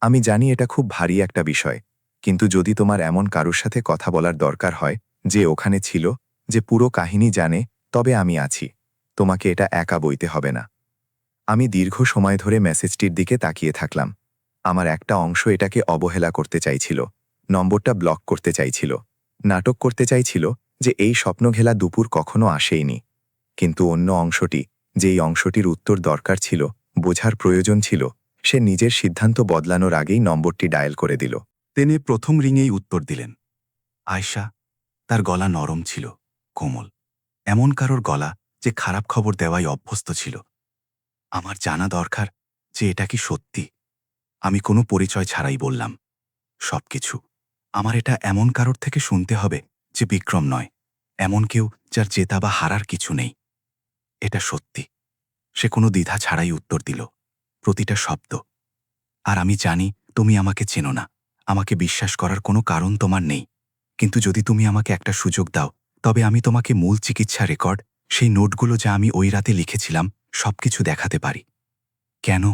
আমি জানি এটা খুব ভারী একটা বিষয়, কিন্তু যদি তোমার এমন কারুর সাথে কথা বলার দরকার হয় যে ওখানে ছিল, যে পুরো কাহিনী জানে, তবে আমি আছি। তোমাকে এটা একা বইতে হবে না। আমি দীর্ঘ সময় ধরে মেসেজটির দিকে তাকিয়ে থাকলাম। আমার একটা অংশ এটাকে অবহেলা করতে চাইছিল, নম্বরটা ব্লক করতে চাইছিল, নাটক করতে চাইছিল যে এই স্বপ্নঘেলা দুপুর কখনো আসেইনি। কিন্তু অন্য অংশটি, যেই অংশটির উত্তর দরকার ছিল, বোঝার প্রয়োজন ছিল, সে নিজের সিদ্ধান্ত বদলানোর আগেই নম্বরটি ডায়াল করে দিল। তিনি প্রথম রিংয়েই উত্তর দিলেন। আয়শা। তার গলা নরম ছিল, কোমল। এমন কারোর গলা যে খারাপ খবর দেওয়াই অভ্যস্ত ছিল। আমার জানা দরকার যে এটা কি সত্যি। আমি কোনো পরিচয় ছাড়াই বললাম, সবকিছু। আমার এটা এমন কারোর থেকে শুনতে হবে যে বিক্রম নয়, এমন কেউ যার জেতা বা হারার কিছু নেই। এটা সত্যি। সে কোনো দ্বিধা ছাড়াই উত্তর দিল, প্রতিটা শব্দ। আর আমি জানি তুমি আমাকে চেনো না, আমাকে বিশ্বাস করার কোনো কারণ তোমার নেই, কিন্তু যদি তুমি আমাকে একটা সুযোগ দাও, তবে আমি তোমাকে মূল চিকিৎসা রেকর্ড, সেই নোটগুলো যা আমি ওই রাতে লিখেছিলাম, সবকিছু দেখাতে পারি। কেন?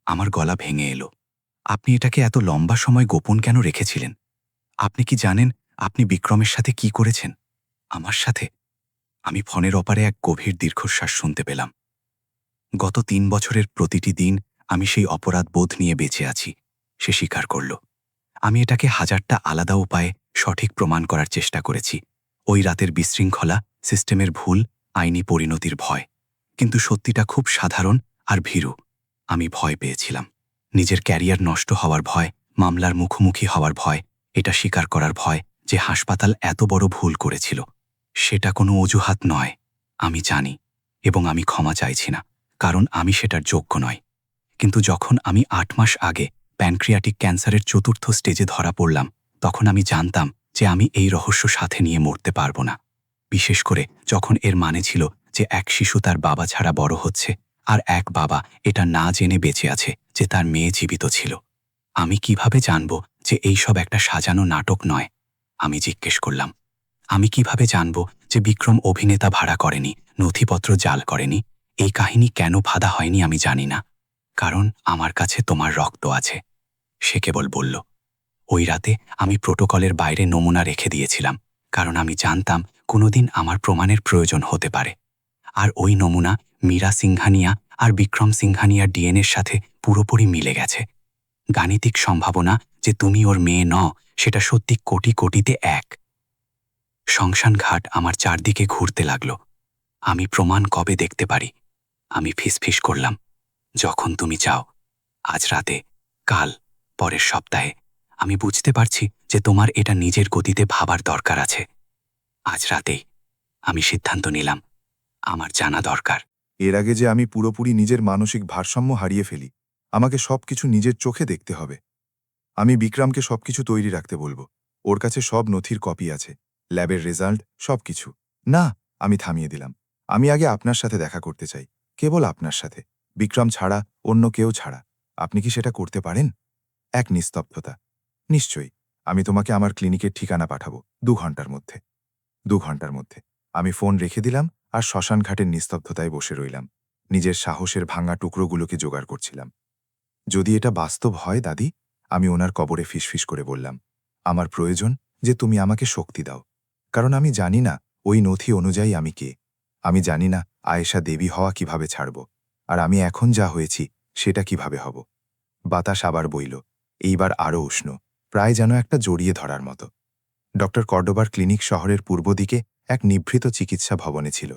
আমার গলা ভেঙে এলো। আপনি এটাকে এত লম্বা সময় গোপন কেন রেখেছিলেন? আপনি কি জানেন আপনি বিক্রমের সাথে কি করেছেন? আমার সাথে? আমি ফোনের অপারে এক গভীর দীর্ঘশ্বাস শুনতে পেলাম। গত ৩ বছরের প্রতিটি দিন আমি সেই অপরাধ বোধ নিয়ে বেঁচে আছি, সে স্বীকার করল। আমি এটাকে হাজারটা আলাদা উপায়ে সঠিক প্রমাণ করার চেষ্টা করেছি। ওই রাতের বিশৃঙ্খলা, সিস্টেমের ভুল, আইনি পরিণতির ভয়। কিন্তু সত্যিটা খুব সাধারণ আর ভীরু। আমি ভয় পেয়েছিলাম। নিজের ক্যারিয়ার নষ্ট হওয়ার ভয়, মামলার মুখোমুখি হওয়ার ভয়, এটা স্বীকার করার ভয় যে হাসপাতাল এত বড় ভুল করেছিল। সেটা কোনো অজুহাত নয়, আমি জানি, এবং আমি ক্ষমা চাইছি না, কারণ আমি সেটার যোগ্য নয়। কিন্তু যখন আমি ৮ মাস আগে প্যানক্রিয়াটিক ক্যান্সারের ৪র্থ স্টেজে ধরা পড়লাম, তখন আমি জানতাম যে আমি এই রহস্য সাথে নিয়ে মরতে পারব না। বিশেষ করে যখন এর মানে ছিল যে এক শিশু তার বাবা ছাড়া বড় হচ্ছে, আর এক বাবা এটা না জেনে বেঁচে আছে যে তার মেয়ে জীবিত ছিল। আমি কিভাবে জানব যে এই সব একটা সাজানো নাটক নয়? আমি জিজ্ঞেস করলাম। আমি কিভাবে জানব যে বিক্রম অভিনেতা ভাড়া করেনি, নথিপত্র জাল করেনি? এই কাহিনী কেন ফাঁদা হয়নি আমি জানি না। কারণ আমার কাছে তোমার রক্ত আছে, সে কেবল বলল। ওই রাতে আমি প্রোটোকলের বাইরে নমুনা রেখে দিয়েছিলাম, কারণ আমি জানতাম কোনোদিন আমার প্রমাণের প্রয়োজন হতে পারে। আর ওই নমুনা মীরা সিংহানিয়া আর বিক্রম সিংহানিয়ার ডিএনএর সাথে পুরোপুরি মিলে গেছে। গাণিতিক সম্ভাবনা যে তুমি ওর মেয়ে নও, সেটা সত্যি কোটি কোটিতে এক। শ্মশান ঘাট আমার চারদিকে ঘুরতে লাগল। আমি প্রমাণ কবে দেখতে পারি? আমি ফিসফিস করলাম, যখন তুমি চাও। আজ রাতে, কাল, পরের সপ্তাহে। আমি বুঝতে পারছি যে তোমার এটা নিজের গতিতে ভাবার দরকার আছে। আজ রাতেই আমি সিদ্ধান্ত নিলাম, আমার জানা দরকার। এর আগে যে আমি পুরোপুরি নিজের মানসিক ভারসাম্য হারিয়ে ফেলি, আমাকে সবকিছু নিজের চোখে দেখতে হবে। আমি বিক্রমকে সবকিছু তৈরি রাখতে বলবো। ওর কাছে সব নথির কপি আছে, ল্যাবের রেজাল্ট, সবকিছু। না, আমি থামিয়ে দিলাম। আমি আগে আপনার সাথে দেখা করতে চাই, কেবল আপনার সাথে, বিক্রম ছাড়া, অন্য কেউ ছাড়া। আপনি কি সেটা করতে পারেন? এক নিস্তব্ধতা। নিশ্চয়ই, আমি তোমাকে আমার ক্লিনিকের ঠিকানা পাঠাবো 2 ঘন্টার মধ্যে। 2 ঘন্টার মধ্যে। আমি ফোন রেখে দিলাম আর শ্মশান ঘাটের নিস্তব্ধতায় বসে রইলাম। নিজের সাহসের ভাঙা টুকরোগুলোকে জোগাড় করছিলাম। যদি এটা বাস্তব হয় দাদি, আমি ওনার কবরে ফিসফিস করে বললাম, আমার প্রয়োজন যে তুমি আমাকে শক্তি দাও। কারণ আমি জানি না ওই নথি অনুযায়ী আমি কে। আমি জানি না আয়েশা দেবী হওয়া কিভাবে ছাড়ব, আর আমি এখন যা হয়েছি সেটা কিভাবে হব। বাতাস আবার বইল, এইবার আরও উষ্ণ, প্রায় যেন একটা জড়িয়ে ধরার মতো। ডক্টর কর্ডোবার ক্লিনিক শহরের পূর্ব দিকে এক নিভৃত চিকিৎসা ভবনে ছিল।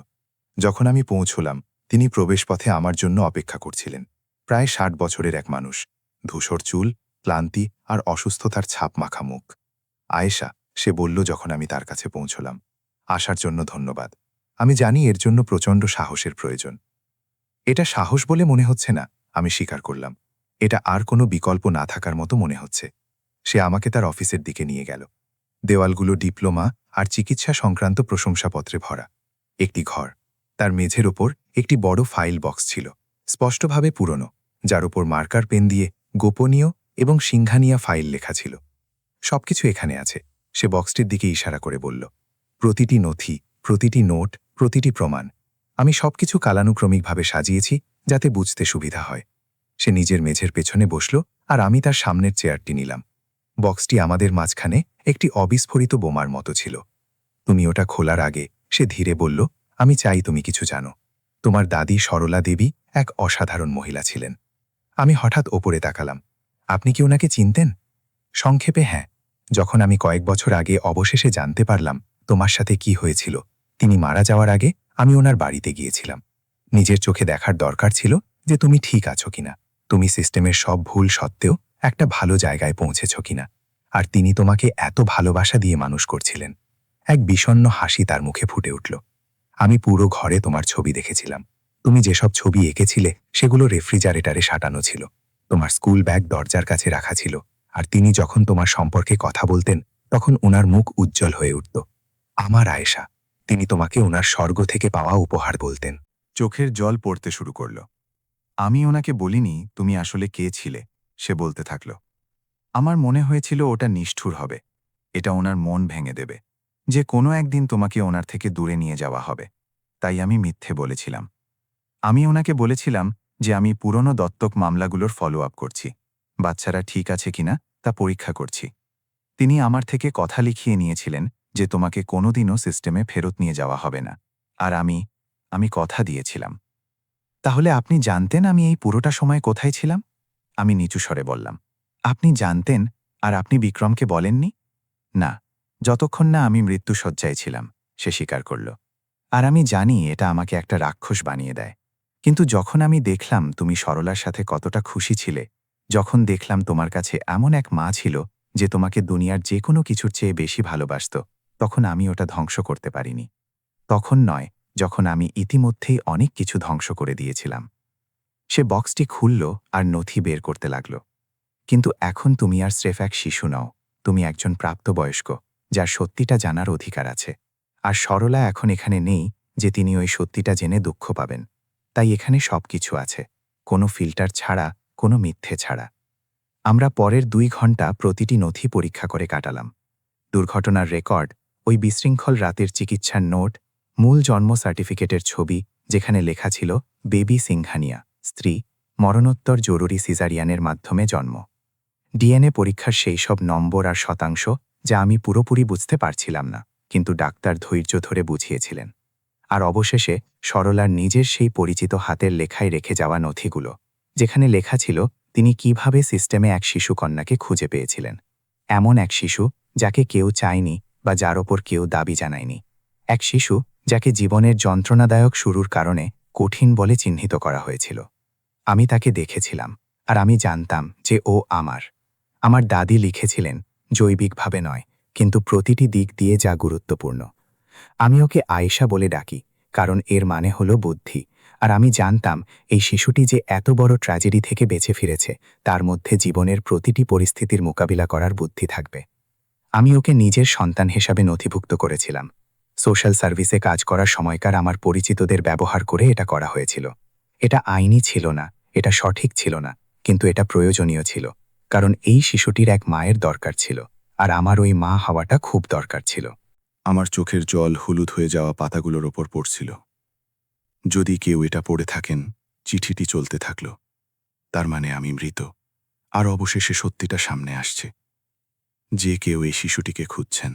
যখন আমি পৌঁছলাম, তিনি প্রবেশপথে আমার জন্য অপেক্ষা করছিলেন। প্রায় 60 বছরের এক মানুষ, ধূসর চুল, ক্লান্তি আর অসুস্থতার ছাপ মাখা মুখ। আয়েশা, সে বলল যখন আমি তার কাছে পৌঁছলাম। আসার জন্য ধন্যবাদ। আমি জানি এর জন্য প্রচণ্ড সাহসের প্রয়োজন। এটা সাহস বলে মনে হচ্ছে না, আমি স্বীকার করলাম। এটা আর কোনো বিকল্প না থাকার মতো মনে হচ্ছে। সে আমাকে তার অফিসের দিকে নিয়ে গেল। দেওয়ালগুলো ডিপ্লোমা আর চিকিৎসা সংক্রান্ত প্রশংসাপত্রে ভরা। একটি ঘর, তার মেঝের ওপর একটি বড় ফাইল বক্স ছিল, স্পষ্টভাবে পুরনো, যার উপর মার্কার পেন দিয়ে গোপনীয় এবং সিংহানিয়া ফাইল লেখা ছিল। সবকিছু এখানে আছে, সে বক্সটির দিকে ইশারা করে বলল। প্রতিটি নথি, প্রতিটি নোট, প্রতিটি প্রমাণ। আমি সবকিছু কালানুক্রমিকভাবে সাজিয়েছি যাতে বুঝতে সুবিধা হয়। সে নিজের মেঝের পেছনে বসল আর আমি তার সামনের চেয়ারটি নিলাম। বক্সটি আমাদের মাঝখানে একটি অবিস্ফোরিত বোমার মতো ছিল। তুমি ওটা খোলার আগে সে ধীরে বলল, আমি চাই তুমি কিছু জানো। তোমার দাদি সরলা দেবী এক অসাধারণ মহিলা ছিলেন। আমি হঠাৎ ওপরে তাকালাম। আপনি কি ওনাকে চিনতেন? সংক্ষেপে হ্যাঁ। যখন আমি কয়েক বছর আগে অবশেষে জানতে পারলাম তোমার সাথে কি হয়েছিল, তিনি মারা যাওয়ার আগে আমি ওনার বাড়িতে গিয়েছিলাম। নিজের চোখে দেখার দরকার ছিল যে তুমি ঠিক আছো কিনা, তুমি সিস্টেমের সব ভুল সত্ত্বেও একটা ভালো জায়গায় পৌঁছেছ কিনা। আর তিনি তোমাকে এত ভালোবাসা দিয়ে মানুষ করছিলেন। এক বিষণ্ণ হাসি তার মুখে ফুটে উঠল। আমি পুরো ঘরে তোমার ছবি দেখেছিলাম। তুমি যেসব ছবি এঁকেছিলে সেগুলো রেফ্রিজারেটরে সাঁটানো ছিল। তোমার স্কুল ব্যাগ দরজার কাছে রাখা ছিল, আর তিনি যখন তোমার সম্পর্কে কথা বলতেন তখন ওনার মুখ উজ্জ্বল হয়ে উঠত। আমার আয়েশা, তিনি তোমাকে ওনার স্বর্গ থেকে পাওয়া উপহার বলতেন। চোখের জল পড়তে শুরু করল। আমি ওনাকে বলিনি তুমি আসলে কে ছিলে, সে বলতে থাকল। আমার মনে হয়েছিল ওটা নিষ্ঠুর হবে, এটা ওনার মন ভেঙে দেবে, যে কোনো একদিন তোমাকে ওনার থেকে দূরে নিয়ে যাওয়া হবে। তাই আমি মিথ্যে বলেছিলাম। আমি ওনাকে বলেছিলাম যে আমি পুরনো দত্তক মামলাগুলোর ফলো আপ করছি, বাচ্চারা ঠিক আছে কিনা তা পরীক্ষা করছি। তিনি আমার থেকে কথা লিখিয়ে নিয়েছিলেন যে তোমাকে কোনোদিনও সিস্টেমে ফেরত নিয়ে যাওয়া হবে না। আর আমি কথা দিয়েছিলাম। তাহলে আপনি জানতেন আমি এই পুরোটা সময় কোথায় ছিলাম? আমি নিচু স্বরে বললাম। আপনি জানতেন আর আপনি বিক্রমকে বলেননি? না, যতক্ষণ না আমি মৃত্যুশয্যায় ছিলাম, সে স্বীকার করল। আর আমি জানি এটা আমাকে একটা রাক্ষস বানিয়ে দেয়। কিন্তু যখন আমি দেখলাম তুমি সরলার সাথে কতটা খুশি ছিলে, যখন দেখলাম তোমার কাছে এমন এক মা ছিল যে তোমাকে দুনিয়ার যে কোনো কিছুর চেয়ে বেশি ভালোবাসত, তখন আমি ওটা ধ্বংস করতে পারিনি। তখন নয়, যখন আমি ইতিমধ্যেই অনেক কিছু ধ্বংস করে দিয়েছিলাম। সে বক্সটি খুলল আর নথি বের করতে লাগল। কিন্তু এখন তুমি আর স্রেফ এক শিশু নও, তুমি একজন প্রাপ্তবয়স্ক যার সত্যিটা জানার অধিকার আছে। আর সরলা এখন এখানে নেই যে তিনি ওই সত্যিটা জেনে দুঃখ পাবেন। তাই এখানে সবকিছু আছে, কোনো ফিল্টার ছাড়া, কোনো মিথ্যে ছাড়া। আমরা পরের 2 ঘন্টা প্রতিটি নথি পরীক্ষা করে কাটালাম। দুর্ঘটনার রেকর্ড, ওই বিশৃঙ্খল রাতের চিকিৎসার নোট, মূল জন্ম সার্টিফিকেটের ছবি যেখানে লেখা ছিল বেবি সিংহানিয়া, স্ত্রী, মরণোত্তর জরুরি সিজারিয়ানের মাধ্যমে জন্ম। ডিএনএ পরীক্ষার সেই সব নম্বর আর শতাংশ যা আমি পুরোপুরি বুঝতে পারছিলাম না, কিন্তু ডাক্তার ধৈর্য ধরে বুঝিয়েছিলেন। আর অবশেষে সরলার নিজের সেই পরিচিত হাতের লেখায় রেখে যাওয়া নথিগুলো, যেখানে লেখা ছিল তিনি কিভাবে সিস্টেমে এক শিশু কন্যাকে খুঁজে পেয়েছিলেন। এমন এক শিশু যাকে কেউ চায়নি বা যার ওপর কেউ দাবি জানায়নি। এক শিশু যাকে জীবনের যন্ত্রণাদায়ক শুরুর কারণে কঠিন বলে চিহ্নিত করা হয়েছিল। আমি তাকে দেখেছিলাম, আর আমি জানতাম যে ও আমার। আমার দাদি লিখেছিলেন, জৈবিকভাবে নয়, কিন্তু প্রতিটি দিক দিয়ে যা গুরুত্বপূর্ণ। আমি ওকে আয়েশা বলে ডাকি, কারণ এর মানে হলো বুদ্ধি। আর আমি জানতাম এই শিশুটি যে এত বড় ট্র্যাজেডি থেকে বেঁচে ফিরেছে, তার মধ্যে জীবনের প্রতিটি পরিস্থিতির মোকাবিলা করার বুদ্ধি থাকবে। আমি ওকে নিজের সন্তান হিসাবে নথিভুক্ত করেছিলাম। সোশ্যাল সার্ভিসে কাজ করার সময়কার আমার পরিচিতদের ব্যবহার করে এটা করা হয়েছিল। এটা আইনি ছিল না, এটা সঠিক ছিল না, কিন্তু এটা প্রয়োজনীয় ছিল, কারণ এই শিশুটির এক মায়ের দরকার ছিল, আর আমার ওই মা হওয়াটা খুব দরকার ছিল। আমার চোখের জল হলুদ হয়ে যাওয়া পাতাগুলোর ওপর পড়ছিল। যদি কেউ এটা পড়ে থাকেন, চিঠিটি চলতে থাকল। তার মানে আমি মৃত। আর অবশেষে সত্যিটা সামনে আসছে। যে কেউ এই শিশুটিকে খুঁজছেন,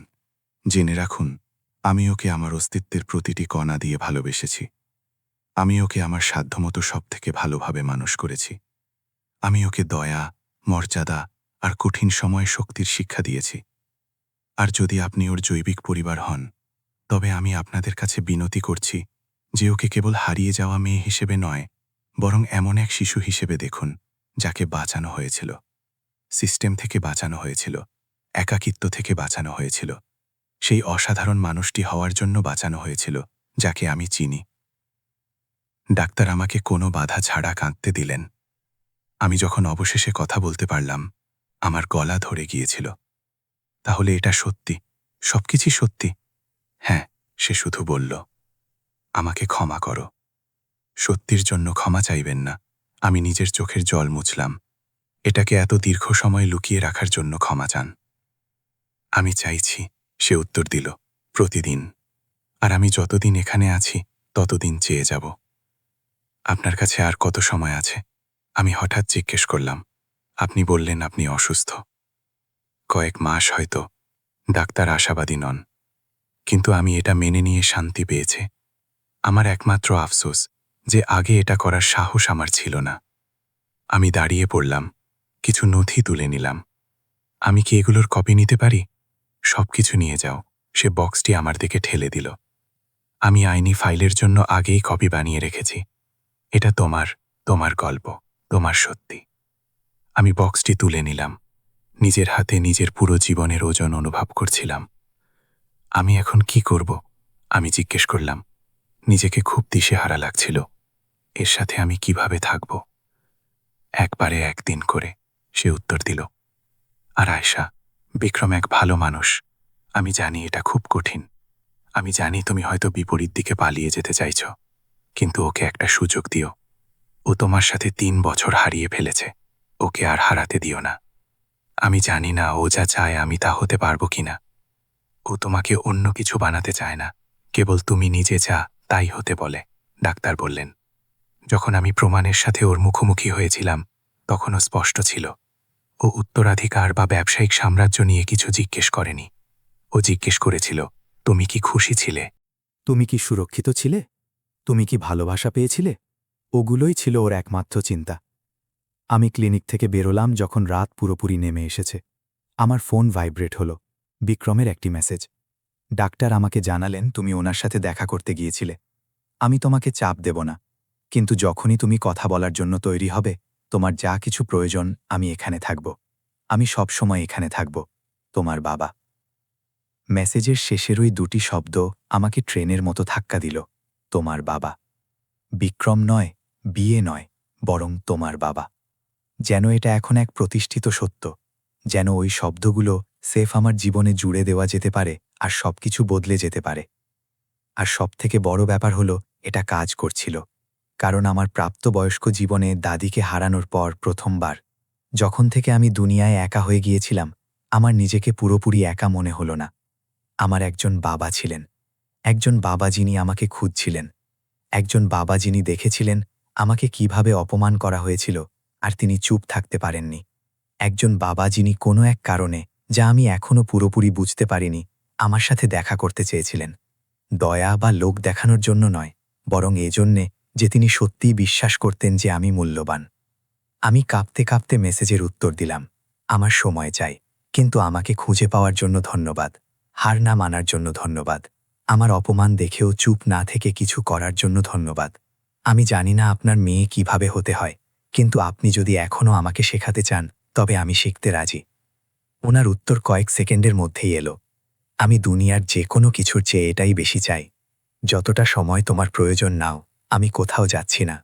জেনে রাখুন, আমি ওকে আমার অস্তিত্বের প্রতিটি কণা দিয়ে ভালোবেসেছি। আমি ওকে আমার সাধ্যমতো সবথেকে ভালোভাবে মানুষ করেছি। আমি ওকে দয়া, মর্যাদা আর কঠিন সময়ে শক্তির শিক্ষা দিয়েছি। আর যদি আপনি ওর জৈবিক পরিবার হন, তবে আমি আপনাদের কাছে বিনতি করছি যে ওকে কেবল হারিয়ে যাওয়া মেয়ে হিসেবে নয়, বরং এমন এক শিশু হিসেবে দেখুন যাকে বাঁচানো হয়েছিল। সিস্টেম থেকে বাঁচানো হয়েছিল, একাকিত্ব থেকে বাঁচানো হয়েছিল, সেই অসাধারণ মানুষটি হওয়ার জন্য বাঁচানো হয়েছিল যাকে আমি চিনি। ডাক্তার আমাকে কোনো বাধা ছাড়া কাঁদতে দিলেন। আমি যখন অবশেষে কথা বলতে পারলাম, আমার গলা ধরে গিয়েছিল। তাহলে এটা সত্যি, সবকিছুই সত্যি? হ্যাঁ, সে শুধু বলল, আমাকে ক্ষমা করো। সত্যির জন্য ক্ষমা চাইবেন না। আমি নিজের চোখের জল মুছলাম। এটাকে এত দীর্ঘ সময় লুকিয়ে রাখার জন্য ক্ষমা চান। আমি চাইছি, সে উত্তর দিল, প্রতিদিন। আর আমি যতদিন এখানে আছি ততদিন চেয়ে যাব। আপনার কাছে আর কত সময় আছে? আমি হঠাৎ জিজ্ঞেস করলাম। আপনি বললেন আপনি অসুস্থ। কয়েক মাস হয়তো। ডাক্তার আশাবাদী নন, কিন্তু আমি এটা মেনে নিয়ে শান্তি পেয়েছে। আমার একমাত্র আফসোস যে আগে এটা করার সাহস আমার ছিল না। আমি দাঁড়িয়ে পড়লাম, কিছু নথি তুলে নিলাম। আমি কি এগুলোর কপি নিতে পারি? সবকিছু নিয়ে যাও। সে বক্সটি আমার দিকে ঠেলে দিল। আমি আইনি ফাইলের জন্য আগেই কপি বানিয়ে রেখেছি। এটা তোমার গল্প, তোমার সত্যি। আমি বক্সটি তুলে নিলাম। নিজের হাতে নিজের পুরো জীবনের ওজন অনুভব করছিলাম। আমি এখন কি করব? আমি জিজ্ঞেস করলাম। নিজেকে খুব দিশেহারা লাগছিল। এর সাথে আমি কিভাবে থাকব? একবারে একদিন করে, সে উত্তর দিল। আর আয়েশা, বিক্রম এক ভালো মানুষ। আমি জানি এটা খুব কঠিন। আমি জানি তুমি হয়তো বিপরীত দিকে পালিয়ে যেতে চাইছ, কিন্তু ওকে একটা সুযোগ দিও। ও তোমার সাথে 3 বছর হারিয়ে ফেলেছে। ওকে আর হারাতে দিও না। আমি জানি না ও যা চায় আমি তা হতে পারবো কিনা। ও তোমাকে অন্য কিছু বানাতে চায় না, কেবল তুমি নিজে যা তাই হতে বলে, ডাক্তার বললেন। যখন আমি প্রমাণের সাথে ওর মুখোমুখি হয়েছিলাম, তখনও স্পষ্ট ছিল, ও উত্তরাধিকার বা ব্যবসায়িক সাম্রাজ্য নিয়ে কিছু জিজ্ঞেস করেনি। ও জিজ্ঞেস করেছিল, তুমি কি খুশি ছিলে? তুমি কি সুরক্ষিত ছিলে? তুমি কি ভালোবাসা পেয়েছিলে? ওগুলোই ছিল ওর একমাত্র চিন্তা। আমি ক্লিনিক থেকে বেরোলাম যখন রাত পুরোপুরি নেমে এসেছে। আমার ফোন ভাইব্রেট হলো। বিক্রমের একটি মেসেজ। ডাক্তার আমাকে জানালেন তুমি ওনার সাথে দেখা করতে গিয়েছিলে। আমি তোমাকে চাপ দেব না, কিন্তু যখনই তুমি কথা বলার জন্য তৈরি হবে, তোমার যা কিছু প্রয়োজন আমি এখানে থাকব। আমি সব সময় এখানে থাকব। তোমার বাবা। মেসেজের শেষের ওই 2টি শব্দ আমাকে ট্রেনের মতো ধাক্কা দিল। তোমার বাবা। বিক্রম নয়, বিয়ে নয়, বরং তোমার বাবা। যেন এটা এখন এক প্রতিষ্ঠিত সত্য। যেন ওই শব্দগুলো সেফ আমার জীবনে জুড়ে দেওয়া যেতে পারে আর সবকিছু বদলে যেতে পারে। আর সবথেকে বড় ব্যাপার হলো এটা কাজ করছিল, কারণ আমার প্রাপ্তবয়স্ক জীবনে দাদিকে হারানোর পর প্রথমবার, যখন থেকে আমি দুনিয়ায় একা হয়ে গিয়েছিলাম, আমার নিজেকে পুরোপুরি একা মনে হলো না। আমার একজন বাবা ছিলেন, একজন বাবা যিনি আমাকে খুঁজছিলেন, একজন বাবা যিনি দেখেছিলেন আমাকে কিভাবে অপমান করা হয়েছিল আর তিনি চুপ থাকতে পারেননি। একজন বাবা যিনি কোনো এক কারণে, যা আমি এখনও পুরোপুরি বুঝতে পারিনি, আমার সাথে দেখা করতে চেয়েছিলেন। দয়া বা লোক দেখানোর জন্য নয়, বরং এজন্যে যে তিনি সত্যিই বিশ্বাস করতেন যে আমি মূল্যবান। আমি কাঁপতে কাঁপতে মেসেজের উত্তর দিলাম, আমার সময় চাই, কিন্তু আমাকে খুঁজে পাওয়ার জন্য ধন্যবাদ। হার না মানার জন্য ধন্যবাদ। আমার অপমান দেখেও চুপ না থেকে কিছু করার জন্য ধন্যবাদ। আমি জানি না আপনার মেয়ে কিভাবে হতে হয়, কিন্তু আপনি যদি এখনও আমাকে শেখাতে চান, তবে আমি শিখতে রাজি। ওনার উত্তর কয়েক সেকেন্ডের মধ্যেই এলো। আমি দুনিয়ার যে কোনো কিছুর চেয়ে এটাই বেশি চাই। যতটা সময় তোমার প্রয়োজন নাও, আমি কোথাও যাচ্ছি না।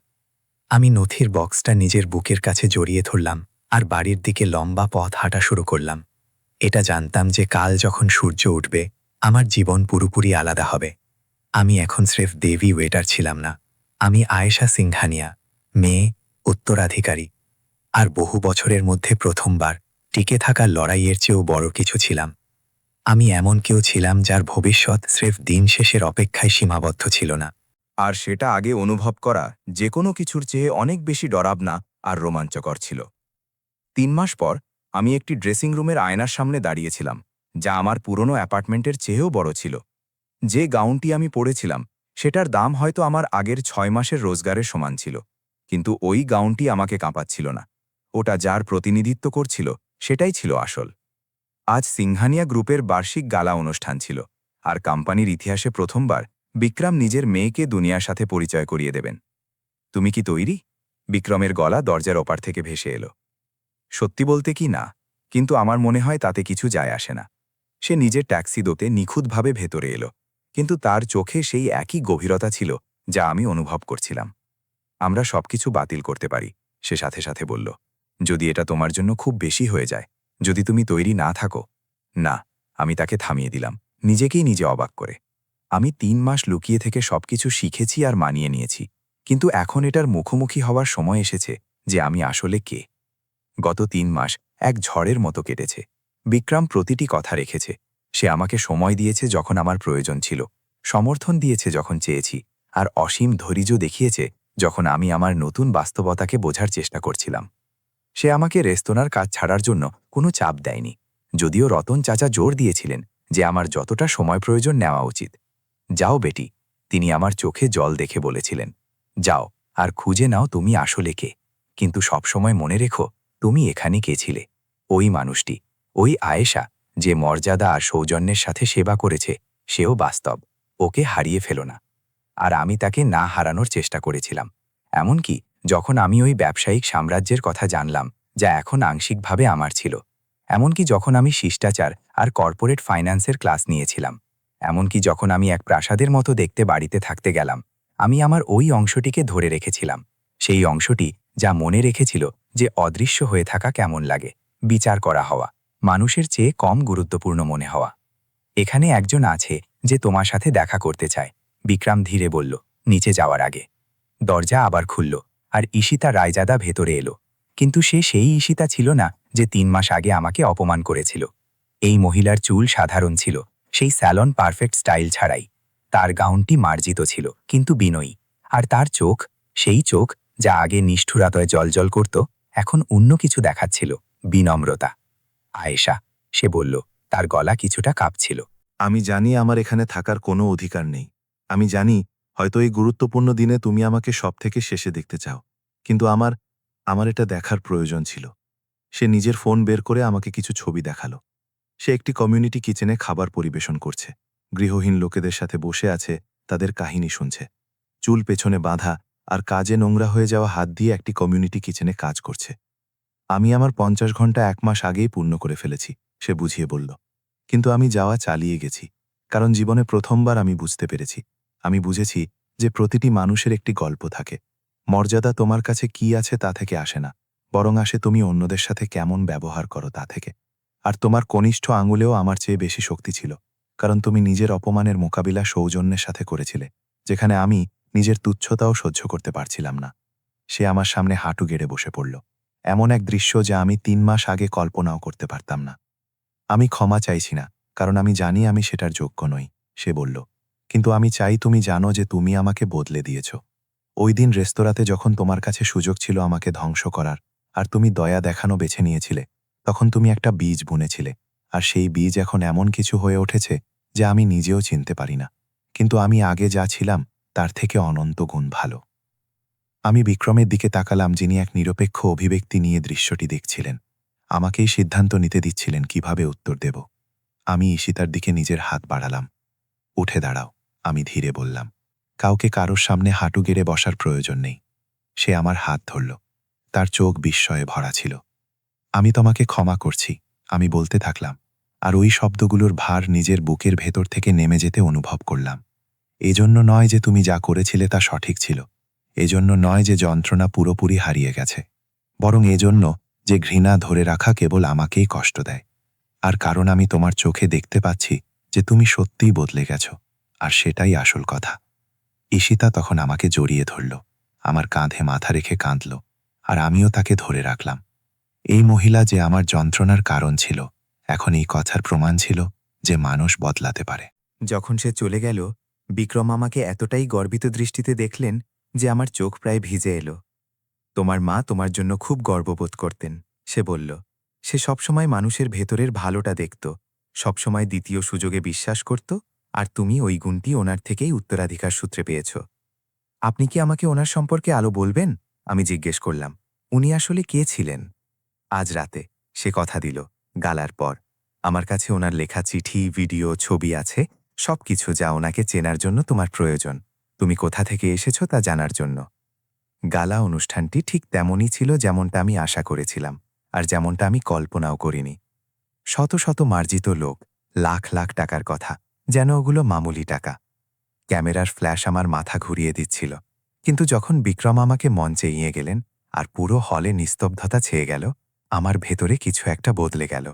আমি নথির বক্সটা নিজের বুকের কাছে জড়িয়ে ধরলাম আর বাড়ির দিকে লম্বা পথ হাঁটা শুরু করলাম। এটা জানতাম যে কাল যখন সূর্য উঠবে আমার জীবন পুরোপুরি আলাদা হবে। আমি এখন স্রেফ দেবী ওয়েটার ছিলাম না, আমি আয়েশা সিংঘানিয়া, মেয়ে, উত্তরাধিকারী। আর বহু বছরের মধ্যে প্রথমবার টিকে থাকার লড়াইয়ের চেয়েও বড় কিছু ছিলাম। আমি এমন কেউ ছিলাম যার ভবিষ্যৎ স্রেফ দিন শেষের অপেক্ষায় সীমাবদ্ধ ছিল না। আর সেটা আগে অনুভব করা যে কোনো কিছুর চেয়ে অনেক বেশি ডরাবনা আর রোমাঞ্চকর ছিল। 3 মাস পর আমি একটি ড্রেসিং রুমের আয়নার সামনে দাঁড়িয়েছিলাম, যা আমার পুরনো অ্যাপার্টমেন্টের চেয়েও বড় ছিল। যে গাউনটি আমি পরেছিলাম সেটার দাম হয়তো আমার আগের 6 মাসের রোজগারের সমান ছিল, কিন্তু ওই গাউনটি আমাকে কাঁপাচ্ছিল না। ওটা যার প্রতিনিধিত্ব করছিল সেটাই ছিল আসল। আজ সিংহানিয়া গ্রুপের বার্ষিক গালা অনুষ্ঠান ছিল, আর কোম্পানির ইতিহাসে প্রথমবার বিক্রম নিজের মেয়েকে দুনিয়ার সাথে পরিচয় করিয়ে দেবেন। তুমি কি তৈরি? বিক্রমের গলা দরজার ওপার থেকে ভেসে এলো। সত্যি বলতে কি না, কিন্তু আমার মনে হয় তাতে কিছু যায় আসে না। সে নিজের ট্যাক্সি দোতে নিখুঁতভাবে ভেতরে এলো, কিন্তু তার চোখে সেই একই গভীরতা ছিল যা আমি অনুভব করছিলাম। আমরা সবকিছু বাতিল করতে পারি, সে সাথে সাথে বলল, যদি এটা তোমার জন্য খুব বেশি হয়ে যায়, যদি তুমি তৈরি না থাকো। না, আমি তাকে থামিয়ে দিলাম, নিজেকেই নিজে অবাক করে। আমি 3 মাস লুকিয়ে থেকে সবকিছু শিখেছি আর মানিয়ে নিয়েছি, কিন্তু এখন এটার মুখোমুখি হওয়ার সময় এসেছে যে আমি আসলে কে। গত 3 মাস এক ঝড়ের মতো কেটেছে। বিক্রম প্রতিটি কথা রেখেছে। সে আমাকে সময় দিয়েছে যখন আমার প্রয়োজন ছিল, সমর্থন দিয়েছে যখন চেয়েছি, আর অসীম ধৈর্য দেখিয়েছে যখন আমি আমার নতুন বাস্তবতাকে বোঝার চেষ্টা করছিলাম। সে আমাকে রেস্তোরাঁর কাজ ছাড়ার জন্য কোনো চাপ দেয়নি, যদিও রতন চাচা জোর দিয়েছিলেন যে আমার যতটা সময় প্রয়োজন নেওয়া উচিত। যাও বেটি, তিনি আমার চোখে জল দেখে বলেছিলেন, যাও আর খুঁজে নাও তুমি আসলে কে। কিন্তু সবসময় মনে রেখো, তুমি এখানে কে ছিলে। ওই মানুষটি, ওই আয়েশা যে মর্যাদা আর সৌজন্যের সাথে সেবা করেছে, সেও বাস্তব। ওকে হারিয়ে ফেলো না। আর আমি তাকে না হারানোর চেষ্টা করেছিলাম, এমনকি যখন আমি ওই ব্যবসায়িক সাম্রাজ্যের কথা জানলাম যা এখন আংশিকভাবে আমার ছিল, এমনকি যখন আমি শিষ্টাচার আর কর্পোরেট ফাইন্যান্সের ক্লাস নিয়েছিলাম, এমনকি যখন আমি এক প্রাসাদের মতো দেখতে বাড়িতে থাকতে গেলাম, আমি আমার ওই অংশটিকে ধরে রেখেছিলাম। সেই অংশটি যা মনে রেখেছিল যে অদৃশ্য হয়ে থাকা কেমন লাগে, বিচার করা হওয়া, মানুষের চেয়ে কম গুরুত্বপূর্ণ মনে হওয়া। এখানে একজন আছে যে তোমার সাথে দেখা করতে চায়, বিক্রম ধীরে বলল, নিচে যাওয়ার আগে। দরজা আবার খুলল, আর ঈশিতা রায়জাদা ভেতরে এলো। কিন্তু সে সেই ঈশিতা ছিল না যে 3 মাস আগে আমাকে অপমান করেছিল। এই মহিলার চুল সাধারণ ছিল, সেই স্যালন পারফেক্ট স্টাইল ছাড়াই। তার গাউনটি মার্জিত ছিল কিন্তু বিনয়ী, আর তার চোখ, সেই চোখ যা আগে নিষ্ঠুরতায় জলজল করত, এখন অন্য কিছু দেখাচ্ছিল, বিনম্রতা। আয়েশা, সে বলল, তার গলা কিছুটা কাঁপছিল। আমি জানি আমার এখানে থাকার কোনো অধিকার নেই। আমি জানি হয়তো এই গুরুত্বপূর্ণ দিনে তুমি আমাকে সবথেকে শেষে দেখতে চাও, কিন্তু আমার এটা দেখার প্রয়োজন ছিল। সে নিজের ফোন বের করে আমাকে কিছু ছবি দেখালো। সে একটি কমিউনিটি কিচেনে খাবার পরিবেশন করছে, গৃহহীন লোকেদের সাথে বসে আছে, তাদের কাহিনী শুনছে। চুল পেছনে বাঁধা আর কাজে নোংরা হয়ে যাওয়া হাত দিয়ে একটি কমিউনিটি কিচেনে কাজ করছে। আমি আমার 50 ঘন্টা 1 মাস আগেই পূর্ণ করে ফেলেছি, সে বুঝিয়ে বলল। কিন্তু আমি যাওয়া চালিয়ে গেছি, কারণ জীবনে প্রথমবার আমি বুঝতে পেরেছি। আমি বুঝেছি যে প্রতিটি মানুষের একটি গল্প থাকে। মর্যাদা তোমার কাছে কি আছে তা থেকে আসে না, বরং আসে তুমি অন্যদের সাথে কেমন ব্যবহার করো তা থেকে। আর তোমার কনিষ্ঠ আঙুলেও আমার চেয়ে বেশি শক্তি ছিল, কারণ তুমি নিজের অপমানের মোকাবিলা সৌজন্যের সাথে করেছিলে, যেখানে আমি নিজের তুচ্ছতাও সহ্য করতে পারছিলাম না। সে আমার সামনে হাঁটু গেড়ে বসে পড়ল, এমন এক দৃশ্য যা আমি 3 মাস আগে কল্পনাও করতে পারতাম না। আমি ক্ষমা চাইছি না, কারণ আমি জানি আমি সেটার যোগ্য নই, সে বলল। কিন্তু আমি চাই তুমি জানো যে তুমি আমাকে বদলে দিয়েছ। ওই দিন রেস্তোরাঁতে যখন তোমার কাছে সুযোগ ছিল আমাকে ধ্বংস করার, আর তুমি দয়া দেখানো বেছে নিয়েছিলে, তখন তুমি একটা বীজ বুনেছিলে, আর সেই বীজ এখন এমন কিছু হয়ে উঠেছে যা আমি নিজেও চিনতে পারি না। কিন্তু আমি আগে যা ছিলাম তার থেকে অনন্ত গুণ ভালো। আমি বিক্রমের দিকে তাকালাম, যিনি এক নিরপেক্ষ অভিব্যক্তি নিয়ে দৃশ্যটি দেখছিলেন। আমাকেই সিদ্ধান্ত নিতে দিচ্ছিলেন কিভাবে উত্তর দেব। আমি ঈশিতার দিকে নিজের হাত বাড়ালাম। উঠে দাঁড়াও, আমি ধীরে বললাম। কাউকে কারোর সামনে হাঁটু গেড়ে বসার প্রয়োজন নেই। সে আমার হাত ধরল, তার চোখ বিস্ময়ে ভরা ছিল। আমি তোমাকে ক্ষমা করছি, আমি বলতে থাকলাম, আর ওই শব্দগুলোর ভার নিজের বুকের ভেতর থেকে নেমে যেতে অনুভব করলাম। এজন্য নয় যে তুমি যা করেছিলে তা সঠিক ছিল, এজন্য নয় যে যন্ত্রণা পুরোপুরি হারিয়ে গেছে, বরং এজন্য যে ঘৃণা ধরে রাখা কেবল আমাকেই কষ্ট দেয়। আর কারণ আমি তোমার চোখে দেখতে পাচ্ছি যে তুমি সত্যিই বদলে গেছ, আর সেটাই আসল কথা। ঈশিতা তখন আমাকে জড়িয়ে ধরল, আমার কাঁধে মাথা রেখে কাঁদল, আর আমিও তাকে ধরে রাখলাম। এই মহিলা যে আমার যন্ত্রণার কারণ ছিল, এখন এই কথার প্রমাণ ছিল যে মানুষ বদলাতে পারে। যখন সে চলে গেল, বিক্রম আমাকে এতটাই গর্বিত দৃষ্টিতে দেখলেন যে আমার চোখ প্রায় ভিজে এলো। তোমার মা তোমার জন্য খুব গর্ববোধ করতেন, সে বলল। সে সবসময় মানুষের ভেতরের ভালোটা দেখত, সবসময় দ্বিতীয় সুযোগে বিশ্বাস করত, আর তুমি ওই গুণটি ওনার থেকেই উত্তরাধিকার সূত্রে পেয়েছ। আপনি কি আমাকে ওনার সম্পর্কে আলো বলবেন? আমি জিজ্ঞেস করলাম। উনি আসলে কে ছিলেন? আজ রাতে, সে কথা দিল। গালার পর আমার কাছে ওনার লেখা চিঠি, ভিডিও, ছবি আছে, সবকিছু যা ওনাকে চেনার জন্য তোমার প্রয়োজন, তুমি কোথা থেকে এসেছো তা জানার জন্য। গালা অনুষ্ঠানটি ঠিক তেমনই ছিল যেমনটা আমি আশা করেছিলাম, আর যেমনটা আমি কল্পনাও করিনি। শত শত মার্জিত লোক, লাখ লাখ টাকার কথা, যেন ওগুলো মামুলি টাকা। ক্যামেরার ফ্ল্যাশ আমার মাথা ঘুরিয়ে দিচ্ছিল, কিন্তু যখন বিক্রম আমাকে মঞ্চে নিয়ে গেলেন আর পুরো হলে নিস্তব্ধতা ছেয়ে গেল, আমার ভেতরে কিছু একটা বদলে গেল।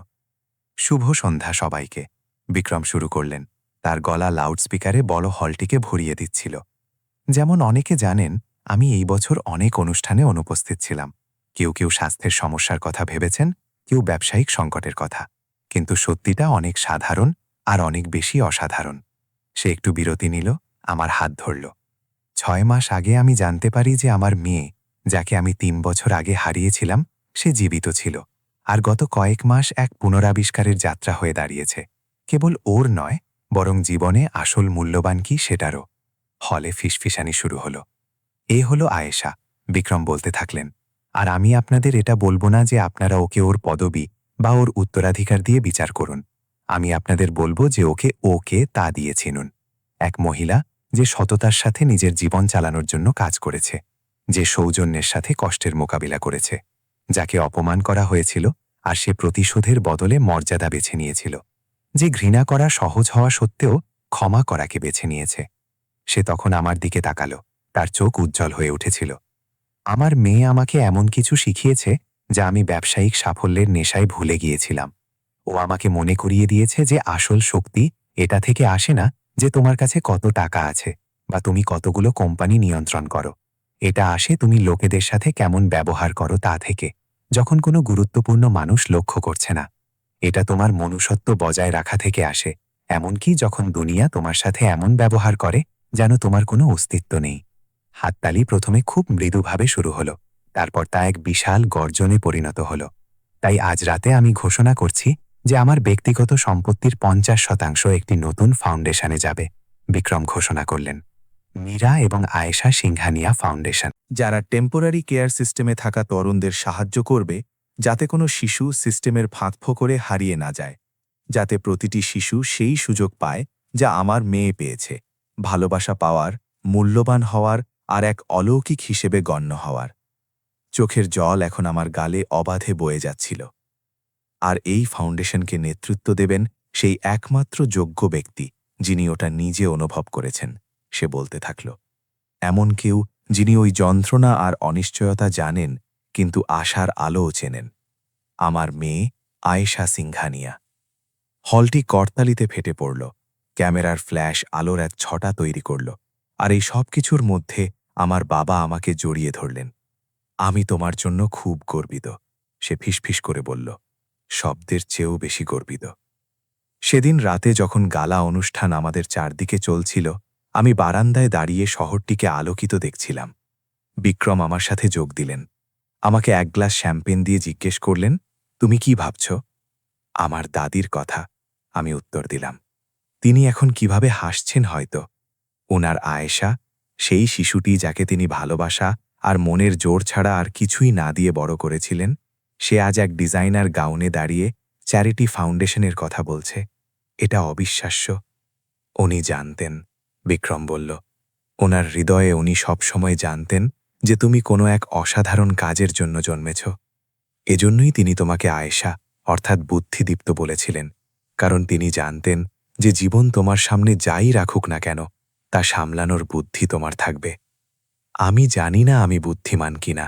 শুভ সন্ধ্যা সবাইকে, বিক্রম শুরু করলেন। তার গলা লাউডস্পিকারে বড় হলটিকে ভরিয়ে দিচ্ছিল। যেমন অনেকে জানেন, আমি এই বছর অনেক অনুষ্ঠানে অনুপস্থিত ছিলাম। কেউ কেউ স্বাস্থ্যের সমস্যার কথা ভেবেছেন, কেউ ব্যবসায়িক সংকটের কথা, কিন্তু সত্যিটা অনেক সাধারণ আর অনেক বেশি অসাধারণ। সে একটু বিরতি নিল, আমার হাত ধরল। 6 মাস আগে আমি জানতে পারি যে আমার মেয়ে, যাকে আমি 3 বছর আগে হারিয়েছিলাম, সে জীবিত ছিল, আর গত কয়েক মাস এক পুনরাবিষ্কারের যাত্রা হয়ে দাঁড়িয়েছে। কেবল ওর নয়, বরং জীবনে আসল মূল্যবান কি সেটারও। হলে ফিসফিসানি শুরু হলো। এ হলো আয়েশা, বিক্রম বলতে থাকলেন। আর আমি আপনাদের এটা বলবো না যে আপনারা ওকে ওর পদবি বা ওর উত্তরাধিকার দিয়ে বিচার করুন। আমি আপনাদের বলবো যে ওকে তা দিয়ে চিনুন। এক মহিলা যে সততার সাথে নিজের জীবন চালানোর জন্য কাজ করেছে, যে সৌজন্যের সাথে কষ্টের মোকাবিলা করেছে, যাকে অপমান করা হয়েছিল আর সে প্রতিশোধের বদলে মর্যাদা বেছে নিয়েছিল, যে ঘৃণা করা সহজ হওয়া সত্ত্বেও ক্ষমা করাকে বেছে নিয়েছে। সে তখন আমার দিকে তাকালো, তার চোখ উজ্জ্বল হয়ে উঠেছিল। আমার মেয়ে আমাকে এমন কিছু শিখিয়েছে যা আমি ব্যবসায়িক সাফল্যের নেশায় ভুলে গিয়েছিলাম। ও আমাকে মনে করিয়ে দিয়েছে যে আসল শক্তি এটা থেকে আসে না যে তোমার কাছে কত টাকা আছে বা তুমি কতগুলো কোম্পানি নিয়ন্ত্রণ করো। এটা আসে তুমি লোকেদের সাথে কেমন ব্যবহার করো তা থেকে, যখন কোনো গুরুত্বপূর্ণ মানুষ লক্ষ্য করছে না। এটা তোমার মনুষ্যত্ব বজায় রাখা থেকে আসে, এমনকি যখন দুনিয়া তোমার সাথে এমন ব্যবহার করে যেন তোমার কোনো অস্তিত্ব নেই। হাততালি প্রথমে খুব মৃদুভাবে শুরু হলো, তারপর তা এক বিশাল গর্জনে পরিণত হলো। তাই আজ রাতে আমি ঘোষণা করছি যে আমার ব্যক্তিগত সম্পত্তির 50% একটি নতুন ফাউন্ডেশনে যাবে, বিক্রম ঘোষণা করলেন। মীরা এবং আয়েশা সিংহানিয়া ফাউন্ডেশন, যারা টেম্পোরারি কেয়ার সিস্টেমে থাকা তরুণদের সাহায্য করবে, যাতে কোনো শিশু সিস্টেমের ফাঁকফোকরে হারিয়ে না যায়, যাতে প্রতিটি শিশু সেই সুযোগ পায় যা আমার মেয়ে পেয়েছে, ভালোবাসা পাওয়ার, মূল্যবান হওয়ার আর এক অলৌকিক হিসেবে গণ্য হওয়ার। চোখের জল এখন আমার গালে অবাধে বয়ে যাচ্ছিল। আর এই ফাউন্ডেশনকে নেতৃত্ব দেবেন সেই একমাত্র যোগ্য ব্যক্তি যিনি ওটা নিজে অনুভব করেছেন, সে বলতে থাকল। এমন কেউ যিনি ওই যন্ত্রণা আর অনিশ্চয়তা জানেন, কিন্তু আশার আলোও চেনেন। আমার মেয়ে আয়েশা সিংহানিয়া। হলটি করতালিতে ফেটে পড়ল, ক্যামেরার ফ্ল্যাশ আলোর এক ছটা তৈরি করল, আর এই সব কিছুর মধ্যে আমার বাবা আমাকে জড়িয়ে ধরলেন। আমি তোমার জন্য খুব গর্বিত, সে ফিসফিস করে বলল, শব্দের চেয়েও বেশি গর্বিত। সেদিন রাতে যখন গালা অনুষ্ঠান আমাদের চারদিকে চলছিল, আমি বারান্দায় দাঁড়িয়ে শহরটিকে আলোকিত দেখছিলাম। বিক্রম আমার সাথে যোগ দিলেন। আমাকে এক গ্লাস শ্যাম্পেন দিয়ে জিজ্ঞেস করলেন, তুমি কি ভাবছ? আমার দাদির কথা, আমি উত্তর দিলাম। তিনি এখন কিভাবে হাসছেন হয়তো। ওনার আয়েশা, সেই শিশুটি যাকে তিনি ভালোবাসা আর মনের জোর ছাড়া আর কিছুই না দিয়ে বড় করেছিলেন, সে আজ এক ডিজাইনার গাউনে দাঁড়িয়ে চ্যারিটি ফাউন্ডেশনের কথা বলছে। এটা অবিশ্বাস্য। উনি জানতেন, বিক্রম বলল। ওনার হৃদয়ে উনি সবসময় জানতেন যে তুমি কোনো এক অসাধারণ কাজের জন্য জন্মেছ। এজন্যই তিনি তোমাকে আয়েশা অর্থাৎ বুদ্ধিদীপ্ত বলেছিলেন, কারণ তিনি জানতেন যে জীবন তোমার সামনে যাই রাখুক না কেন তা সামলানোর বুদ্ধি তোমার থাকবে। আমি জানি না আমি বুদ্ধিমান কিনা,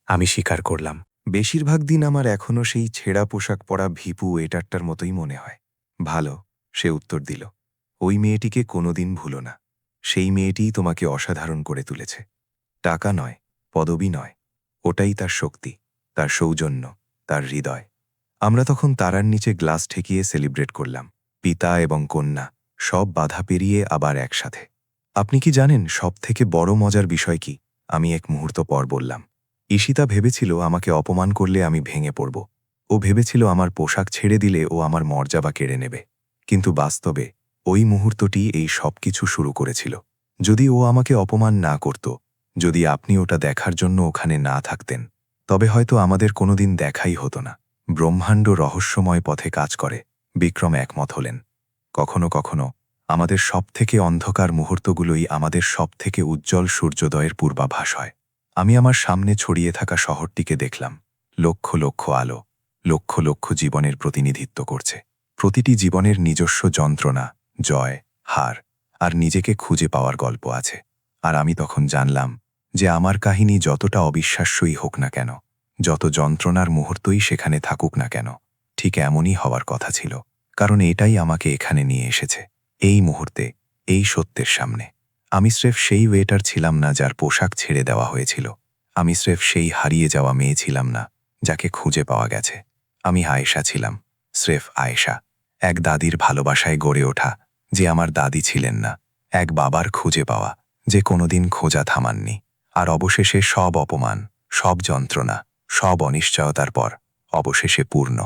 আমি স্বীকার করলাম। বেশিরভাগ দিন আমার এখনও সেই ছেঁড়া পোশাক পরা ভিপু ওয়েটারটার মতোই মনে হয়। ভালো, সে উত্তর দিল। ওই মেয়েটিকে কোনোদিন ভুলো না। সেই মেয়েটিই তোমাকে অসাধারণ করে তুলেছে। টাকা নয়, পদবি নয়, ওটাই তার শক্তি, তার সৌজন্য, তার হৃদয়। আমরা তখন তারার নিচে গ্লাস ঠেকিয়ে সেলিব্রেট করলাম। পিতা এবং কন্যা, সব বাধা পেরিয়ে আবার একসাথে। আপনি কি জানেন সবথেকে বড় মজার বিষয় কি? আমি এক মুহূর্ত পর বললাম। ঈশিতা ভেবেছিল আমাকে অপমান করলে আমি ভেঙে পড়ব। ও ভেবেছিল আমার পোশাক ছেড়ে দিলে ও আমার মর্যাদা কেড়ে নেবে। কিন্তু বাস্তবে ওই মুহূর্তটি এই সব কিছু শুরু করেছিল। যদি ও আমাকে অপমান না করত, যদি আপনি ওটা দেখার জন্য ওখানে না থাকতেন, তবে হয়তো আমাদের কোনোদিন দেখাই হতো না। ব্রহ্মাণ্ড রহস্যময় পথে কাজ করে, বিক্রম একমত হলেন। কখনো কখনো আমাদের সবথেকে অন্ধকার মুহূর্তগুলোই আমাদের সবথেকে উজ্জ্বল সূর্যোদয়ের পূর্বাভাস হয়। আমি আমার সামনে ছড়িয়ে থাকা শহরটিকে দেখলাম। লক্ষ লক্ষ আলো, লক্ষ লক্ষ জীবনের প্রতিনিধিত্ব করছে। প্রতিটি জীবনের নিজস্ব যন্ত্রণা, জয়, হার আর নিজেকে খুঁজে পাওয়ার গল্প আছে। আর আমি তখন জানলাম যে আমার কাহিনী যতটা অবিশ্বাস্যই হোক না কেন, যত যন্ত্রণার মুহূর্তই সেখানে থাকুক না কেন, ঠিক এমনই হওয়ার কথা ছিল। কারণ এটাই আমাকে এখানে নিয়ে এসেছে, এই মুহূর্তে, এই সত্যের সামনে। আমি স্রেফ সেই ওয়েটার ছিলাম না যার পোশাক ছেড়ে দেওয়া হয়েছিল। আমি স্রেফ সেই হারিয়ে যাওয়া মেয়ে ছিলাম না যাকে খুঁজে পাওয়া গেছে। আমি আয়েশা ছিলাম, স্রেফ আয়েশা। এক দাদির ভালোবাসায় গড়ে ওঠা, যে আমার দাদি ছিলেন না। এক বাবার খুঁজে পাওয়া, যে কোনোদিন খোঁজা থামাননি। আর অবশেষে সব অপমান, সব যন্ত্রণা, সব অনিশ্চয়তার পর অবশেষে পূর্ণ।